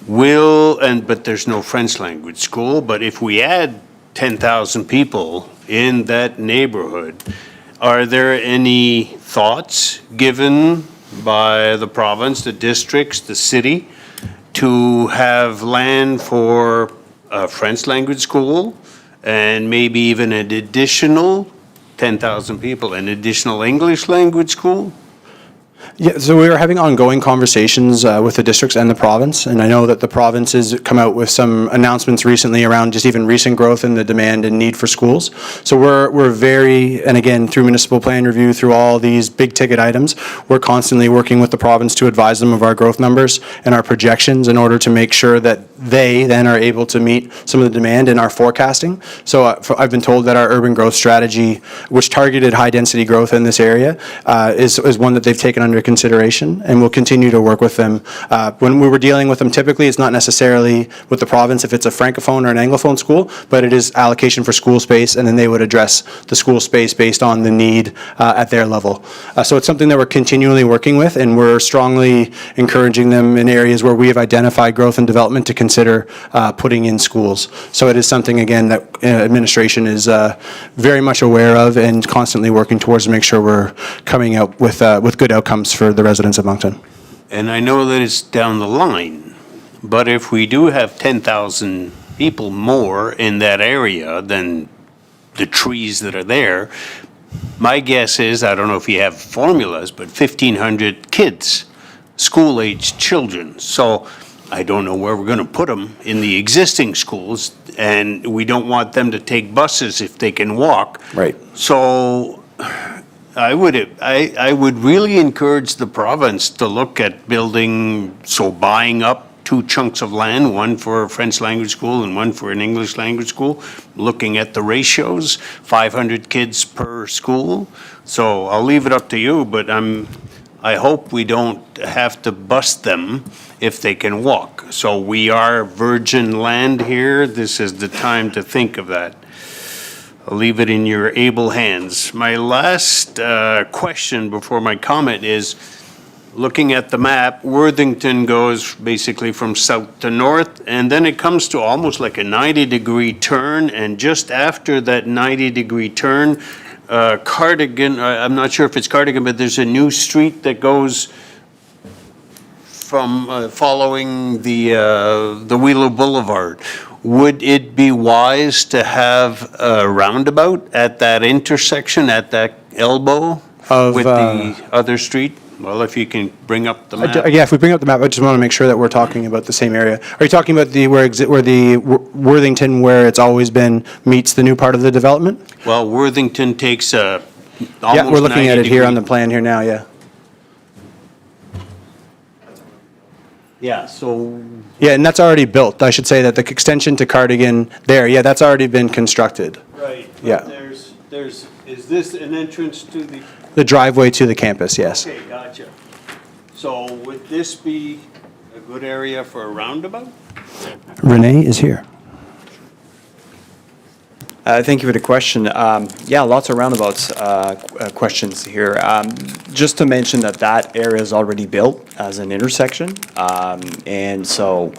But there's no French language school, but if we add 10,000 people in that neighborhood, are there any thoughts given by the province, the districts, the city, to have land for a French language school and maybe even an additional 10,000 people, an additional English language school? Yeah, so we are having ongoing conversations with the districts and the province, and I know that the province has come out with some announcements recently around just even recent growth in the demand and need for schools. So we're very, and again, through municipal plan review, through all these big ticket items, we're constantly working with the province to advise them of our growth numbers and our projections in order to make sure that they then are able to meet some of the demand in our forecasting. So I've been told that our urban growth strategy, which targeted high density growth in this area, is one that they've taken under consideration, and we'll continue to work with them. When we were dealing with them, typically it's not necessarily with the province if it's a francophone or an anglophone school, but it is allocation for school space, and then they would address the school space based on the need at their level. So it's something that we're continually working with, and we're strongly encouraging them in areas where we have identified growth and development to consider putting in schools. So it is something, again, that administration is very much aware of and constantly working towards to make sure we're coming out with good outcomes for the residents of Moncton. And I know that it's down the line, but if we do have 10,000 people more in that area than the trees that are there, my guess is, I don't know if you have formulas, but 1,500 kids, school-aged children. So I don't know where we're going to put them in the existing schools, and we don't want them to take buses if they can walk. Right. So I would really encourage the province to look at buying up 2 chunks of land, one for a French language school and one for an English language school, looking at the ratios, 500 kids per school. So I'll leave it up to you, but I hope we don't have to bust them if they can walk. So we are virgin land here. This is the time to think of that. I'll leave it in your able hands. My last question before my comment is, looking at the map, Worthington goes basically from south to north, and then it comes to almost like a 90-degree turn, and just after that 90-degree turn, Cardigan, I'm not sure if it's Cardigan, but there's a new street that goes from following the Wheeler Boulevard. Would it be wise to have a roundabout at that intersection, at that elbow with the other street? Well, if you can bring up the map. Yeah, if we bring up the map, I just want to make sure that we're talking about the same area. Are you talking about where the Worthington, where it's always been, meets the new part of the development? Well, Worthington takes a almost 90-degree. Yeah, we're looking at it here on the plan here now, yeah. Yeah, so. Yeah, and that's already built. I should say that the extension to Cardigan there, yeah, that's already been constructed. Right. Yeah. Is this an entrance to the? The driveway to the campus, yes. Okay, gotcha. So would this be a good area for a roundabout? Renee is here. Thank you for the question. Yeah, lots of roundabouts questions here. Just to mention that area is already built as an intersection. And so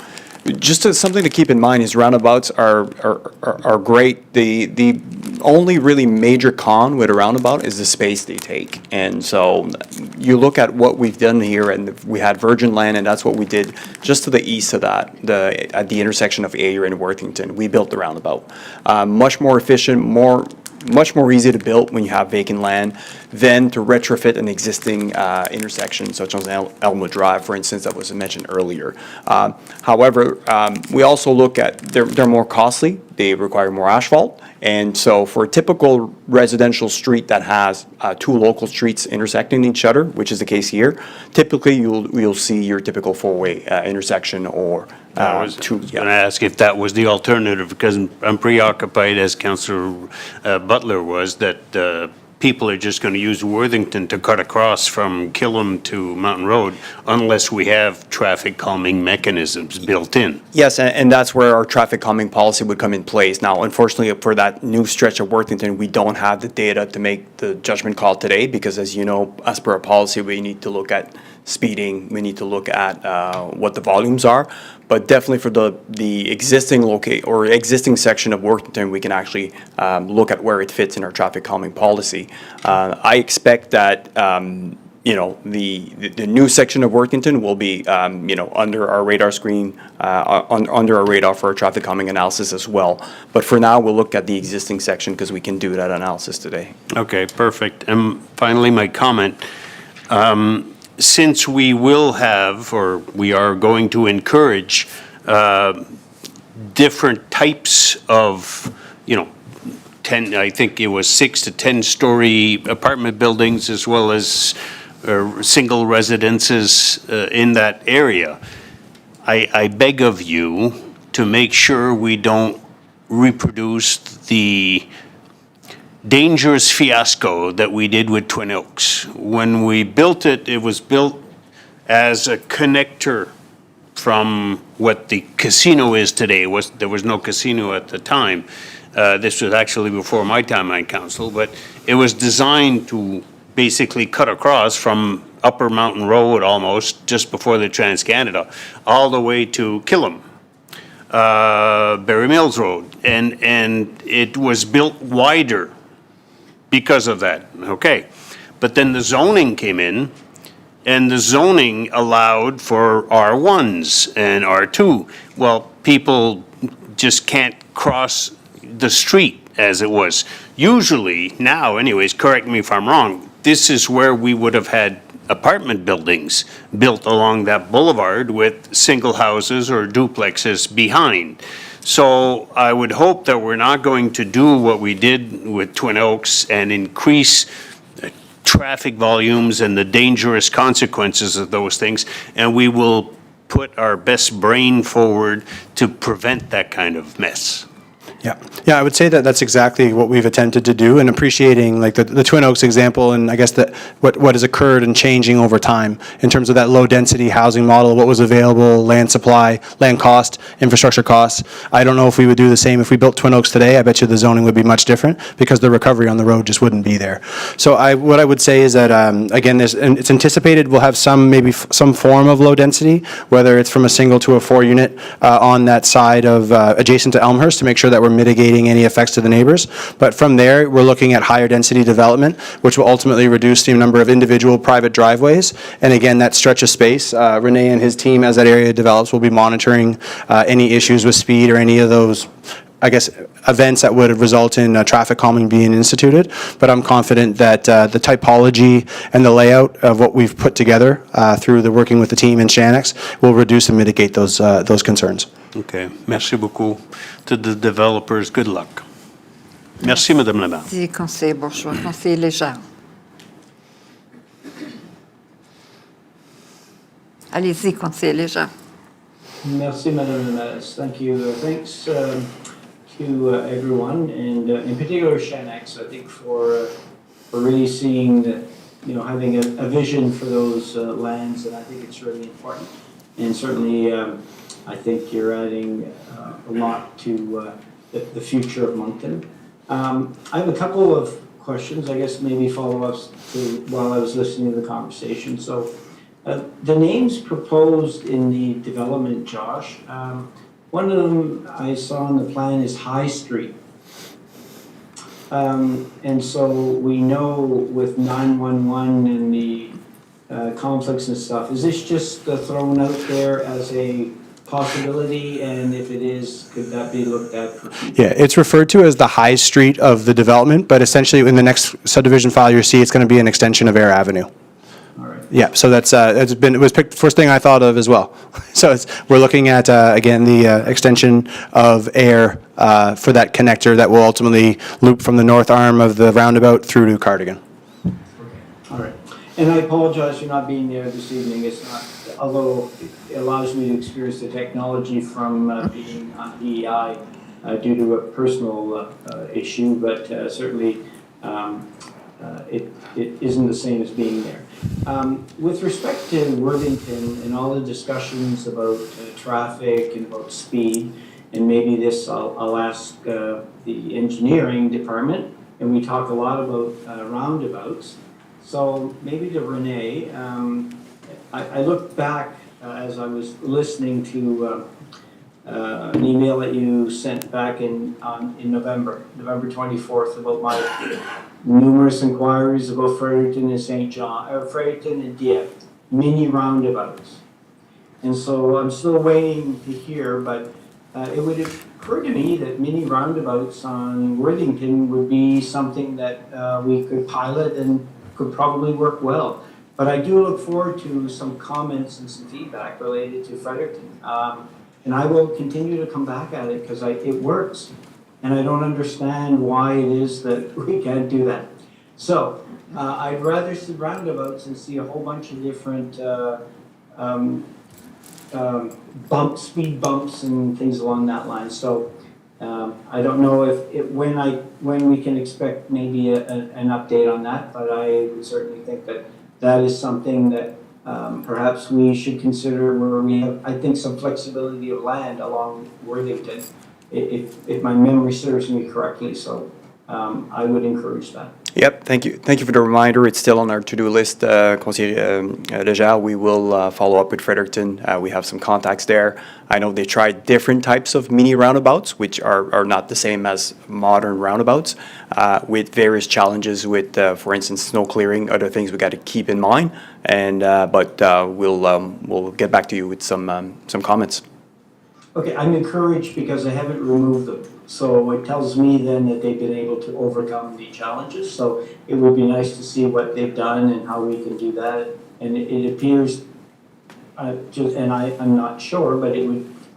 just something to keep in mind is roundabouts are great. The only really major con with a roundabout is the space they take. And so you look at what we've done here, and we had virgin land, and that's what we did just to the east of that, at the intersection of Ayer and Worthington. We built the roundabout. Much more efficient, much more easy to build when you have vacant land than to retrofit an existing intersection, such as Elmwood Drive, for instance, that was mentioned earlier. However, we also look at, they're more costly, they require more asphalt, and so for a typical residential street that has 2 local streets intersecting each other, which is the case here, typically you'll see your typical 4-way intersection or I was going to ask if that was the alternative, because I'm preoccupied, as Councillor Butler was, that people are just going to use Worthington to cut across from Killam to Mountain Road unless we have traffic calming mechanisms built in. Yes, and that's where our traffic calming policy would come in place. Now, unfortunately, for that new stretch of Worthington, we don't have the data to make the judgment call today because, as you know, as per our policy, we need to look at speeding, we need to look at what the volumes are. But definitely for the existing existing section of Worthington, we can actually look at where it fits in our traffic calming policy. I expect that the new section of Worthington will be under our radar screen, under our radar for our traffic calming analysis as well. But for now, we'll look at the existing section because we can do that analysis today. Okay, perfect. And finally, my comment. since we will have, or we are going to encourage, different types of, 10, I think it was 6 to 10-story apartment buildings as well as single residences in that area, I beg of you to make sure we don't reproduce the dangerous fiasco that we did with Twin Oaks. When we built it, it was built as a connector from what the casino is today. There was no casino at the time. This was actually before my time on council, but it was designed to basically cut across from Upper Mountain Road almost, just before the Trans-Canada, all the way to Killam, Berry Mills Road. And it was built wider because of that, okay. But then the zoning came in, and the zoning allowed for R1s and R2. Well, people just can't cross the street as it was. Usually, now anyways, correct me if I'm wrong, this is where we would have had apartment buildings built along that boulevard with single houses or duplexes behind. So I would hope that we're not going to do what we did with Twin Oaks and increase traffic volumes and the dangerous consequences of those things, and we will put our best brain forward to prevent that kind of mess. Yeah, I would say that that's exactly what we've attempted to do, and appreciating like the Twin Oaks example, and I guess that what has occurred and changing over time in terms of that low density housing model, what was available, land supply, land cost, infrastructure costs. I don't know if we would do the same if we built Twin Oaks today. I bet you the zoning would be much different because the recovery on the road just wouldn't be there. So what I would say is that again, it's anticipated we'll have maybe some form of low density, whether it's from a single to a 4-unit on that side of adjacent to Elmhurst, to make sure that we're mitigating any effects to the neighbors. But from there, we're looking at higher density development, which will ultimately reduce the number of individual private driveways. And again, that stretch of space, Renee and his team, as that area develops, will be monitoring any issues with speed or any of those, I guess, events that would result in traffic calming being instituted. But I'm confident that the typology and the layout of what we've put together through the working with the team in Shanix will reduce and mitigate those concerns. Okay, merci beaucoup. To the developers, good luck. Merci, Madame la Maire. Merci, conseiller Bourgeois. Conseiller Légère. Allez-y, conseiller Légère. Merci, Madame la Maire. Thank you. Thanks to everyone, and in particular Shanix, I think for really seeing that, having a vision for those lands, and I think it's really important. And certainly, I think you're adding a lot to the future of Moncton. I have a couple of questions, I guess maybe follow-ups to while I was listening to the conversation. So the names proposed in the development, Josh, one of them I saw on the plan is High Street. And so we know with 911 and the conflicts and stuff, is this just thrown out there as a possibility, and if it is, could that be looked at for future? Yeah, it's referred to as the high street of the development, but essentially in the next subdivision file you see, it's going to be an extension of Air Avenue. All right. Yeah, so that's it was picked first thing I thought of as well. So we're looking at again the extension of Air for that connector that will ultimately loop from the north arm of the roundabout through to Cardigan. Okay. All right. And I apologize for not being there this evening. It's not, although it allows me to experience the technology from being on EEI due to a personal issue, but certainly it isn't the same as being there. With respect to Worthington and all the discussions about traffic and about speed, and maybe this I'll ask the engineering department, and we talk a lot about roundabouts. So maybe to Renee, I looked back as I was listening to an email that you sent back in November 24th, about my numerous inquiries about Fredericton and St. John, or Fredericton and Dieppe, mini roundabouts. And so I'm still waiting to hear, but it would occur to me that mini roundabouts on Worthington would be something that we could pilot and could probably work well. But I do look forward to some comments and some feedback related to Fredericton. And I will continue to come back at it because it works. And I don't understand why it is that we can't do that. So I'd rather see roundabouts and see a whole bunch of different speed bumps and things along that line. So I don't know when we can expect maybe an update on that, but I would certainly think that is something that perhaps we should consider where we have, I think, some flexibility of land along Worthington, if my memory serves me correctly. So I would encourage that. Yep, thank you. Thank you for the reminder. It's still on our to-do list, Conseiller Legere. We will follow up with Fredericton. We have some contacts there. I know they tried different types of mini roundabouts, which are not the same as modern roundabouts, with various challenges with, for instance, snow clearing, other things we got to keep in mind. And but we'll get back to you with some comments. Okay, I'm encouraged because I haven't removed them. So it tells me then that they've been able to overcome the challenges. So it would be nice to see what they've done and how we can do that. And it appears, I'm not sure, but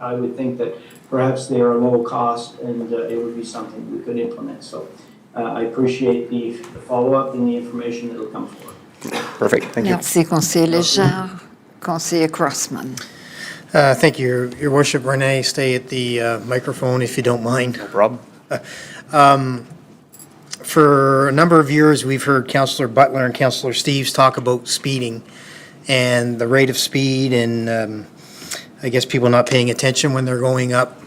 I would think that perhaps they are low cost and it would be something we could implement. So I appreciate the follow-up and the information that will come forward. Perfect, thank you. Merci, Conseiller Legere. Conseiller Crossman. Thank you, Your Worship. Renee, stay at the microphone if you don't mind. No problem. For a number of years, we've heard Councillor Butler and Councillor Steves talk about speeding and the rate of speed and I guess people not paying attention when they're going up,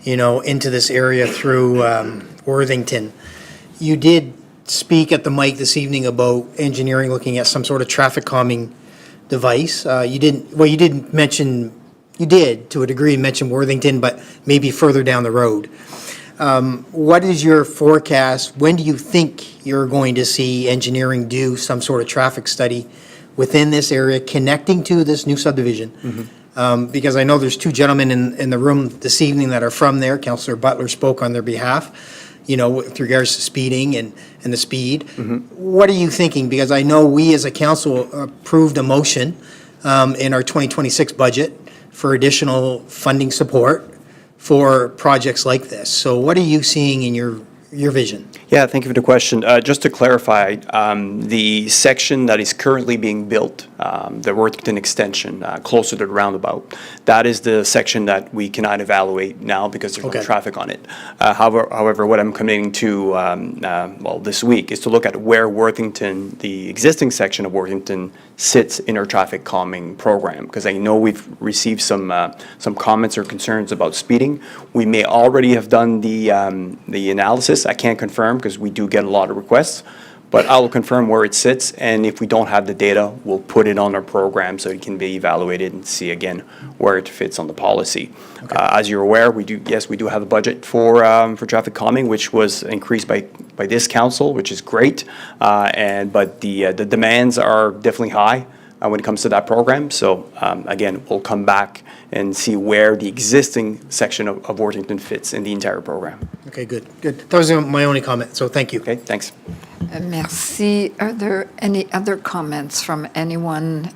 into this area through Worthington. You did speak at the mic this evening about engineering looking at some sort of traffic calming device. You did to a degree mention Worthington, but maybe further down the road. What is your forecast? When do you think you're going to see engineering do some sort of traffic study within this area connecting to this new subdivision? Mm-hmm. Because I know there's two gentlemen in the room this evening that are from there. Councillor Butler spoke on their behalf, with regards to speeding and the speed. Mm-hmm. What are you thinking? Because I know we as a council approved a motion in our 2026 budget for additional funding support for projects like this. So what are you seeing in your vision? Yeah, thank you for the question. Just to clarify, the section that is currently being built, the Worthington extension, closer to the roundabout, that is the section that we cannot evaluate now because there's no traffic on it. However, what I'm committing to, this week, is to look at where Worthington, the existing section of Worthington, sits in our traffic calming program, because I know we've received some comments or concerns about speeding. We may already have done the analysis. I can't confirm because we do get a lot of requests, but I will confirm where it sits, and if we don't have the data, we'll put it on our program so it can be evaluated and see again where it fits on the policy. As you're aware, we do have a budget for traffic calming, which was increased by this council, which is great, but the demands are definitely high when it comes to that program. So again, we'll come back and see where the existing section of Worthington fits in the entire program. Okay, good. That was my only comment, so thank you. Okay, thanks. Merci. Are there any other comments from anyone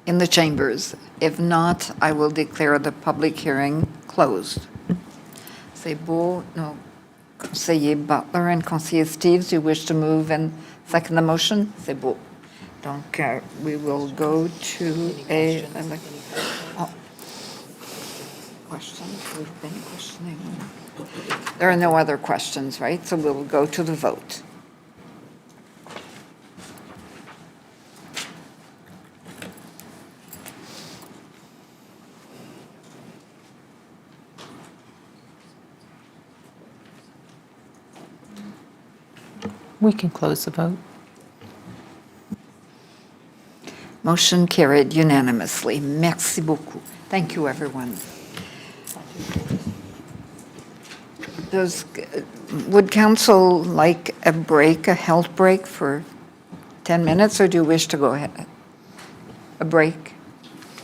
in the chambers? If not, I will declare the public hearing closed. C'est beau. No. Conseiller Butler and Conseiller Steves, you wish to move and second the motion? C'est beau. Donc, we will go to questions. We've been questioning. There are no other questions, right? So we'll go to the vote. We can close the vote. Motion carried unanimously. Merci beaucoup. Thank you, everyone. Would council like a break, a health break for 10 minutes, or do you wish to go ahead? A break?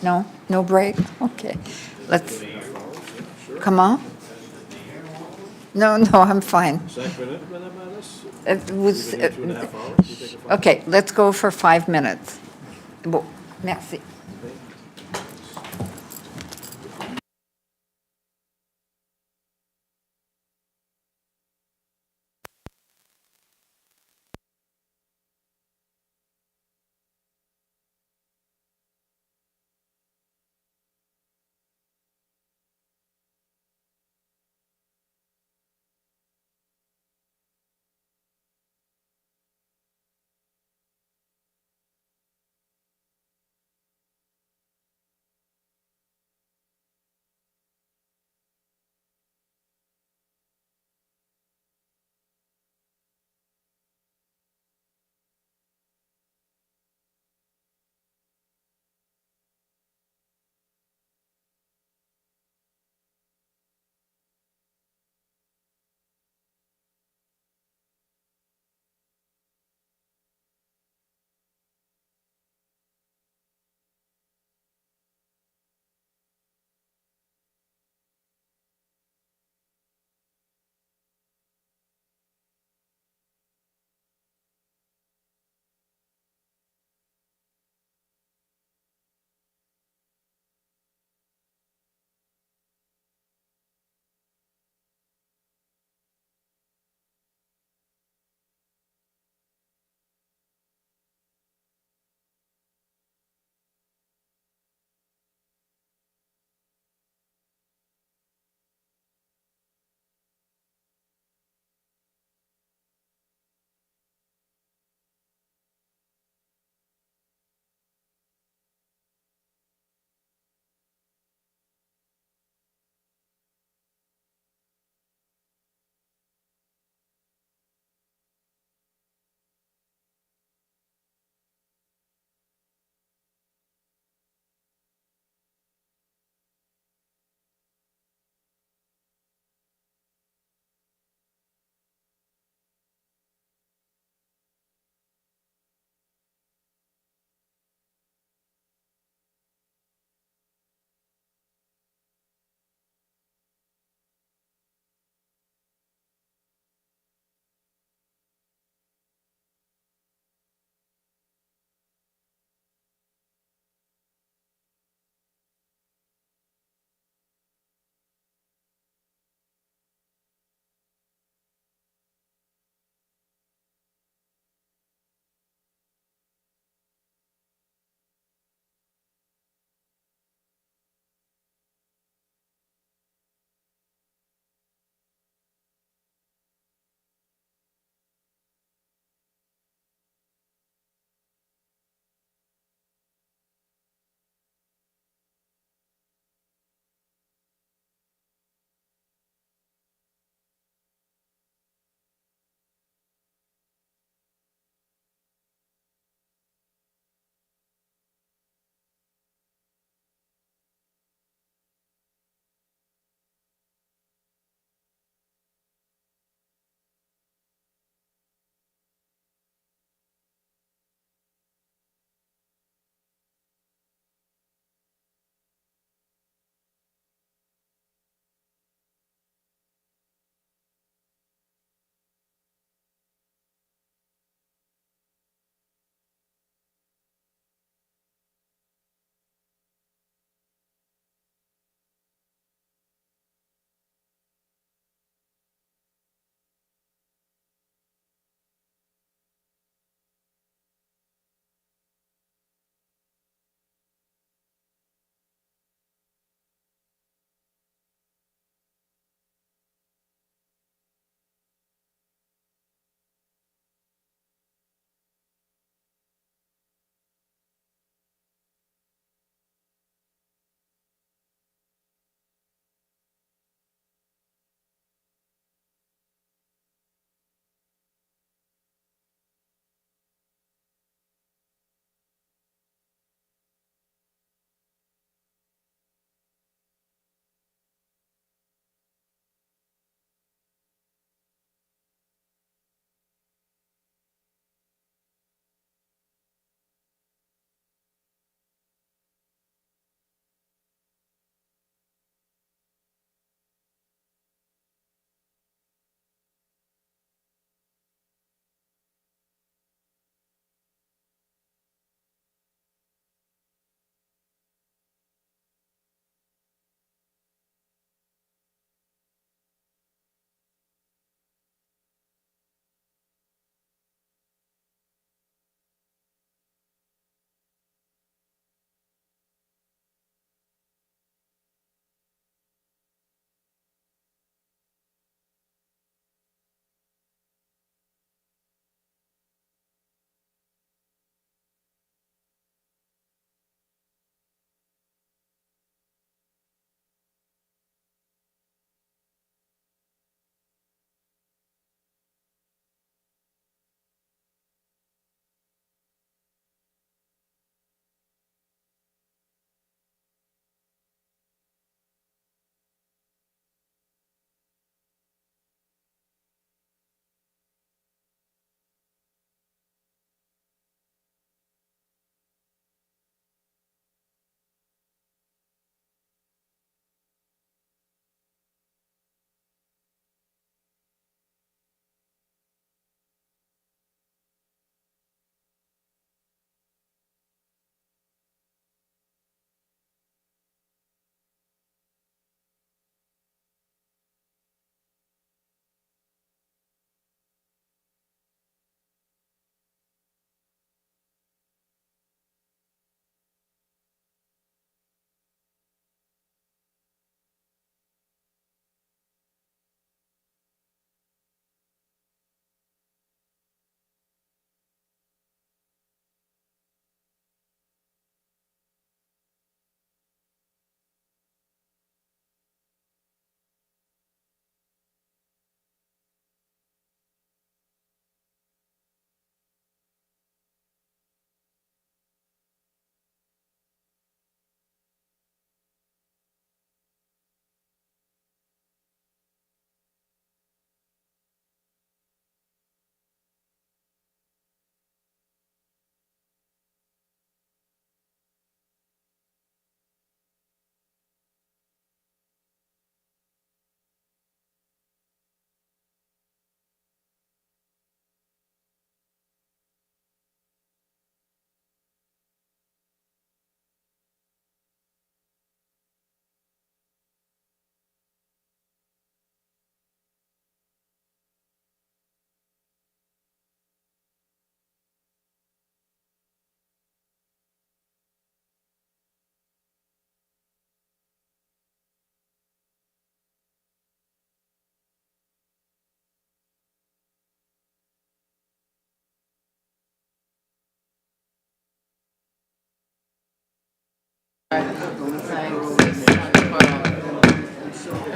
No? No break? Okay. Let's, come on. No, I'm fine. It was, okay, let's go for 5 minutes. Bon, merci.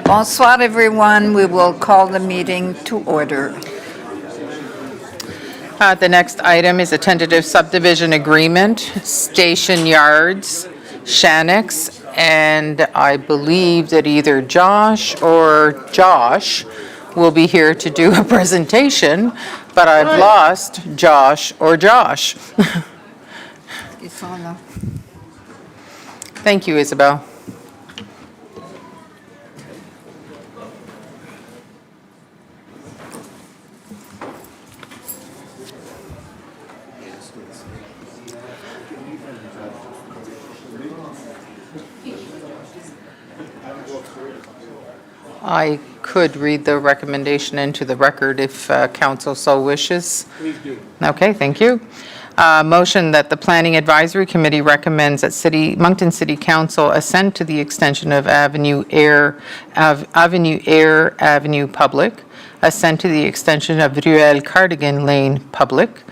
Bonsoir, everyone. We will call the meeting to order. The next item is a tentative subdivision agreement, Station Yards, Shanix, and I believe that either Josh or Josh will be here to do a presentation, but I've lost Josh or Josh. Ils sont là. Thank you, Isabel. I could read the recommendation into the record if council so wishes. Please do. Okay, thank you. Motion that the Planning Advisory Committee recommends that Moncton City Council assent to the extension of Avenue Avenue Public, assent to the extension of Ruelle Cardigan Lane Public,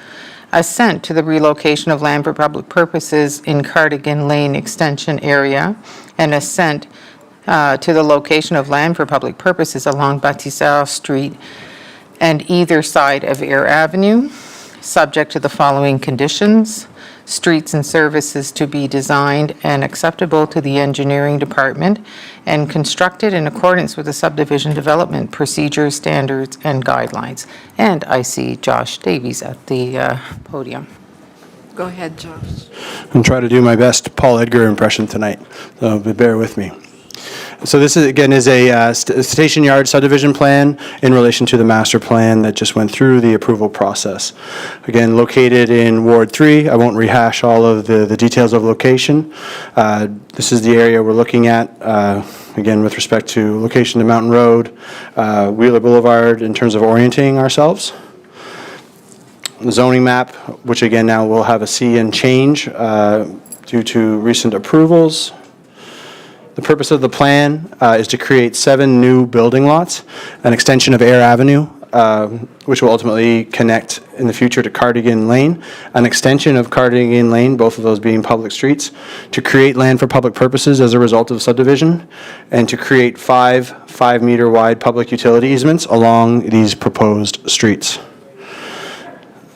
assent to the relocation of land for public purposes in Cardigan Lane Extension area, and assent to the location of land for public purposes along Bâtisseur Street and either side of Air Avenue, subject to the following conditions: streets and services to be designed and acceptable to the engineering department and constructed in accordance with the subdivision development procedures, standards, and guidelines. And I see Josh Davies at the podium. Go ahead, Josh. I'm trying to do my best Paul Edgar impression tonight, so bear with me. So this is, again, is a Station Yard subdivision plan in relation to the master plan that just went through the approval process. Again, located in Ward 3. I won't rehash all of the details of location. This is the area we're looking at, again, with respect to location to Mountain Road, Wheeler Boulevard, in terms of orienting ourselves. The zoning map, which again now will have a C and change due to recent approvals. The purpose of the plan is to create 7 new building lots, an extension of Air Avenue, which will ultimately connect in the future to Cardigan Lane, an extension of Cardigan Lane, both of those being public streets, to create land for public purposes as a result of subdivision, and to create 5 5-meter wide public utility easements along these proposed streets.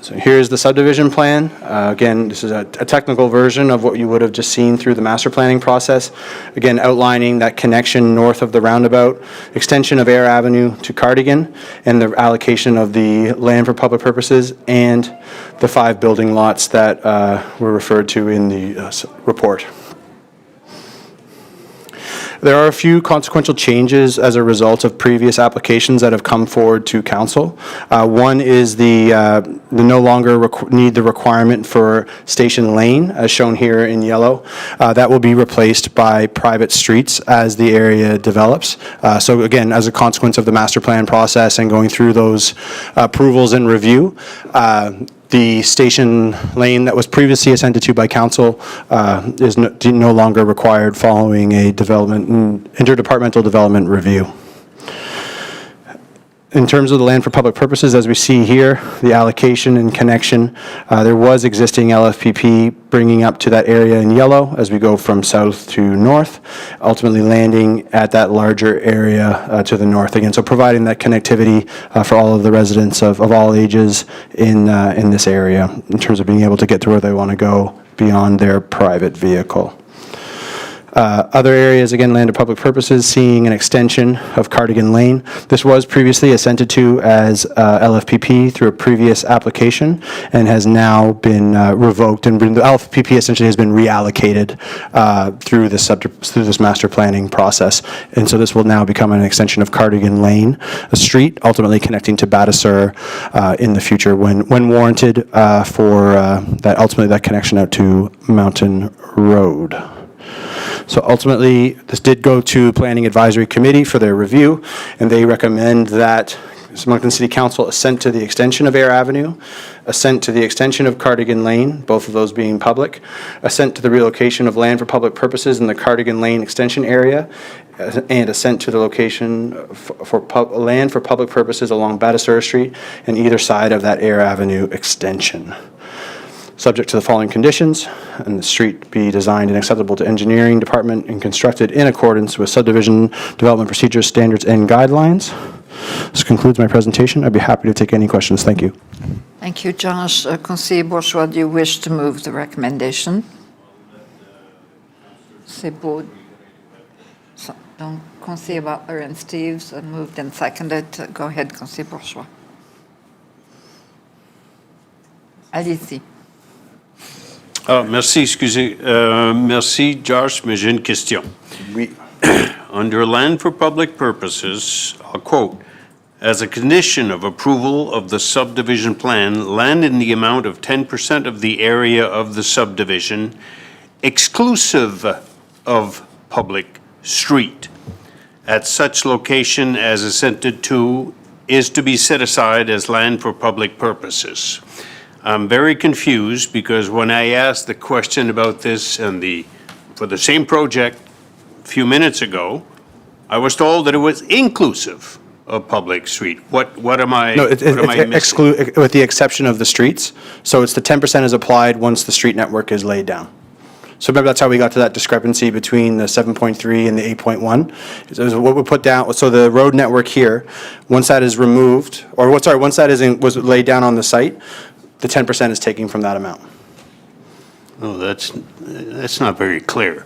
So here's the subdivision plan. Again, this is a technical version of what you would have just seen through the master planning process. Again, outlining that connection north of the roundabout, extension of Air Avenue to Cardigan, and the allocation of the land for public purposes, and the 5 building lots that were referred to in the report. There are a few consequential changes as a result of previous applications that have come forward to council. One is the no longer need the requirement for station lane, as shown here in yellow. That will be replaced by private streets as the area develops. So again, as a consequence of the master plan process and going through those approvals and review, the station lane that was previously assented to by council is no longer required following a interdepartmental development review. In terms of the land for public purposes, as we see here, the allocation and connection, there was existing LFPP bringing up to that area in yellow as we go from south to north, ultimately landing at that larger area to the north again. So providing that connectivity for all of the residents of all ages in this area in terms of being able to get to where they want to go beyond their private vehicle. Other areas, again, land of public purposes, seeing an extension of Cardigan Lane. This was previously assented to as LFPP through a previous application and has now been revoked, and the LFPP essentially has been reallocated through this master planning process. And so this will now become an extension of Cardigan Lane, a street ultimately connecting to Bâtisseur in the future when warranted for that connection out to Mountain Road. So ultimately, this did go to Planning Advisory Committee for their review, and they recommend that Moncton City Council assent to the extension of Air Avenue, assent to the extension of Cardigan Lane, both of those being public, assent to the relocation of land for public purposes in the Cardigan Lane extension area, and assent to the location for land for public purposes along Bâtisseur Street and either side of that Air Avenue extension. subject to the following conditions, and the street be designed and acceptable to engineering department and constructed in accordance with subdivision development procedures, standards, and guidelines. This concludes my presentation. I'd be happy to take any questions. Thank you. Thank you, Josh. Conseiller Bourgeois, do you wish to move the recommendation? C'est beau. So, donc, Conseiller Butler and Steves moved and seconded. Go ahead, Conseiller Bourgeois. Allez-y. Ah, merci, excusez. Merci, Josh, mais j'ai une question. Oui. Under land for public purposes, I'll quote, "As a condition of approval of the subdivision plan, land in the amount of 10% of the area of the subdivision, exclusive of public street, at such location as assented to, is to be set aside as land for public purposes." I'm very confused because when I asked the question about this and for the same project a few minutes ago, I was told that it was inclusive of public street. What am I, No, what am I missing? with the exception of the streets. So it's the 10% is applied once the street network is laid down. So remember, that's how we got to that discrepancy between the 7.3 and the 8.1. So what we put down, so the road network here, once that is removed, once that was laid down on the site, the 10% is taken from that amount. Oh, that's not very clear.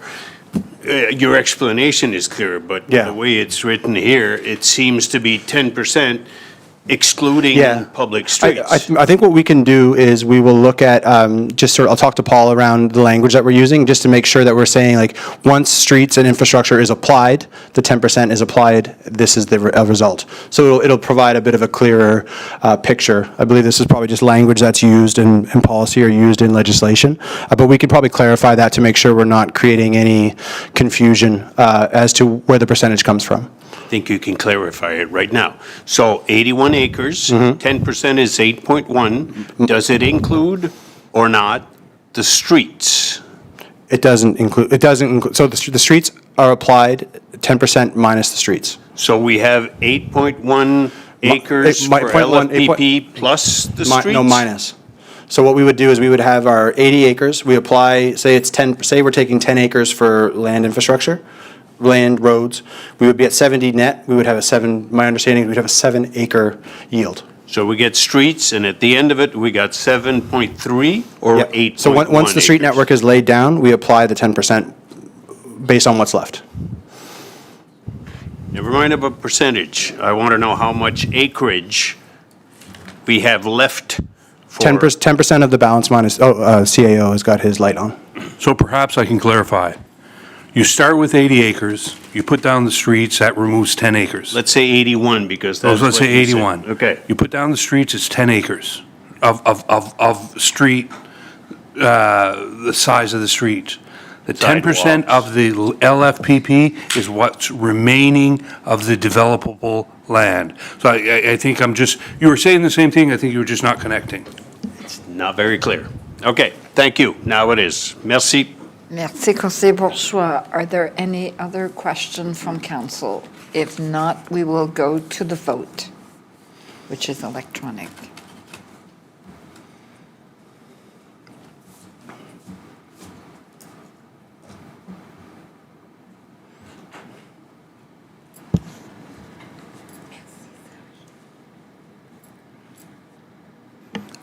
Your explanation is clear, but Yeah. the way it's written here, it seems to be 10% excluding Yeah. public streets. I think what we can do is we will look at, I'll talk to Paul around the language that we're using, just to make sure that we're saying, like, once streets and infrastructure is applied, the 10% is applied, this is the result. So it'll provide a bit of a clearer picture. I believe this is probably just language that's used in policy or used in legislation, but we could probably clarify that to make sure we're not creating any confusion as to where the percentage comes from. I think you can clarify it right now. So 81 acres, 10% is 8.1. Does it include or not the streets? It doesn't include, so the streets are applied, 10% minus the streets. So we have 8.1 acres for LFPP plus the streets? No, minus. So what we would do is we would have our 80 acres, we apply, say we're taking 10 acres for land infrastructure, land, roads, we would be at 70 net, we would have my understanding, we'd have a 7-acre yield. So we get streets, and at the end of it, we got 7.3 or Yep. 8.1 So once the street acres? network is laid down, we apply the 10% based on what's left. Never mind about percentage. I want to know how much acreage we have left for. 10% of the balance minus, CAO has got his light on. So perhaps I can clarify. You start with 80 acres, you put down the streets, that removes 10 acres. Let's say 81, because that's Let's what say you said. 81. Okay. You put down the streets, it's 10 acres of street, the size of the street. The 10% of the LFPP is what's remaining of the developable land. So I think you were saying the same thing, I think you were just not connecting. It's not very clear. Okay, thank you. Now it is. Merci. Merci, Conseiller Bourgeois. Are there any other questions from council? If not, we will go to the vote, which is electronic.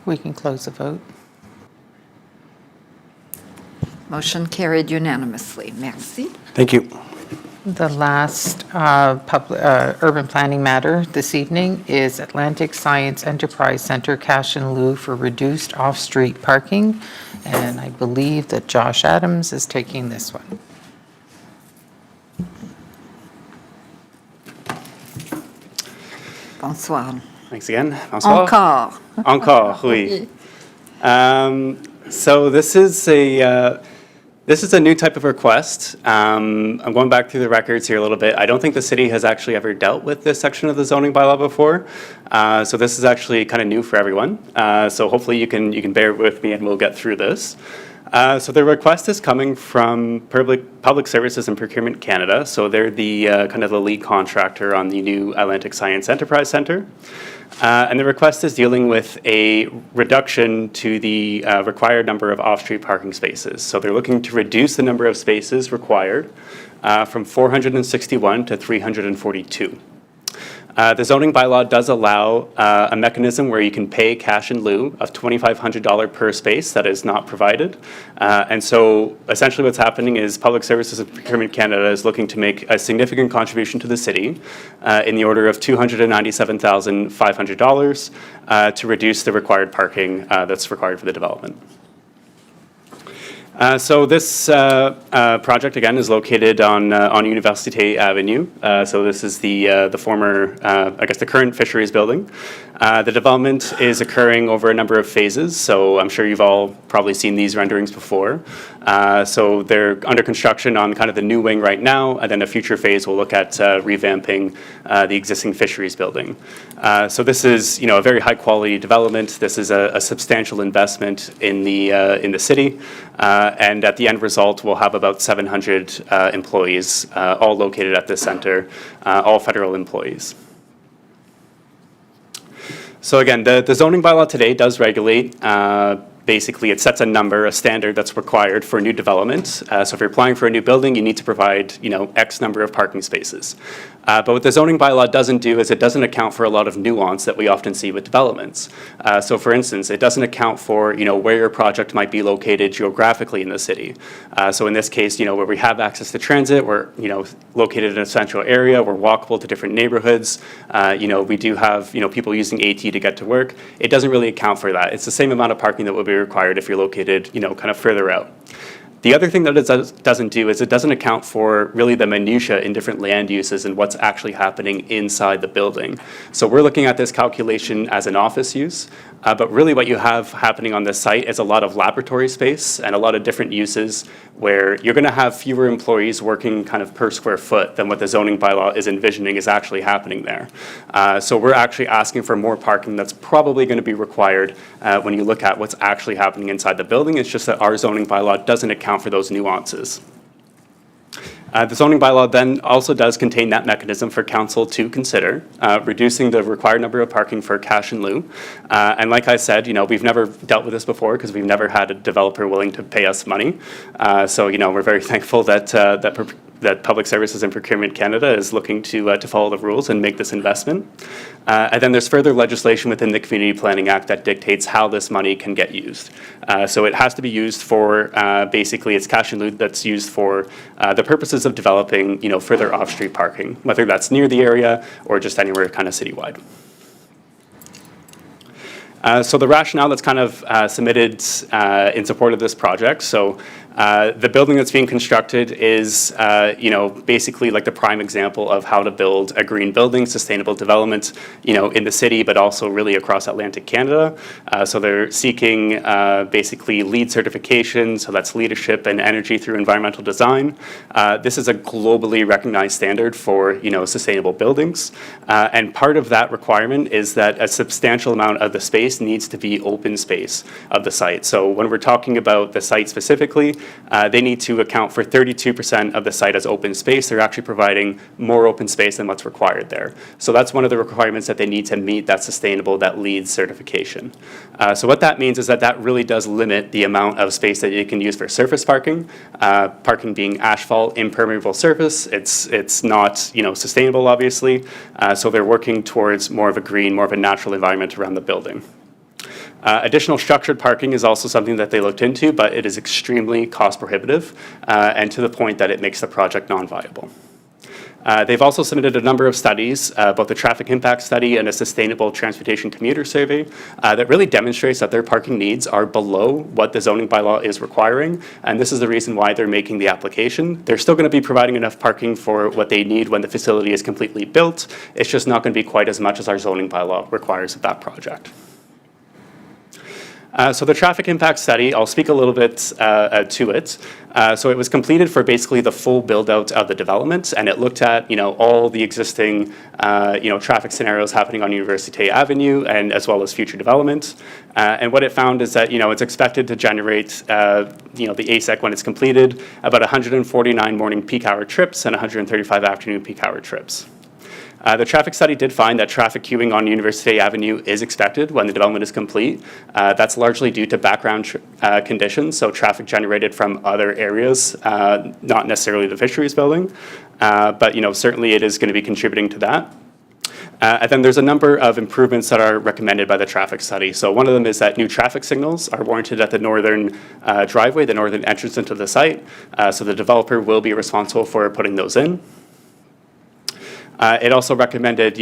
We can close the vote. Motion carried unanimously. Merci. Thank you. The last urban planning matter this evening is Atlantic Science Enterprise Center cash in lieu for reduced off-street parking, and I believe that Josh Adams is taking this one. Bonsoir. Thanks again. Bonsoir. Encore. Encore, oui. So this is a new type of request. I'm going back through the records here a little bit. I don't think the city has actually ever dealt with this section of the zoning bylaw before. So this is actually kind of new for everyone. So hopefully you can bear with me and we'll get through this. So the request is coming from Public Services and Procurement Canada. So they're the kind of the lead contractor on the new Atlantic Science Enterprise Centre. And the request is dealing with a reduction to the required number of off-street parking spaces. So they're looking to reduce the number of spaces required from 461 to 342. The zoning bylaw does allow a mechanism where you can pay cash in lieu of $2,500 per space that is not provided. And so essentially what's happening is Public Services and Procurement Canada is looking to make a significant contribution to the city in the order of $297,500 to reduce the required parking that's required for the development. So this project, again, is located on Université Avenue. So this is the former, I guess, the current Fisheries building. The development is occurring over a number of phases, so I'm sure you've all probably seen these renderings before. So they're under construction on kind of the new wing right now, and then a future phase will look at revamping the existing Fisheries building. So this is, a very high-quality development. This is a substantial investment in the city. And at the end result, we'll have about 700 employees, all located at this center, all federal employees. So again, the zoning bylaw today does regulate, basically it sets a number, a standard that's required for new development. So if you're applying for a new building, you need to provide, X number of parking spaces. But what the zoning bylaw doesn't do is it doesn't account for a lot of nuance that we often see with developments. So for instance, it doesn't account for, where your project might be located geographically in the city. So in this case, where we have access to transit, we're, located in a central area, we're walkable to different neighborhoods. We do have, people using AT to get to work. It doesn't really account for that. It's the same amount of parking that would be required if you're located, kind of further out. The other thing that it doesn't do is it doesn't account for really the minutia in different land uses and what's actually happening inside the building. So we're looking at this calculation as an office use, but really what you have happening on this site is a lot of laboratory space and a lot of different uses where you're going to have fewer employees working kind of per square foot than what the zoning bylaw is envisioning is actually happening there. So we're actually asking for more parking that's probably going to be required when you look at what's actually happening inside the building. It's just that our zoning bylaw doesn't account for those nuances. The zoning bylaw then also does contain that mechanism for council to consider reducing the required number of parking for cash in lieu. And like I said, we've never dealt with this before because we've never had a developer willing to pay us money. So we're very thankful that that Public Services and Procurement Canada is looking to follow the rules and make this investment. And then there's further legislation within the Community Planning Act that dictates how this money can get used. So it has to be used for, basically, it's cash in lieu that's used for the purposes of developing, further off-street parking, whether that's near the area or just anywhere kind of citywide. So the rationale that's kind of submitted in support of this project. So the building that's being constructed is, basically like the prime example of how to build a green building, sustainable development, in the city, but also really across Atlantic Canada. So they're seeking basically LEED certification, so that's leadership and energy through environmental design. This is a globally recognized standard for, sustainable buildings. And part of that requirement is that a substantial amount of the space needs to be open space of the site. So when we're talking about the site specifically, they need to account for 32% of the site as open space. They're actually providing more open space than what's required there. So that's one of the requirements that they need to meet that sustainable, that LEED certification. So what that means is that really does limit the amount of space that you can use for surface parking. Parking being asphalt, impermeable surface, it's not sustainable, obviously. So they're working towards more of a green, more of a natural environment around the building. Additional structured parking is also something that they looked into, but it is extremely cost prohibitive and to the point that it makes the project non-viable. They've also submitted a number of studies, both a traffic impact study and a sustainable transportation commuter survey, that really demonstrates that their parking needs are below what the zoning bylaw is requiring. And this is the reason why they're making the application. They're still going to be providing enough parking for what they need when the facility is completely built. It's just not going to be quite as much as our zoning bylaw requires of that project. So the traffic impact study, I'll speak a little bit to it. So it was completed for basically the full build-out of the development, and it looked at, all the existing, traffic scenarios happening on Université Avenue and as well as future development. And what it found is that, it's expected to generate, the ASEC when it's completed, about 149 morning peak hour trips and 135 afternoon peak hour trips. The traffic study did find that traffic queuing on Université Avenue is expected when the development is complete. That's largely due to background conditions, so traffic generated from other areas, not necessarily the Fisheries Building, but certainly it is going to be contributing to that. And then there's a number of improvements that are recommended by the traffic study. So one of them is that new traffic signals are warranted at the northern driveway, the northern entrance into the site. So the developer will be responsible for putting those in. It also recommended,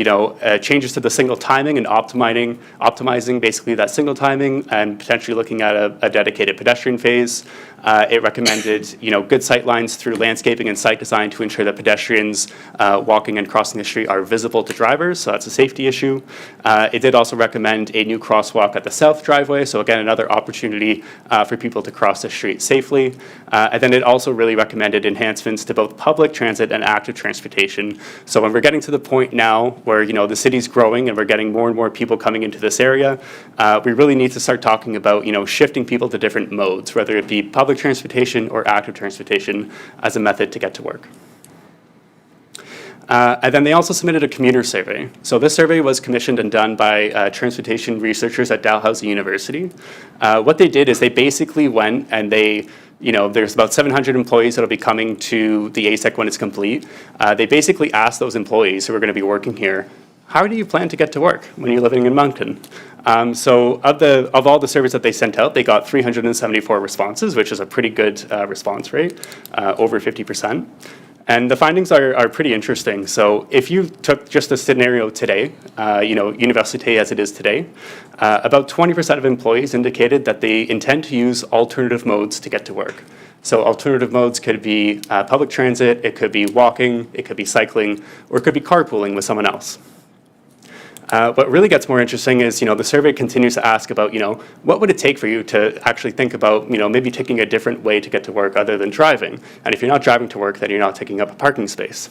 changes to the signal timing and optimizing basically that signal timing and potentially looking at a dedicated pedestrian phase. It recommended, good sight lines through landscaping and site design to ensure that pedestrians walking and crossing the street are visible to drivers, so that's a safety issue. It did also recommend a new crosswalk at the south driveway, so again, another opportunity for people to cross the street safely. And then it also really recommended enhancements to both public transit and active transportation. So when we're getting to the point now where, the city's growing and we're getting more and more people coming into this area, we really need to start talking about, shifting people to different modes, whether it be public transportation or active transportation as a method to get to work. And then they also submitted a commuter survey. So this survey was commissioned and done by transportation researchers at Dalhousie University. What they did is they basically went and there's about 700 employees that will be coming to the ASEC when it's complete. They basically asked those employees who are going to be working here, how do you plan to get to work when you're living in Moncton? So of all the surveys that they sent out, they got 374 responses, which is a pretty good response rate, over 50%. And the findings are pretty interesting. So if you took just the scenario today, Université as it is today, about 20% of employees indicated that they intend to use alternative modes to get to work. So alternative modes could be public transit, it could be walking, it could be cycling, or it could be carpooling with someone else. What really gets more interesting is, the survey continues to ask about, what would it take for you to actually think about, maybe taking a different way to get to work other than driving? And if you're not driving to work, then you're not taking up a parking space.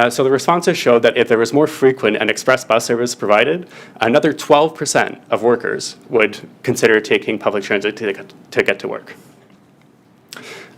So the responses showed that if there was more frequent and express bus service provided, another 12% of workers would consider taking public transit to get to work.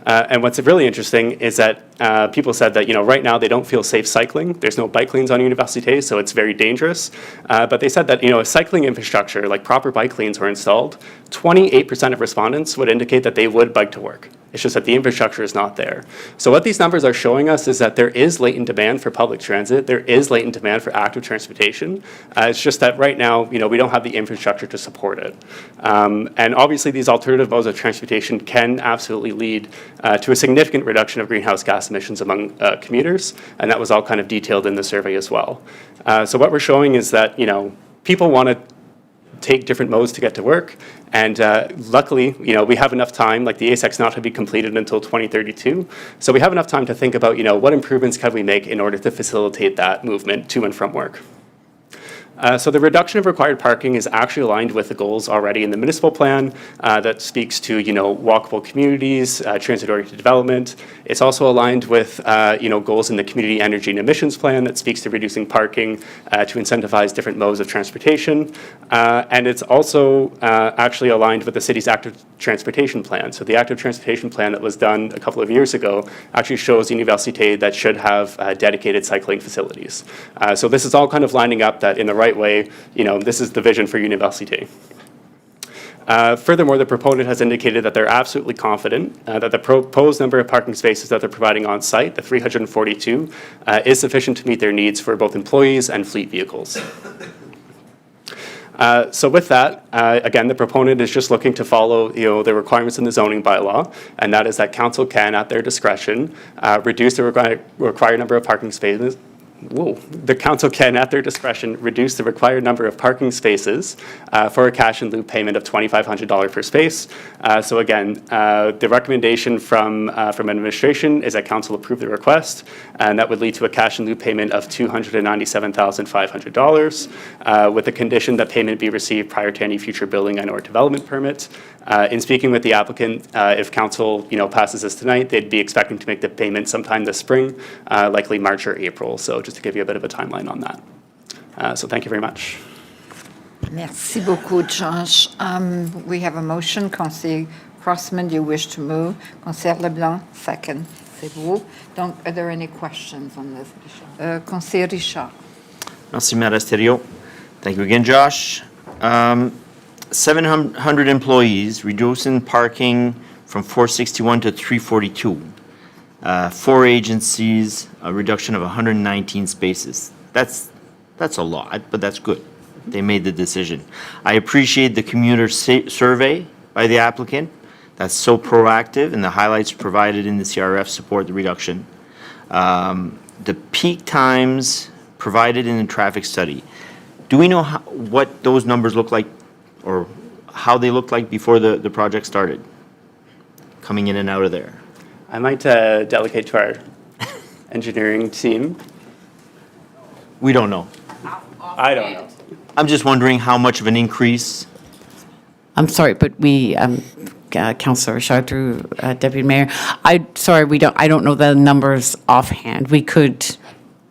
And what's really interesting is that people said that, right now they don't feel safe cycling. There's no bike lanes on Université, so it's very dangerous. But they said that, if cycling infrastructure, like proper bike lanes were installed, 28% of respondents would indicate that they would bike to work. It's just that the infrastructure is not there. So what these numbers are showing us is that there is latent demand for public transit. There is latent demand for active transportation. It's just that right now, we don't have the infrastructure to support it. And obviously, these alternative modes of transportation can absolutely lead to a significant reduction of greenhouse gas emissions among commuters, and that was all kind of detailed in the survey as well. So what we're showing is that, people want to take different modes to get to work. And luckily, we have enough time, like the ASEC's not to be completed until 2032. So we have enough time to think about, what improvements can we make in order to facilitate that movement to and from work. So the reduction of required parking is actually aligned with the goals already in the municipal plan that speaks to, walkable communities, transit-oriented development. It's also aligned with, goals in the community energy and emissions plan that speaks to reducing parking to incentivize different modes of transportation. And it's also actually aligned with the city's active transportation plan. So the active transportation plan that was done a couple of years ago actually shows Université that should have dedicated cycling facilities. So this is all kind of lining up that in the right way, this is the vision for Université. Furthermore, the proponent has indicated that they're absolutely confident that the proposed number of parking spaces that they're providing on site, the 342, is sufficient to meet their needs for both employees and fleet vehicles. So with that, again, the proponent is just looking to follow, the requirements in the zoning bylaw, and that is that council can, at their discretion, reduce the required number of parking spaces the council can, at their discretion, reduce the required number of parking spaces for a cash in lieu payment of $2,500 per space. So again, the recommendation from administration is that council approve the request, and that would lead to a cash in lieu payment of $297,500, with the condition that payment be received prior to any future building and/or development permit. In speaking with the applicant, if council, passes this tonight, they'd be expecting to make the payment sometime this spring, likely March or April. So just to give you a bit of a timeline on that. So thank you very much. Merci beaucoup, Josh. We have a motion. Conseiller Crossman, you wish to move. Conseiller Leblanc, second. C'est vous. Donc, are there any questions on this? Conseiller Richard. Merci, Maire Asterio. Thank you again, Josh. 700 employees, reducing parking from 461 to 342. 4 agencies, a reduction of 119 spaces. That's a lot, but that's good. They made the decision. I appreciate the commuter survey by the applicant. That's so proactive, and the highlights provided in the CRF support the reduction. The peak times provided in the traffic study. Do we know what those numbers look like, or how they looked like before the project started? Coming in and out of there. I might delegate to our engineering team. We don't know. I don't know. I'm just wondering how much of an increase. I'm sorry, but we, Councillor Richard, through Deputy Mayor, I don't know the numbers offhand. We could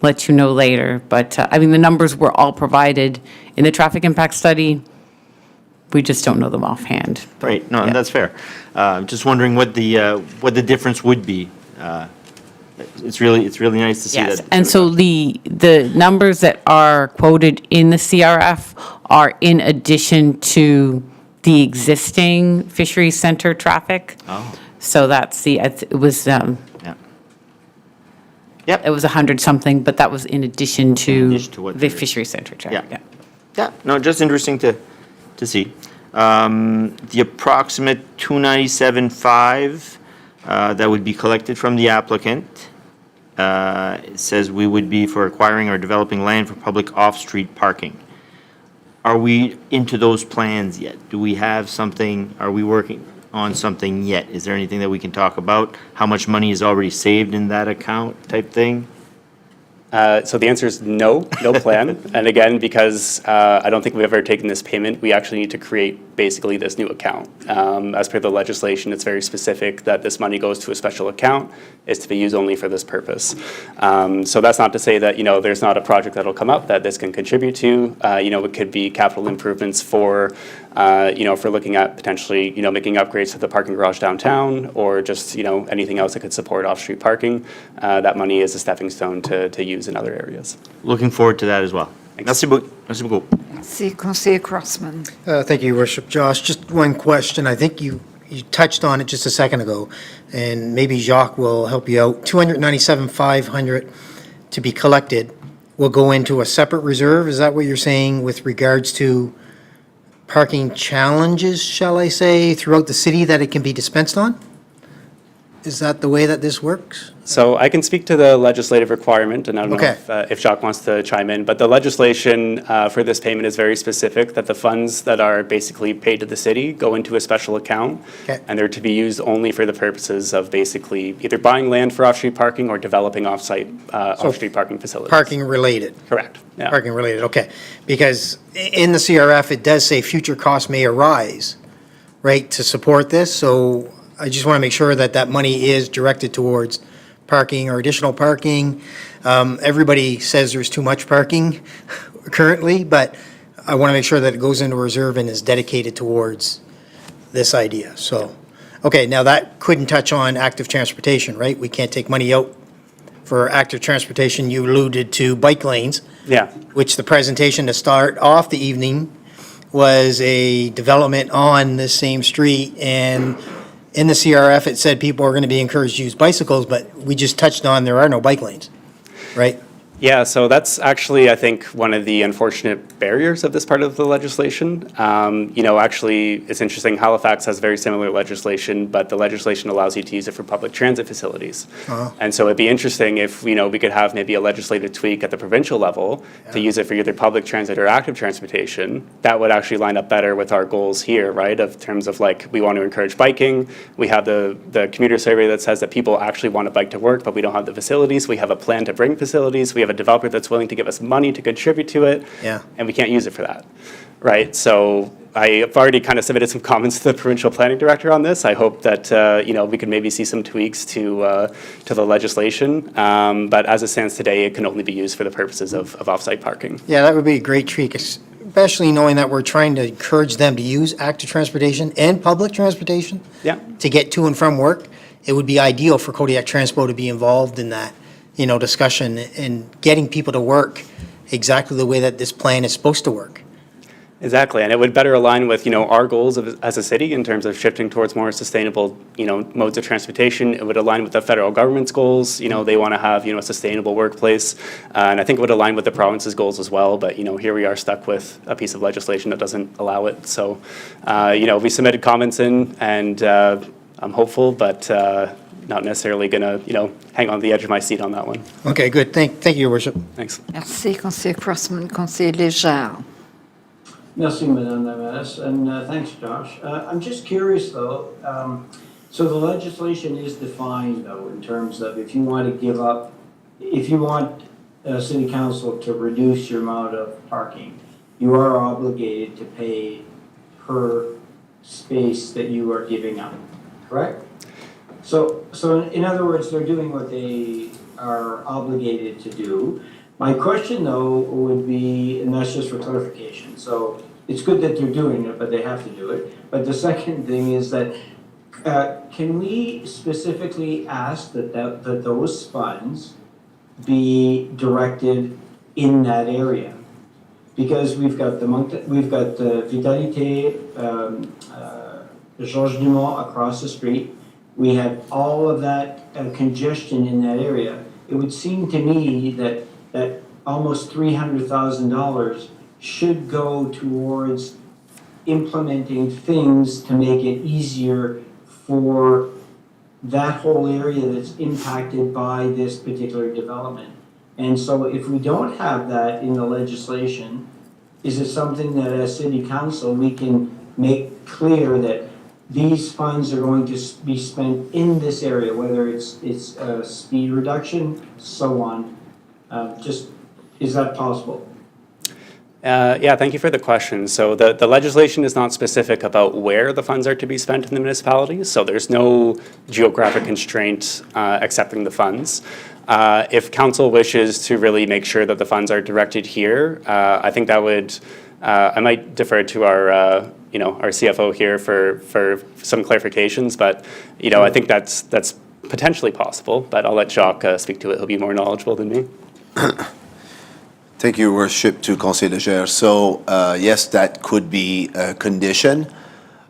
let you know later, but, the numbers were all provided in the traffic impact study. We just don't know them offhand. Right, no, and that's fair. Just wondering what the difference would be. It's really nice to see that. Yes, and so the numbers that are quoted in the CRF are in addition to the existing fisheries center traffic. Oh. So that's it was, Yep. it was 100-something, but that was in addition to what the there is. fisheries center traffic. Yeah. Yeah, no, just interesting to see. The approximate 297.5 that would be collected from the applicant, it says we would be for acquiring or developing land for public off-street parking. Are we into those plans yet? Do we have something, are we working on something yet? Is there anything that we can talk about? How much money is already saved in that account type thing? So the answer is no plan. And again, because I don't think we've ever taken this payment, we actually need to create basically this new account. As per the legislation, it's very specific that this money goes to a special account, is to be used only for this purpose. So that's not to say that, there's not a project that'll come up that this can contribute to. It could be capital improvements for looking at potentially, making upgrades to the parking garage downtown, or just, anything else that could support off-street parking. That money is a stepping stone to use in other areas. Looking forward to that as well. Merci beaucoup. Merci beaucoup. Merci, Conseiller Crossman. Thank you, Your Worship. Josh, just one question. I think you touched on it just a second ago, and maybe Jacques will help you out. 297,500 to be collected will go into a separate reserve. Is that what you're saying with regards to parking challenges, shall I say, throughout the city that it can be dispensed on? Is that the way that this works? So I can speak to the legislative requirement, and I don't Okay. know if Jacques wants to chime in, but the legislation for this payment is very specific, that the funds that are basically paid to the city go into a special account, Okay. and they're to be used only for the purposes of basically either buying land for off-street parking or developing off-site off-street parking facilities. Parking related? Correct, yeah. Parking related, okay. Because in the CRF, it does say future costs may arise, right, to support this. So I just want to make sure that that money is directed towards parking or additional parking. Everybody says there's too much parking currently, but I want to make sure that it goes into reserve and is dedicated towards this idea. So, okay, now that couldn't touch on active transportation, right? We can't take money out for active transportation. You alluded to bike lanes. Yeah. Which the presentation to start off the evening was a development on this same street, and in the CRF, it said people are going to be encouraged to use bicycles, but we just touched on there are no bike lanes, right? Yeah, so that's actually, I think, one of the unfortunate barriers of this part of the legislation. Actually, it's interesting, Halifax has very similar legislation, but the legislation allows you to use it for public transit facilities. And so it'd be interesting if, we could have maybe a legislative tweak at the provincial level to use it for either public transit or active transportation. That would actually line up better with our goals here, right, of terms of we want to encourage biking. We have the commuter survey that says that people actually want to bike to work, but we don't have the facilities. We have a plan to bring facilities. We have a developer that's willing to give us money to contribute to it, and we can't use it for that, right? So I've already kind of submitted some comments to the provincial planning director on this. I hope that we could maybe see some tweaks to the legislation, but as it stands today, it can only be used for the purposes of off-site parking. Yeah, that would be a great treat, especially knowing that we're trying to encourage them to use active transportation and public transportation to get to and from work. It would be ideal for Kodiak Transpo to be involved in that, discussion and getting people to work exactly the way that this plan is supposed to work. Exactly, and it would better align with, our goals as a city in terms of shifting towards more sustainable, modes of transportation. It would align with the federal government's goals. They want to have, a sustainable workplace. And I think it would align with the province's goals as well. But, here we are stuck with a piece of legislation that doesn't allow it. So, we submitted comments in, and I'm hopeful, but not necessarily going to, hang on the edge of my seat on that one. Okay, good. Thank you, Your Worship. Thanks. Merci, Conseiller Crossman. Conseiller Légère. Merci, Madame la Mairesse, and thanks, Josh. I'm just curious, though, so the legislation is defined, though, in terms of if you want City Council to reduce your amount of parking, you are obligated to pay per space that you are giving up, correct? So in other words, they're doing what they are obligated to do. My question, though, would be, and that's just for clarification, so it's good that they're doing it, but they have to do it. But the second thing is that, can we specifically ask that those funds be directed in that area? Because we've got the Vitalité, Georges Dumont across the street. We have all of that congestion in that area. It would seem to me that almost $300,000 should go towards implementing things to make it easier for that whole area that's impacted by this particular development. And so if we don't have that in the legislation, is it something that as City Council we can make clear that these funds are going to be spent in this area, whether it's speed reduction, so on? Is that possible? Thank you for the question. So the legislation is not specific about where the funds are to be spent in the municipalities, so there's no geographic constraint accepting the funds. If council wishes to really make sure that the funds are directed here, I think that would, I might defer to our CFO here for some clarifications, but, I think that's potentially possible, but I'll let Jacques speak to it. He'll be more knowledgeable than me. Thank you, Worship, to Conseiller Légère. So, yes, that could be a condition.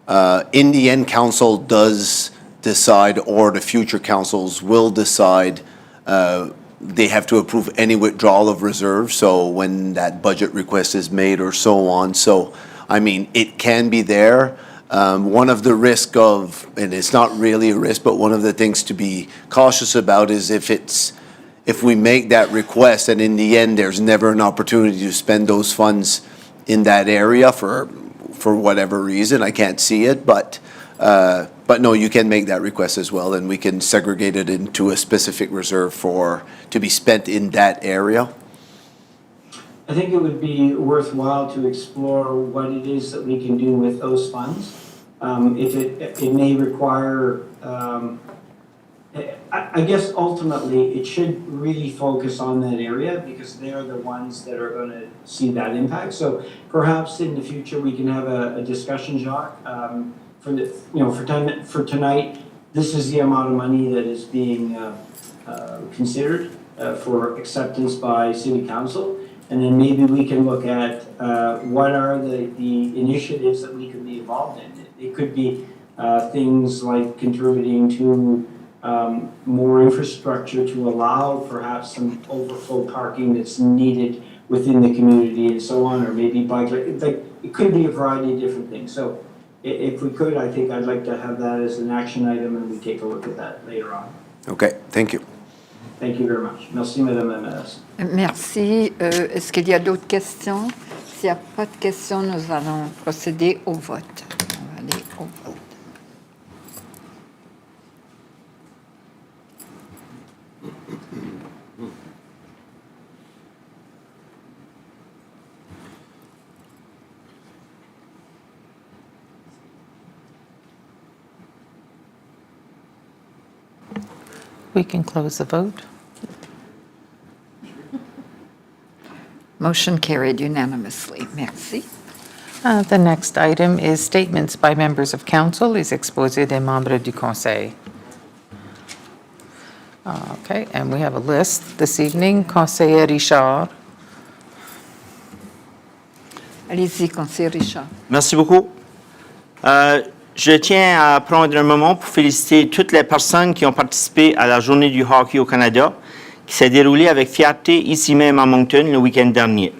In the end, council does decide, or the future councils will decide, they have to approve any withdrawal of reserve, so when that budget request is made or so on. So, I mean, it can be there. One of the risk of, and it's not really a risk, but one of the things to be cautious about is if we make that request and in the end there's never an opportunity to spend those funds in that area for whatever reason, I can't see it, but no, you can make that request as well, and we can segregate it into a specific reserve to be spent in that area. I think it would be worthwhile to explore what it is that we can do with those funds. If it may require, I guess ultimately it should really focus on that area because they're the ones that are going to see that impact. So perhaps in the future we can have a discussion, Jacques, for tonight. This is the amount of money that is being considered for acceptance by City Council. And then maybe we can look at what are the initiatives that we could be involved in. It could be things like contributing to more infrastructure to allow perhaps some overflow parking that's needed within the community and so on, or maybe bike, like, it could be a variety of different things. So if we could, I think I'd like to have that as an action item and we take a look at that later on. Okay, thank you. Thank you very much. Merci, Madame la Mairesse. Merci. Est-ce qu'il y a d'autres questions? S'il n'y a pas de questions, nous allons procéder au vote. On va aller au vote. We can close the vote. Motion carried unanimously. Merci. The next item is statements by members of council, les exposés des membres du conseil. Okay, and we have a list this evening. Conseiller Richard. Allez-y, conseiller Richard. Merci beaucoup. Je tiens à prendre un moment pour féliciter toutes les personnes qui ont participé à la Journée du hockey au Canada, qui s'est déroulée avec fierté ici même à Moncton le week-end dernier.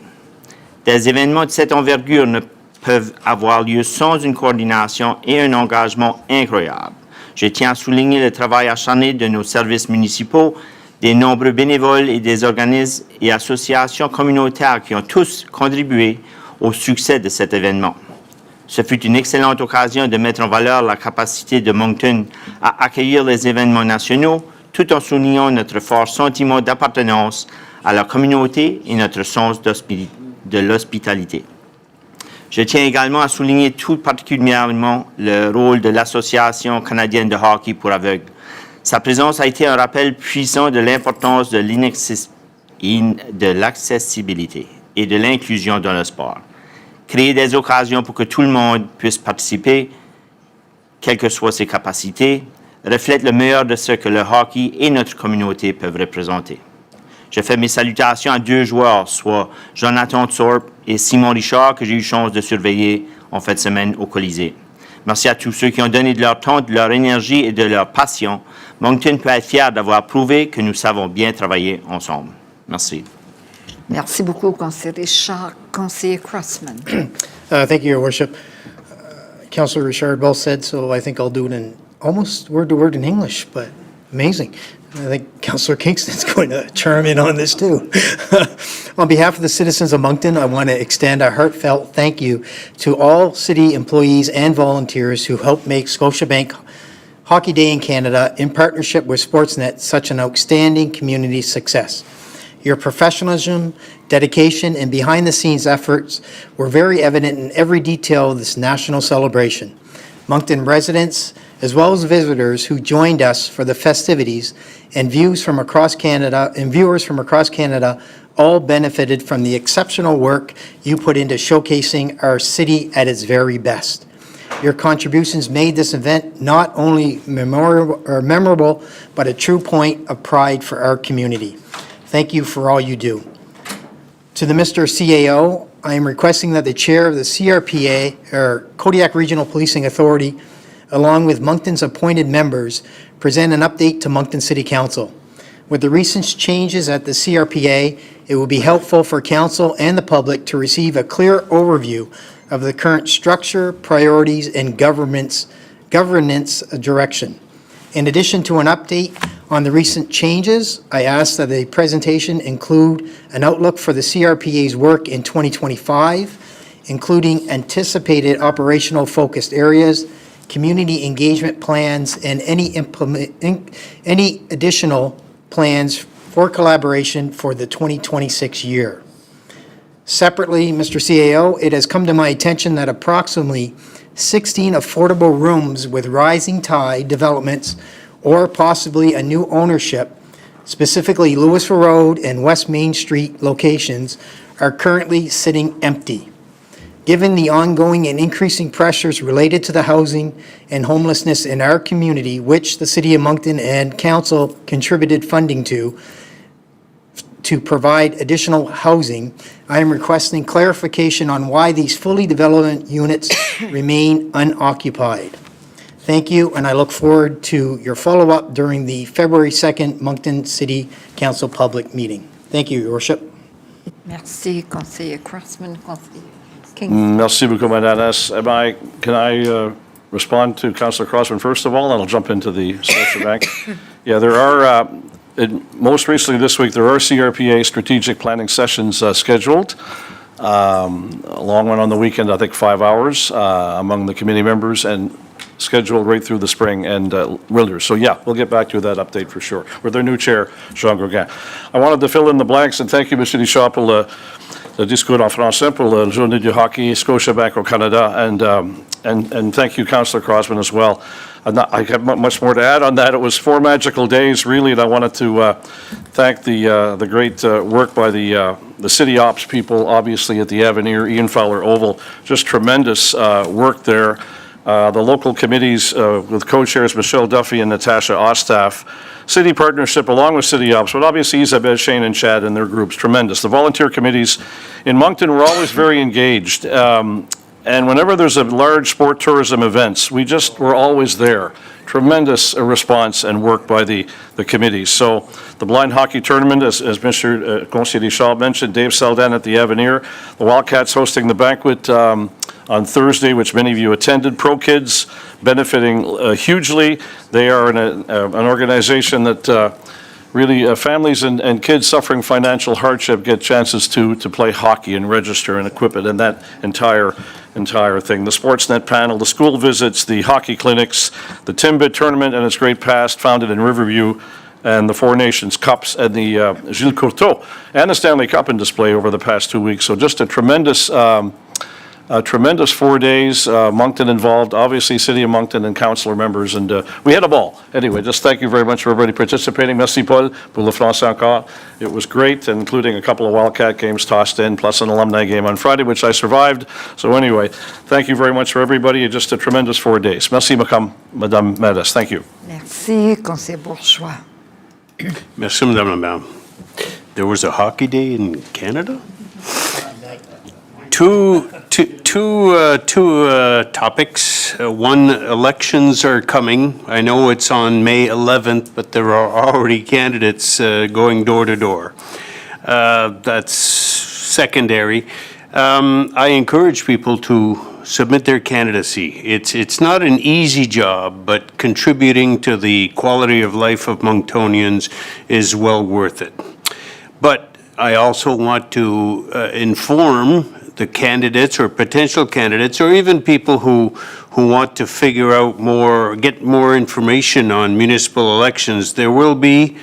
Des événements de cette envergure ne peuvent avoir lieu sans une coordination et un engagement incroyable. Je tiens à souligner le travail acharné de nos services municipaux, des nombreux bénévoles et des organismes et associations communautaires qui ont tous contribué au succès de cet événement. Ce fut une excellente occasion de mettre en valeur la capacité de Moncton à accueillir les événements nationaux, tout en soulignant notre fort sentiment d'appartenance à la communauté et notre sens de l'hospitalité. Je tiens également à souligner tout particulièrement le rôle de l'Association canadienne de hockey pour aveugles. Sa présence a été un rappel puissant de l'importance de l'accessibilité et de l'inclusion dans le sport. Créer des occasions pour que tout le monde puisse participer, quelles que soient ses capacités, reflète le meilleur de ce que le hockey et notre communauté peuvent représenter. Je fais mes salutations à deux joueurs, soit Jonathan Thorpe et Simon Richard, que j'ai eu chance de surveiller en fin de semaine au Colisée. Merci à tous ceux qui ont donné de leur temps, de leur énergie et de leur passion. Moncton peut être fier d'avoir prouvé que nous savons bien travailler ensemble. Merci. Merci beaucoup, conseiller Richard. Conseiller Crossman. Thank you, Your Worship. Councillor Richard well said, so I think I'll do it in almost word to word in English, but amazing. I think Councillor Kingston's going to chime in on this too. On behalf of the citizens of Moncton, I want to extend a heartfelt thank you to all city employees and volunteers who helped make Scotiabank Hockey Day in Canada, in partnership with Sportsnet, such an outstanding community success. Your professionalism, dedication, and behind-the-scenes efforts were very evident in every detail of this national celebration. Moncton residents, as well as visitors who joined us for the festivities, and viewers from across Canada, all benefited from the exceptional work you put into showcasing our city at its very best. Your contributions made this event not only memorable, but a true point of pride for our community. Thank you for all you do. To the Mr. CAO, I am requesting that the chair of the CRPA, or Kodiak Regional Policing Authority, along with Moncton's appointed members, present an update to Moncton City Council. With the recent changes at the CRPA, it will be helpful for Council and the public to receive a clear overview of the current structure, priorities, and governance direction. In addition to an update on the recent changes, I ask that the presentation include an outlook for the CRPA's work in 2025, including anticipated operational focused areas, community engagement plans, and any additional plans for collaboration for the 2026 year. Separately, Mr. CAO, it has come to my attention that approximately 16 affordable rooms with rising tide developments or possibly a new ownership, specifically Louisville Road and West Main Street locations, are currently sitting empty. Given the ongoing and increasing pressures related to the housing and homelessness in our community, which the City of Moncton and Council contributed funding to provide additional housing, I am requesting clarification on why these fully developed units remain unoccupied. Thank you, and I look forward to your follow-up during the February 2nd Moncton City Council public meeting. Thank you, Your Worship. Merci, conseiller Crossman, conseiller Kingston. Merci beaucoup, Madame Hess. Can I respond to Councillor Crossman first of all, and I'll jump into the Scotiabank? Yeah, there are, most recently this week, there are CRPA strategic planning sessions scheduled. A long one on the weekend, I think 5 hours among the committee members, and scheduled right through the spring and winter. So yeah, we'll get back to that update for sure, with their new chair, Jean Gauguin. I wanted to fill in the blanks, and thank you, Monsieur Richard, pour le discours en français pour la journée du hockey Scotiabank au Canada, and thank you, Councillor Crossman, as well. I have much more to add on that. It was 4 magical days, really, and I wanted to thank the great work by the city ops people, obviously, at the Avenir, Ian Fowler Oval. Just tremendous work there. The local committees with co-chairs Michelle Duffy and Natasha Ostaff. City partnership along with city ops, but obviously Isabelle, Shane, and Chad and their groups, tremendous. The volunteer committees in Moncton were always very engaged. And whenever there's a large sport tourism events, we're always there. Tremendous response and work by the committees. So the blind hockey tournament, as Mr. Conseiller Richard mentioned, Dave Saldan at the Avenir, the Wildcats hosting the banquet on Thursday, which many of you attended. Pro Kids benefiting hugely. They are an organization that really families and kids suffering financial hardship get chances to play hockey and register and equip it, and that entire thing. The Sportsnet panel, the school visits, the hockey clinics, the Timbit tournament and its great past founded in Riverview, and the Four Nations Cups and the Gilles Courteau, and the Stanley Cup in display over the past 2 weeks. So just a tremendous 4 days, Moncton involved, obviously City of Moncton and councillor members, and we had a ball. Anyway, just thank you very much for everybody participating. Merci, Paul, pour le français encore. It was great, including a couple of Wildcat games tossed in, plus an alumni game on Friday, which I survived. So anyway, thank you very much for everybody. Just a tremendous 4 days. Merci, Madame Madas. Thank you. Merci, conseiller Bourgeois. Merci, Madame la Maire. There was a hockey day in Canada? Two topics. One, elections are coming. I know it's on May 11th, but there are already candidates going door to door. That's secondary. I encourage people to submit their candidacy. It's not an easy job, but contributing to the quality of life of Monctonians is well worth it. But I also want to inform the candidates or potential candidates, or even people who want to figure out more, get more information on municipal elections. There will be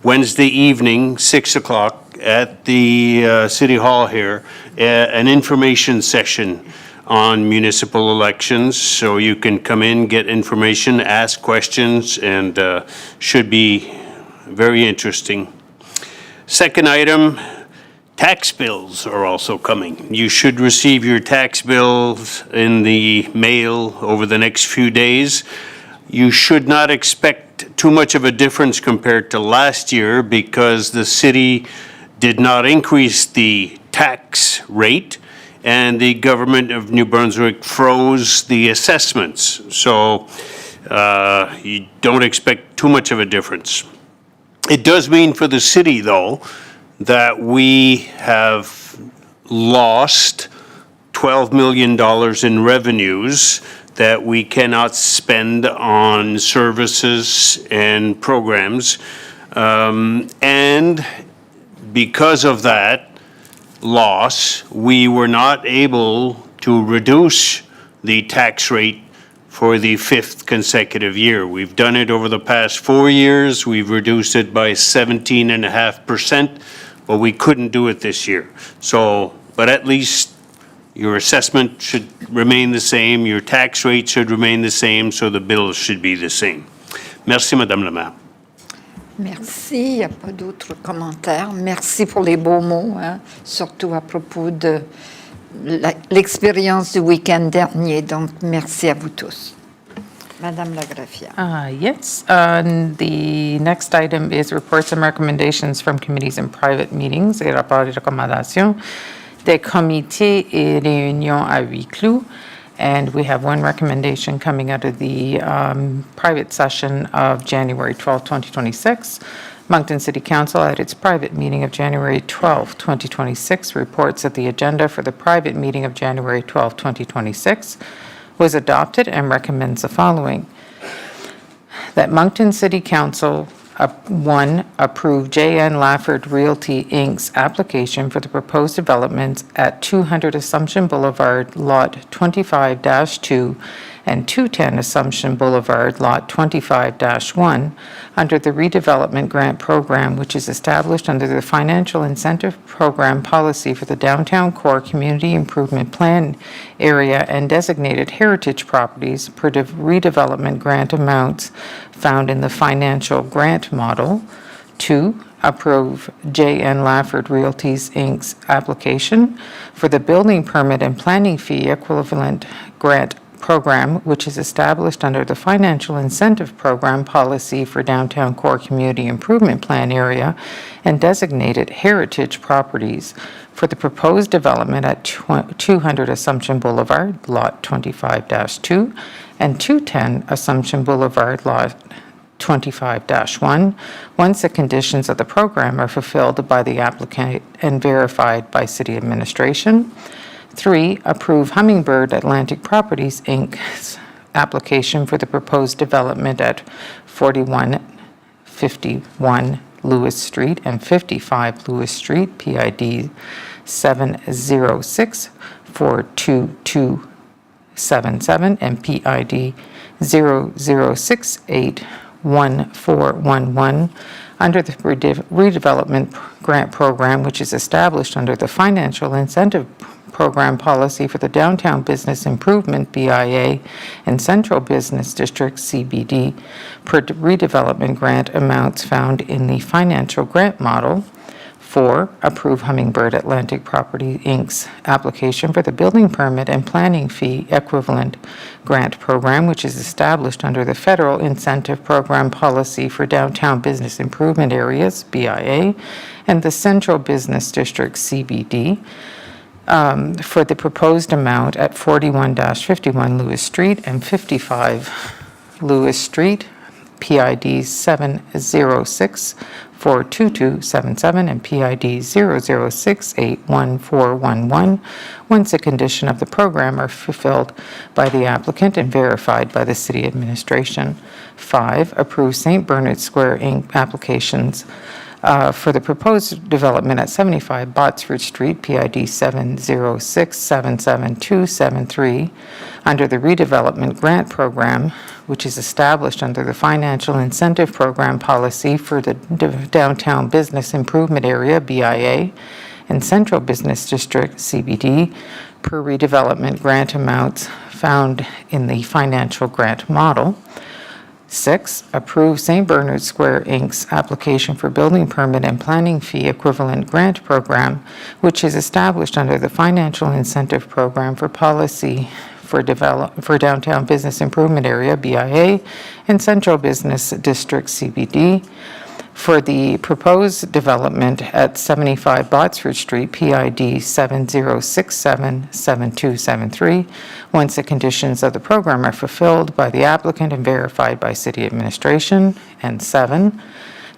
Wednesday evening, 6 o'clock at the City Hall here, an information session on municipal elections. So you can come in, get information, ask questions, and should be very interesting. Second item, tax bills are also coming. You should receive your tax bills in the mail over the next few days. You should not expect too much of a difference compared to last year because the city did not increase the tax rate and the government of New Brunswick froze the assessments. So you don't expect too much of a difference. It does mean for the city, though, that we have lost $12 million in revenues that we cannot spend on services and programs. And because of that loss, we were not able to reduce the tax rate for the 5th consecutive year. We've done it over the past 4 years. We've reduced it by 17.5%, but we couldn't do it this year. So, but at least your assessment should remain the same, your tax rate should remain the same, so the bills should be the same. Merci, Madame la Maire. Merci, il n'y a pas d'autres commentaires. Merci pour les beaux mots, hein, surtout à propos de l'expérience du week-end dernier. Donc, merci à vous tous. Madame Lagrafia. Yes. The next item is reports and recommendations from committees and private meetings et rapports et recommandations des comités et réunions à huis clos. And we have one recommendation coming out of the private session of January 12, 2026. Moncton City Council, at its private meeting of January 12, 2026, reports that the agenda for the private meeting of January 12, 2026 was adopted and recommends the following: that Moncton City Council, 1, approve J.N. Lafford Realty, Inc.'s application for the proposed developments at 200 Assumption Boulevard, Lot 25-2, and 210 Assumption Boulevard, Lot 25-1, under the redevelopment grant program, which is established under the Financial Incentive Program policy for the Downtown Core Community Improvement Plan area and designated heritage properties per redevelopment grant amounts found in the financial grant model. 2, approve J.N. Lafford Realties, Inc.'s application for the building permit and planning fee equivalent grant program, which is established under the Financial Incentive Program policy for Downtown Core Community Improvement Plan area and designated heritage properties for the proposed development at 200 Assumption Boulevard, Lot 25-2, and 210 Assumption Boulevard, Lot 25-1, once the conditions of the program are fulfilled by the applicant and verified by city administration. 3, approve Hummingbird Atlantic Properties, Inc.'s application for the proposed development at 4151 Lewis Street and 55 Lewis Street, PID 706-42277 and PID 00681411 under the redevelopment grant program, which is established under the Financial Incentive Program policy for the Downtown Business Improvement, BIA, and Central Business District, CBD, per redevelopment grant amounts found in the financial grant model. 4, approve Hummingbird Atlantic Property, Inc.'s application for the building permit and planning fee equivalent grant program, which is established under the Federal Incentive Program policy for Downtown Business Improvement Areas, BIA, and the Central Business District, CBD, for the proposed amount at 41-51 Lewis Street and 55 Lewis Street, PID 706-42277 and PID 00681411, once a condition of the program are fulfilled by the applicant and verified by the city administration. 5, approve St. Bernard Square, Inc. applications for the proposed development at 75 Botsford Street, PID 706-77273, under the redevelopment grant program, which is established under the Financial Incentive Program policy for the Downtown Business Improvement Area, BIA, and Central Business District, CBD, per redevelopment grant amounts found in the financial grant model. 6, approve St. Bernard Square, Inc.'s application for building permit and planning fee equivalent grant program, which is established under the Financial Incentive Program for policy for Downtown Business Improvement Area, BIA, and Central Business District, CBD, for the proposed development at 75 Botsford Street, PID 70677273, once the conditions of the program are fulfilled by the applicant and verified by city administration. And 7,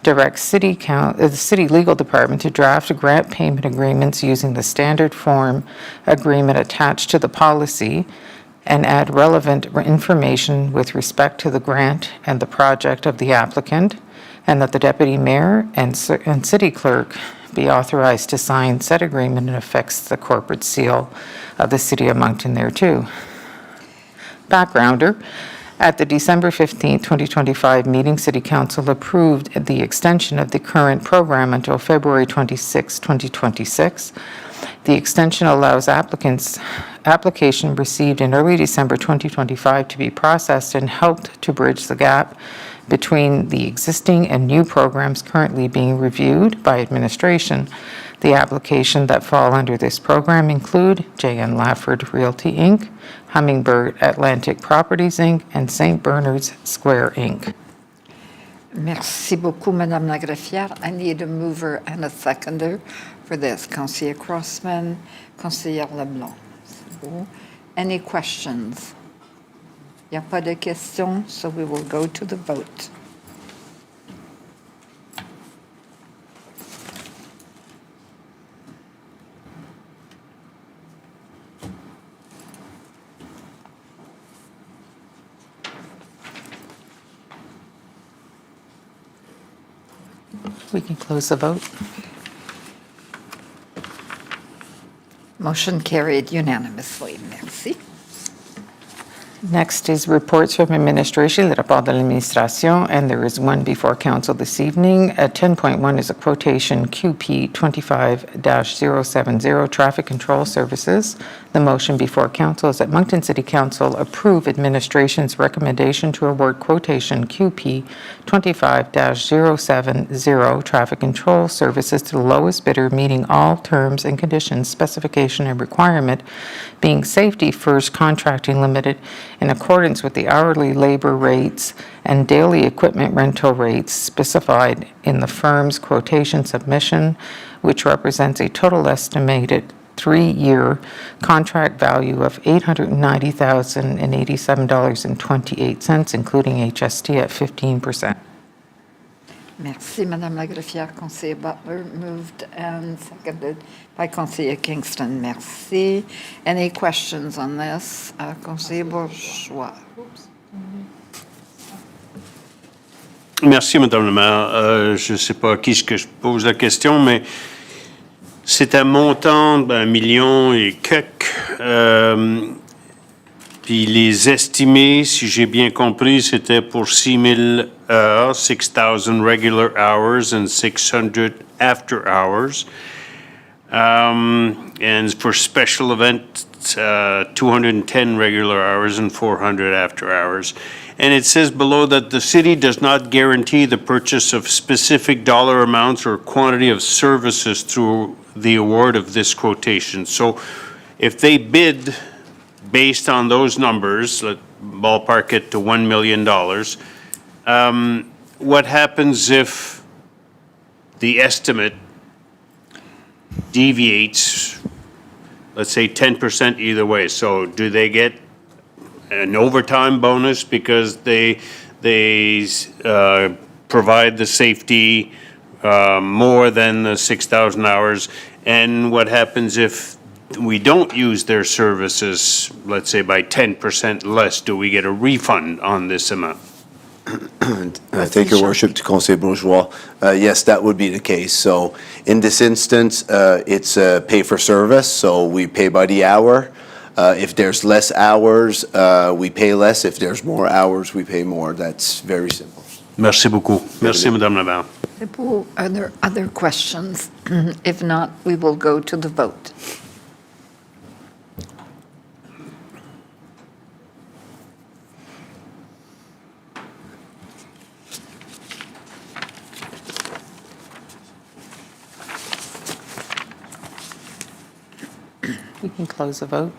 direct the city legal department to draft grant payment agreements using the standard form agreement attached to the policy and add relevant information with respect to the grant and the project of the applicant, and that the deputy mayor and city clerk be authorized to sign said agreement and affix the corporate seal of the city of Moncton thereto. Backgrounder: at the December 15, 2025 meeting, City Council approved the extension of the current program until February 26, 2026. The extension allows application received in early December 2025 to be processed and helped to bridge the gap between the existing and new programs currently being reviewed by administration. The applications that fall under this program include J.N. Lafford Realty, Inc., Hummingbird Atlantic Properties, Inc., and St. Bernard's Square, Inc. Merci beaucoup, Madame la Greffière. I need a mover and a seconder for this. Conseiller Crossman, Conseillère Leblanc. C'est beau. Any questions? Il n'y a pas de questions, so we will go to the vote. We can close the vote. Motion carried unanimously. Merci. Next is reports from administration, le rapport de l'administration, and there is one before council this evening. 10.1 is a quotation QP 25-070, Traffic Control Services. The motion before council is that Moncton City Council approve administration's recommendation to award quotation QP 25-070, Traffic Control Services to the lowest bidder, meeting all terms and conditions, specification, and requirement, being Safety First Contracting Limited, in accordance with the hourly labor rates and daily equipment rental rates specified in the firm's quotation submission, which represents a total estimated 3-year contract value of $890,087.28, including HST at 15%. Merci, Madame la greffière. Conseiller Butler moved and seconded by Conseiller Kingston. Merci. Any questions on this? Conseiller Bourgeois. Merci, Madame la maire. Je ne sais pas à qui je pose la question, mais c'est un montant d'1 million et quelques. Puis les estimés, si j'ai bien compris, c'était pour 6,000 heures, 6,000 regular hours and 600 after hours. And for special event, 210 regular hours and 400 after hours. And it says below that the city does not guarantee the purchase of specific dollar amounts or quantity of services through the award of this quotation. So if they bid based on those numbers, let ballpark it to $1 million, what happens if the estimate deviates, let's say 10% either way? So do they get an overtime bonus because they provide the safety more than the 6,000 hours? And what happens if we don't use their services, let's say by 10% less? Do we get a refund on this amount? Thank you, Worship, to Conseil Bourgeois. Yes, that would be the case. So in this instance, it's a pay for service, so we pay by the hour. If there's less hours, we pay less. If there's more hours, we pay more. That's very simple. Merci beaucoup. Merci, Madame la maire. Are there other questions? If not, we will go to the vote. We can close the vote.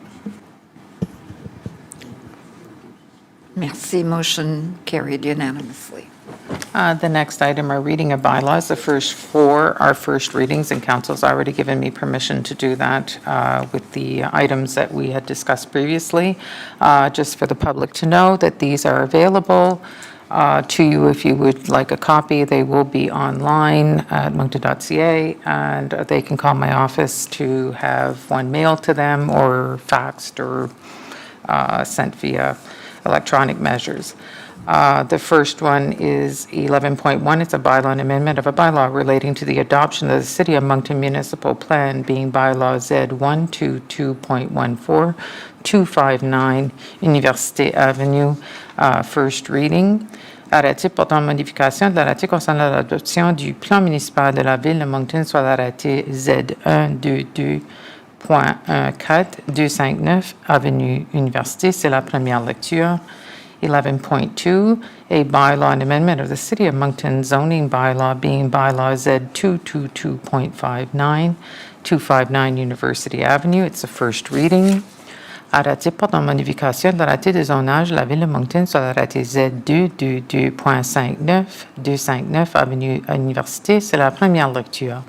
Merci. Motion carried unanimously. The next item are reading of bylaws. The first 4 are first readings, and council's already given me permission to do that with the items that we had discussed previously. Just for the public to know that these are available to you if you would like a copy. They will be online at moncton.ca, and they can call my office to have one mailed to them or faxed or sent via electronic measures. The first one is 11.1. It's a bylaw and amendment of a bylaw relating to the adoption of the City of Moncton Municipal Plan, being bylaw Z122.14, 259 Université Avenue, first reading. Arrêté portant modification de l'arrêté concernant l'adoption du plan municipal de la ville de Moncton sur l'arrêté Z122.14, 259 Avenue Université. C'est la première lecture. 11.2, a bylaw and amendment of the City of Moncton zoning bylaw, being bylaw Z222.59, 259 University Avenue. It's the first reading. Arrêté portant modification de l'arrêté de zonage de la ville de Moncton sur l'arrêté Z222.59, 259 Avenue Université. C'est la première lecture.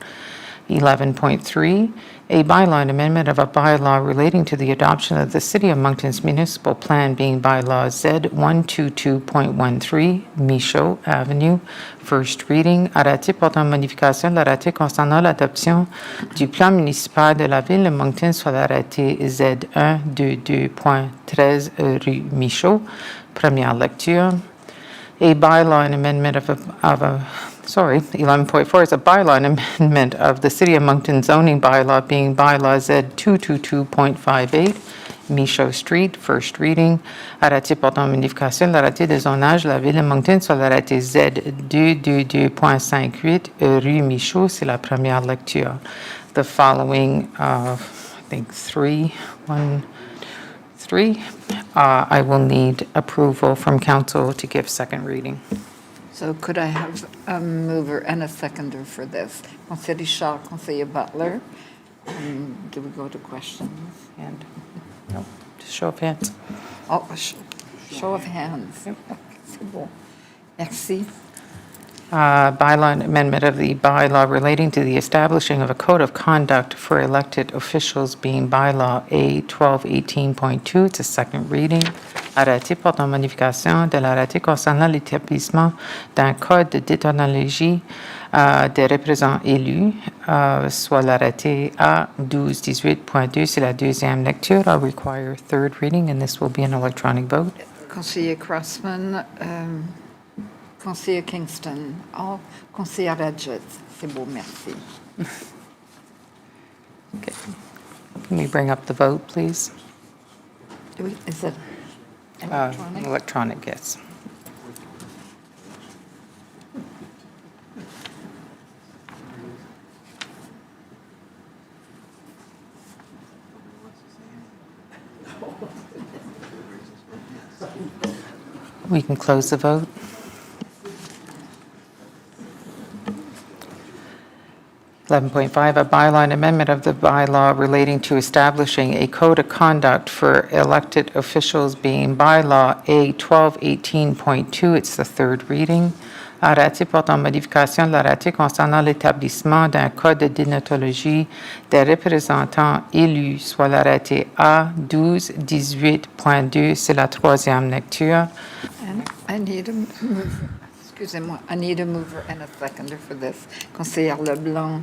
11.3, a bylaw and amendment of a bylaw relating to the adoption of the City of Moncton's municipal plan being bylaw Z122.13, Michaud Avenue, first reading, arrêté portant modification de l'arrêté concernant l'adoption du plan municipal de la ville de Moncton sur l'arrêté Z122.13 rue Michaud, première lecture. A bylaw and amendment of a 11.4 is a bylaw and amendment of the City of Moncton zoning bylaw being bylaw Z222.58, Michaud Street, first reading. Arrêté portant modification de l'arrêté de zonage de la ville de Moncton sur l'arrêté Z222.58, rue Michaud, c'est la première lecture. The following, I think 3, I will need approval from council to give second reading. So could I have a mover and a seconder for this? Conseiller Richard, Conseiller Butler. Do we go to questions? And, no, just show of hands. Oh, show of hands. C'est bon. Merci. Bylaw and amendment of the bylaw relating to the establishing of a code of conduct for elected officials being bylaw A 1218.2. It's a second reading. Arrêté portant modification de l'arrêté concernant l'établissement d'un code de déontologie des représentants élus, soit l'arrêté A 1218.2. C'est la deuxième lecture. I'll require third reading, and this will be an electronic vote. Conseiller Crossman, Conseiller Kingston, Conseiller Radjet. C'est beau, merci. Okay. Can we bring up the vote, please? Is it electronic? Electronic, yes. We can close the vote. $11.5, a bylaw and amendment of the bylaw relating to establishing a code of conduct for elected officials being bylaw A 1218.2. It's the third reading. Arrêté portant modification de l'arrêté concernant l'établissement d'un code de déontologie des représentants élus, soit l'arrêté A 1218.2. C'est la troisième lecture. And I need a mover. Excusez-moi, I need a mover and a seconder for this. Conseiller Leblanc,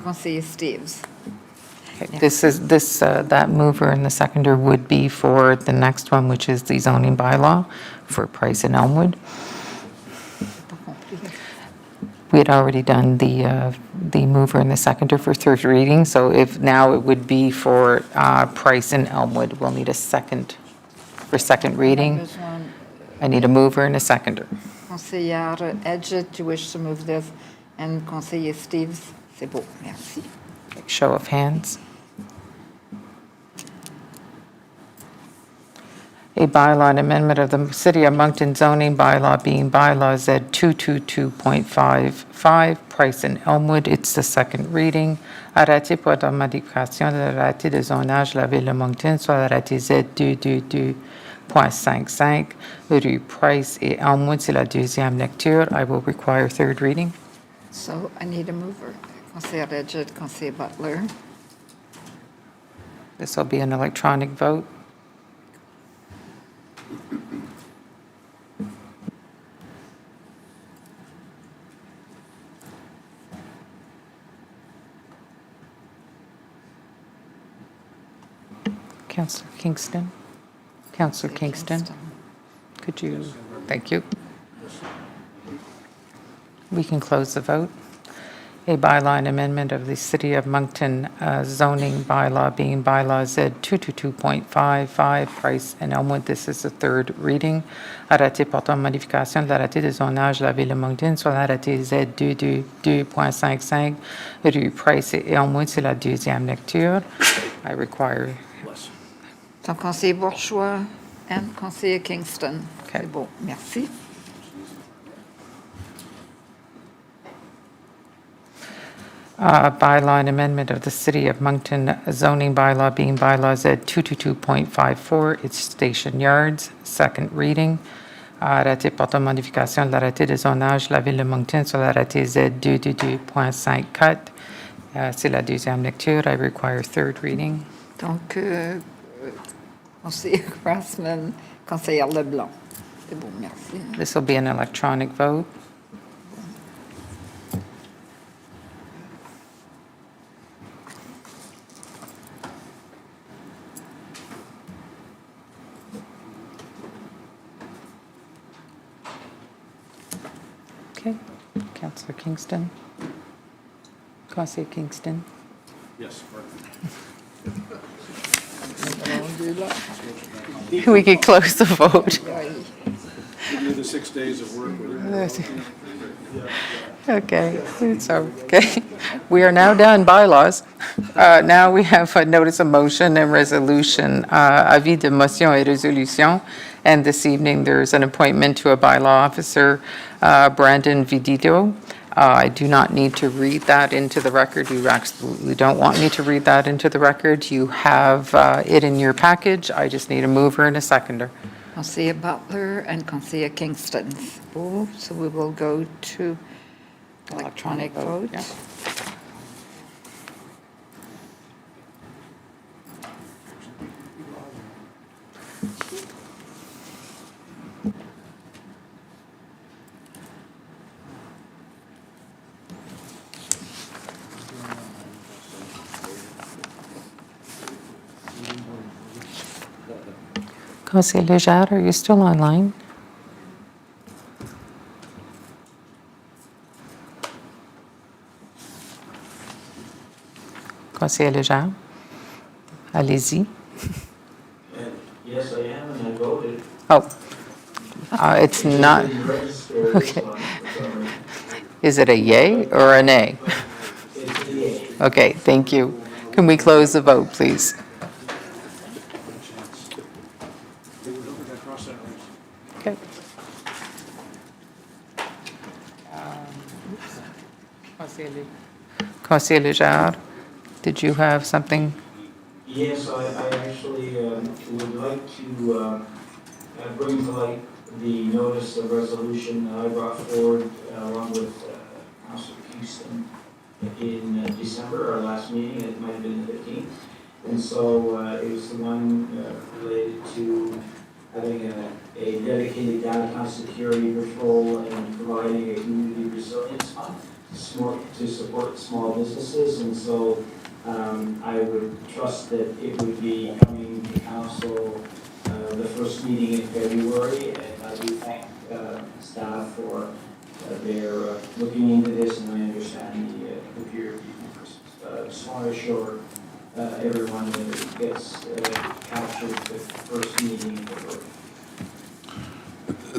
Conseiller Steves. Okay, that mover and the seconder would be for the next one, which is the zoning bylaw for Price and Elmwood. We had already done the mover and the seconder for third reading, so if now it would be for Price and Elmwood. We'll need a second for second reading. I need a mover and a seconder. Conseillère Edgett, do you wish to move this? And Conseiller Steves, c'est beau, merci. Show of hands. A bylaw and amendment of the City of Moncton zoning bylaw being bylaw Z222.55, Price and Elmwood. It's the second reading. Arrêté portant modification de l'arrêté de zonage de la ville de Moncton sur l'arrêté Z222.55, rue Price et Elmwood. C'est la deuxième lecture. I will require third reading. So I need a mover. Conseiller Edgett, Conseiller Butler. This will be an electronic vote. Councillor Kingston? Councillor Kingston? Could you, thank you. We can close the vote. A bylaw and amendment of the City of Moncton zoning bylaw being bylaw Z222.55, Price and Elmwood. This is the third reading. Arrêté portant modification de l'arrêté de zonage de la ville de Moncton sur l'arrêté Z222.55, rue Price et Elmwood. C'est la deuxième lecture. I require. Donc, Conseiller Bourgeois and Conseiller Kingston. C'est beau, merci. Bylaw and amendment of the City of Moncton zoning bylaw being bylaw Z222.54, it's station yards, second reading. Arrêté portant modification de l'arrêté de zonage de la ville de Moncton sur l'arrêté Z222.54, C'est la deuxième lecture. I require third reading. Donc, conseiller Crossman, conseillère Leblanc. C'est bon, merci. This will be an electronic vote. Okay, Councillor Kingston. Conseiller Kingston. Yes. We could close the vote. Give you the 6 days of work with it. Okay, it's okay. We are now done bylaws. Now we have a notice of motion and resolution, avis de motion et résolution. And this evening, there's an appointment to a bylaw officer, Brandon Vidito. I do not need to read that into the record. You absolutely don't want me to read that into the record. You have it in your package. I just need a mover and a seconder. Conseiller Butler and Conseiller Kingston. Oh, so we will go to electronic vote. Yeah. Conseiller Léger, are you still online? Conseiller Léger, allez-y. Yes, I am, and I voted. Oh, it's not, okay. Is it a yay or a nay? It's a yay. Okay, thank you. Can we close the vote, please? Okay. Conseiller Léger, did you have something? Yes, I actually would like to bring to light the notice of resolution I brought forward along with Councilor Houston in December, our last meeting, it might have been the 15th. And so it was the one related to having a dedicated data security patrol and providing a community resilience fund to support small businesses. And so I would trust that it would be coming to council the first meeting in February. And I do thank staff for their looking into this, and I understand the peer review. Just want to assure everyone that it gets captured the first meeting in February.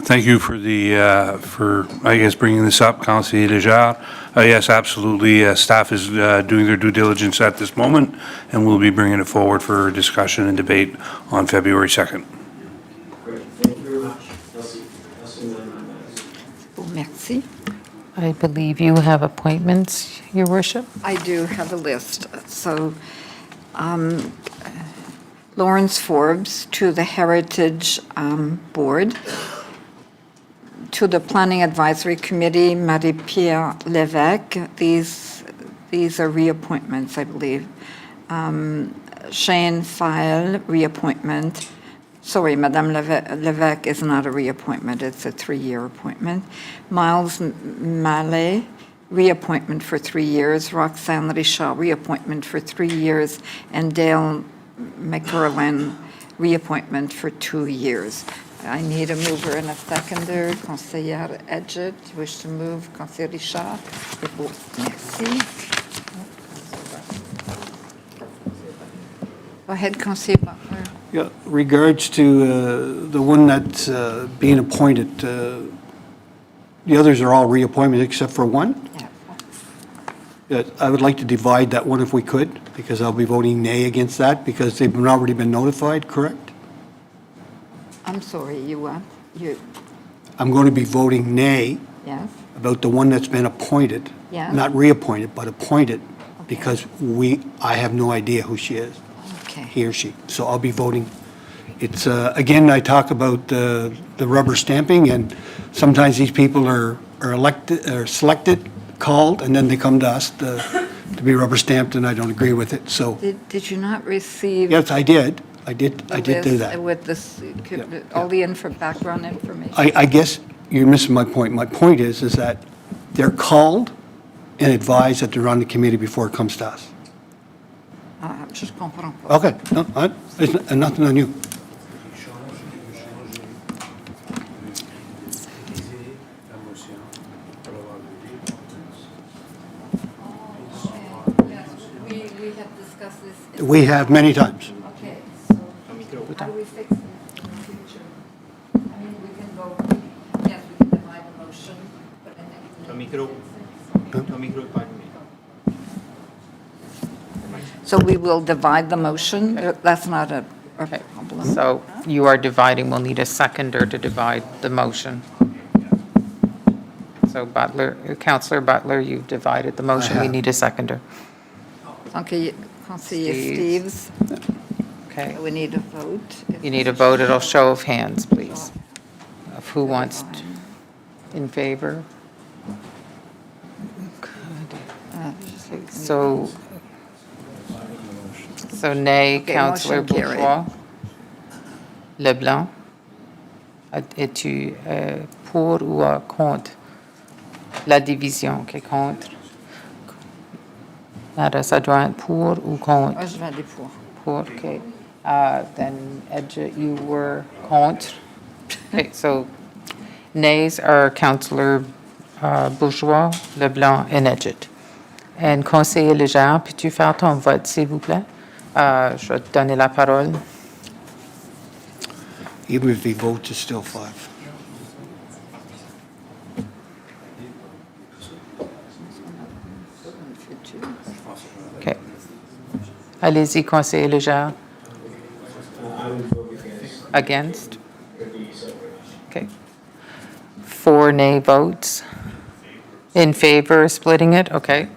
Thank you for the, I guess, bringing this up, Conseiller Léger. Yes, absolutely. Staff is doing their due diligence at this moment, and we'll be bringing it forward for discussion and debate on February 2nd. Great, thank you very much. Merci. Merci, Madame la Maire. Merci. I believe you have appointments, Your Worship. I do have a list. So Lawrence Forbes to the Heritage Board, to the Planning Advisory Committee, Marie-Pierre Lévesque. These are reappointments, I believe. Shane File, reappointment. Sorry, Madame Lévesque is not a reappointment, it's a 3-year appointment. Miles Mallet, reappointment for 3 years. Roxanne Richard, reappointment for 3 years. And Dale McCurlin, reappointment for 2 years. I need a mover and a seconder. Conseillère Edgett, you wish to move? Conseiller Richard? Merci. Go ahead, Conseiller Butler. Yeah, regards to the one that's being appointed, the others are all reappointments except for one? Yeah. I would like to divide that one if we could, because I'll be voting nay against that, because they've already been notified, correct? I'm sorry, you. I'm going to be voting nay Yes, about the one that's been appointed. Yes. Not reappointed, but appointed, because I have no idea who she is. okay. He or she. So I'll be voting. It's, again, I talk about the rubber stamping, and sometimes these people are elected, or selected, called, and then they come to us, the to be rubber stamped, and I don't agree with it, so, Did you not receive? yes, I did. I did do this that. With this, all the background information? I guess you're missing my point. My point is that they're called and advised that they're on the committee before it comes to us. Je comprends pas. Okay, no, it's nothing on you. We have discussed this. We have many times. Okay, so how do we fix it in the future? I mean, we can go, yes, we can divide the motion, but So we will divide the motion? That's not a problem. So you are dividing, we'll need a seconder to divide the motion. So Butler, Councillor Butler, you've divided the motion, we need a seconder. Okay, Conseiller Steves, Okay, we need a vote. you need a vote, it'll show of hands, please, of who wants, in favor. So, nay, Okay, Councillor motion carried. Bourgeois. Leblanc, es-tu pour ou contre la division, qui est contre? Maris Adjoint, pour ou contre? Moi, je vais aller pour. Pour, okay. Then, Edge, you were contre. Okay, so nays are Councillor Bourgeois, Leblanc, and Edgett. And Conseiller Légère, peux-tu faire ton vote, s'il vous plaît? Je vais te donner la parole. Even if he votes, it's still 5. OK. Allez-y, Conseiller Légère. Against? OK. 4 nay votes. In favor of splitting it? Okay.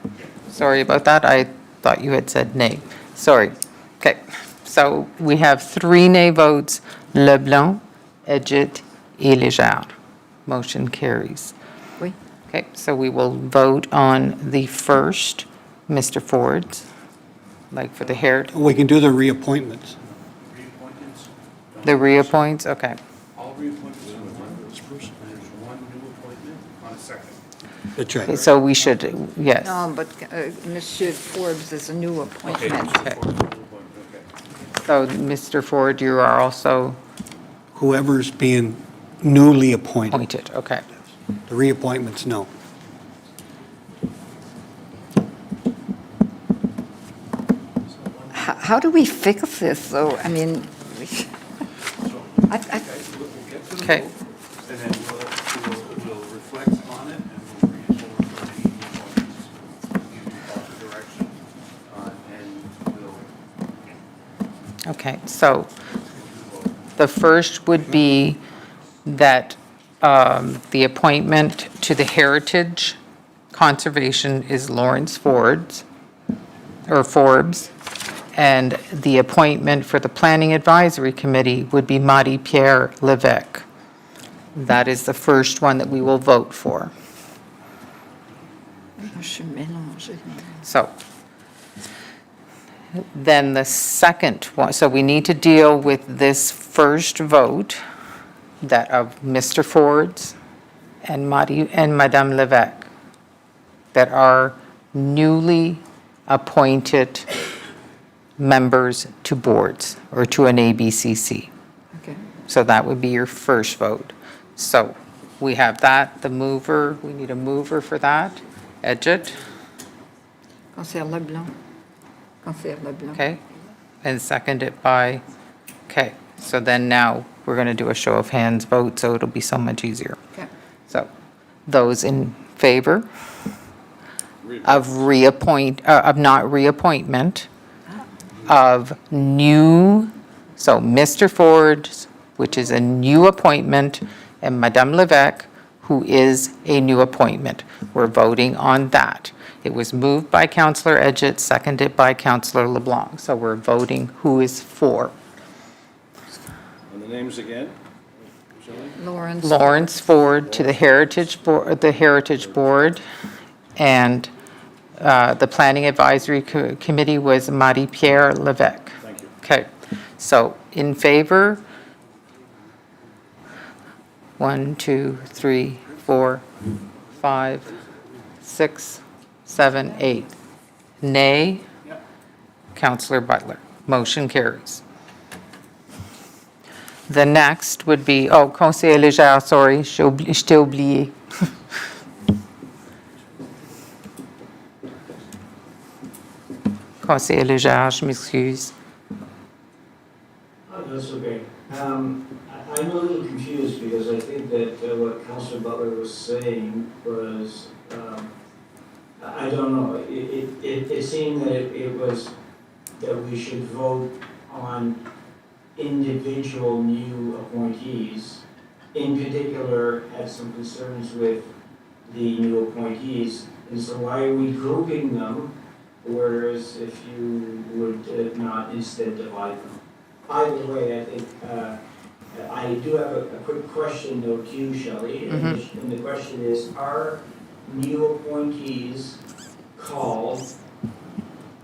Sorry about that. I thought you had said nay. Sorry. Okay. So we have 3 nay votes, Leblanc, Edgett, et Légère. Motion carries. Oui. Okay, so we will vote on the first, Mr. Ford's, like for the Heritage. We can do the reappointments. The reappoints, okay. All reappointments are one this person, and there's one new appointment on a second. That's Okay, right. so we should, yes. No, but Monsieur Forbes is a new appointment. So, Mr. Ford, you are also Whoever's being newly appointed. appointed, okay. The reappointments, no. How do we fix this, though? I mean, Okay. And then we'll reflect on it, and we'll read over any appointments, give you proper direction, and we'll Okay, so the first would be that the appointment to the Heritage Conservation is Lawrence Forbes, and the appointment for the Planning Advisory Committee would be Marie-Pierre Levesque. That is the first one that we will vote for. je suis mélangée. So then the second one, so we need to deal with this first vote that of Mr. Ford's and Madame Levesque that are newly appointed members to boards or to an ABCC. Okay. So that would be your first vote. So we have that, the mover, we need a mover for that. Edgett. Conseiller Leblanc. Conseiller Leblanc. Okay, and seconded by, okay, so then now we're going to do a show of hands vote, so it'll be so much easier. Okay. So, those in favor of of not reappointment, of new, so Mr. Ford's, which is a new appointment, and Madame Levesque, who is a new appointment. We're voting on that. It was moved by Councillor Edgett, seconded by Councillor LeBlanc. So we're voting who is for. And the names again? Lawrence Ford to the Heritage Board, and the Planning Advisory Committee was Marie-Pierre Levesque. Thank you. Okay, so in favor? 1, 2, 3, 4, 5, 6, 7, 8. Nay? Councillor Butler. Motion carries. The next would be, oh, Conseiller Légère, sorry, je t'ai oublié. Conseiller Légère, je m'excuse. Oh, that's okay. I'm a little confused because I think that what Councilor Butler was saying was, I don't know, it seemed that it was that we should vote on individual new appointees. In particular, had some concerns with the new appointees, and so why are we grouping them, whereas if you would not instead divide them? Either way, I think, I do have a quick question though to you, Shelley, and the question is, are new appointees called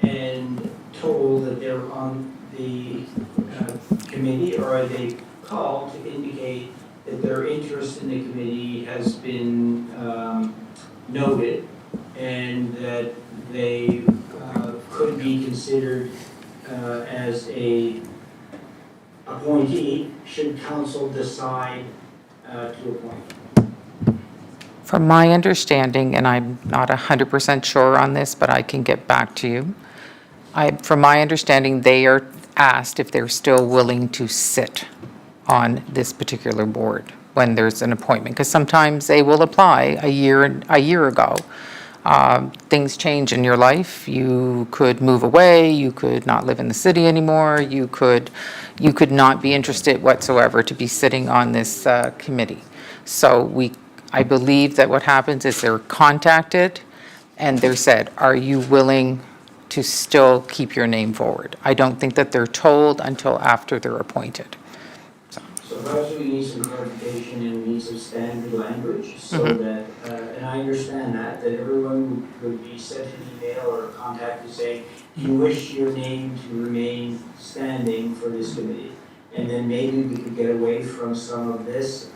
and told that they're on the committee, or are they called to indicate that their interest in the committee has been noted and that they could be considered as a appointee should council decide to appoint? From my understanding, and I'm not 100% sure on this, but I can get back to you. From my understanding, they are asked if they're still willing to sit on this particular board when there's an appointment, because sometimes they will apply a year ago. Things change in your life. You could move away, you could not live in the city anymore, you could not be interested whatsoever to be sitting on this committee. So I believe that what happens is they're contacted and they're said, are you willing to still keep your name forward? I don't think that they're told until after they're appointed. So perhaps we need some clarification and we need some standard language so that, and I understand that everyone would be sent an email or a contact to say, you wish your name to remain standing for this committee. And then maybe we could get away from some of this,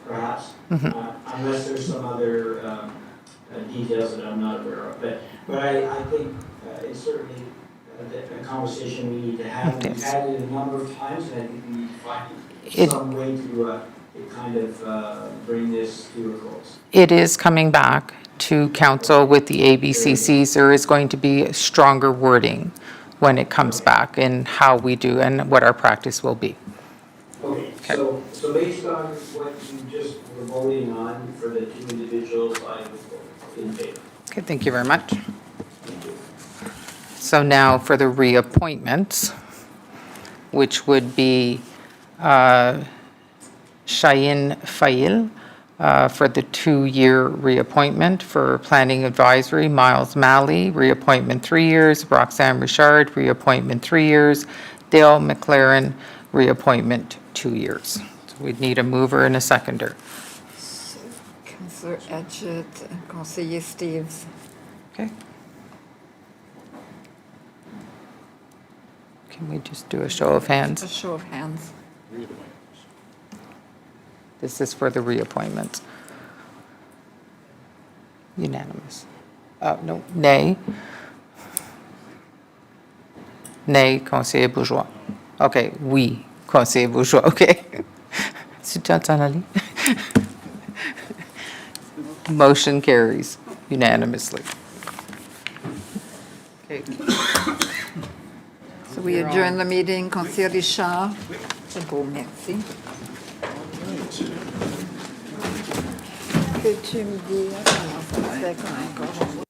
perhaps, unless there's some other details that I'm not aware of. But I think it's certainly a conversation we need to have. We've had it a number of times, and I think we need to find some way to kind of bring this to a close. It is coming back to council with the ABCCs. There is going to be stronger wording when it comes back in how we do and what our practice will be. Okay, so based on what you just were voting on for the two individuals, I would vote in favor. Okay, thank you very much. So now for the reappointments, which would be Cheyenne Fail for the 2-year reappointment. For Planning Advisory, Miles Malley, reappointment 3 years. Roxanne Richard, reappointment 3 years. Dale McLaren, reappointment 2 years. So we'd need a mover and a seconder. Councillor Edgett and Conseiller Steves. Okay. Can we just do a show of hands? A show of hands. This is for the reappointments. Unanimous. No, nay. Nay, Conseiller Bourgeois. Okay, oui, Conseiller Bourgeois, okay. Tu t'en aller? Motion carries unanimously. Okay. So we adjourn the meeting. Conseiller Richard. C'est beau, merci. Peux-tu me dire comment ça se fait qu'on a encore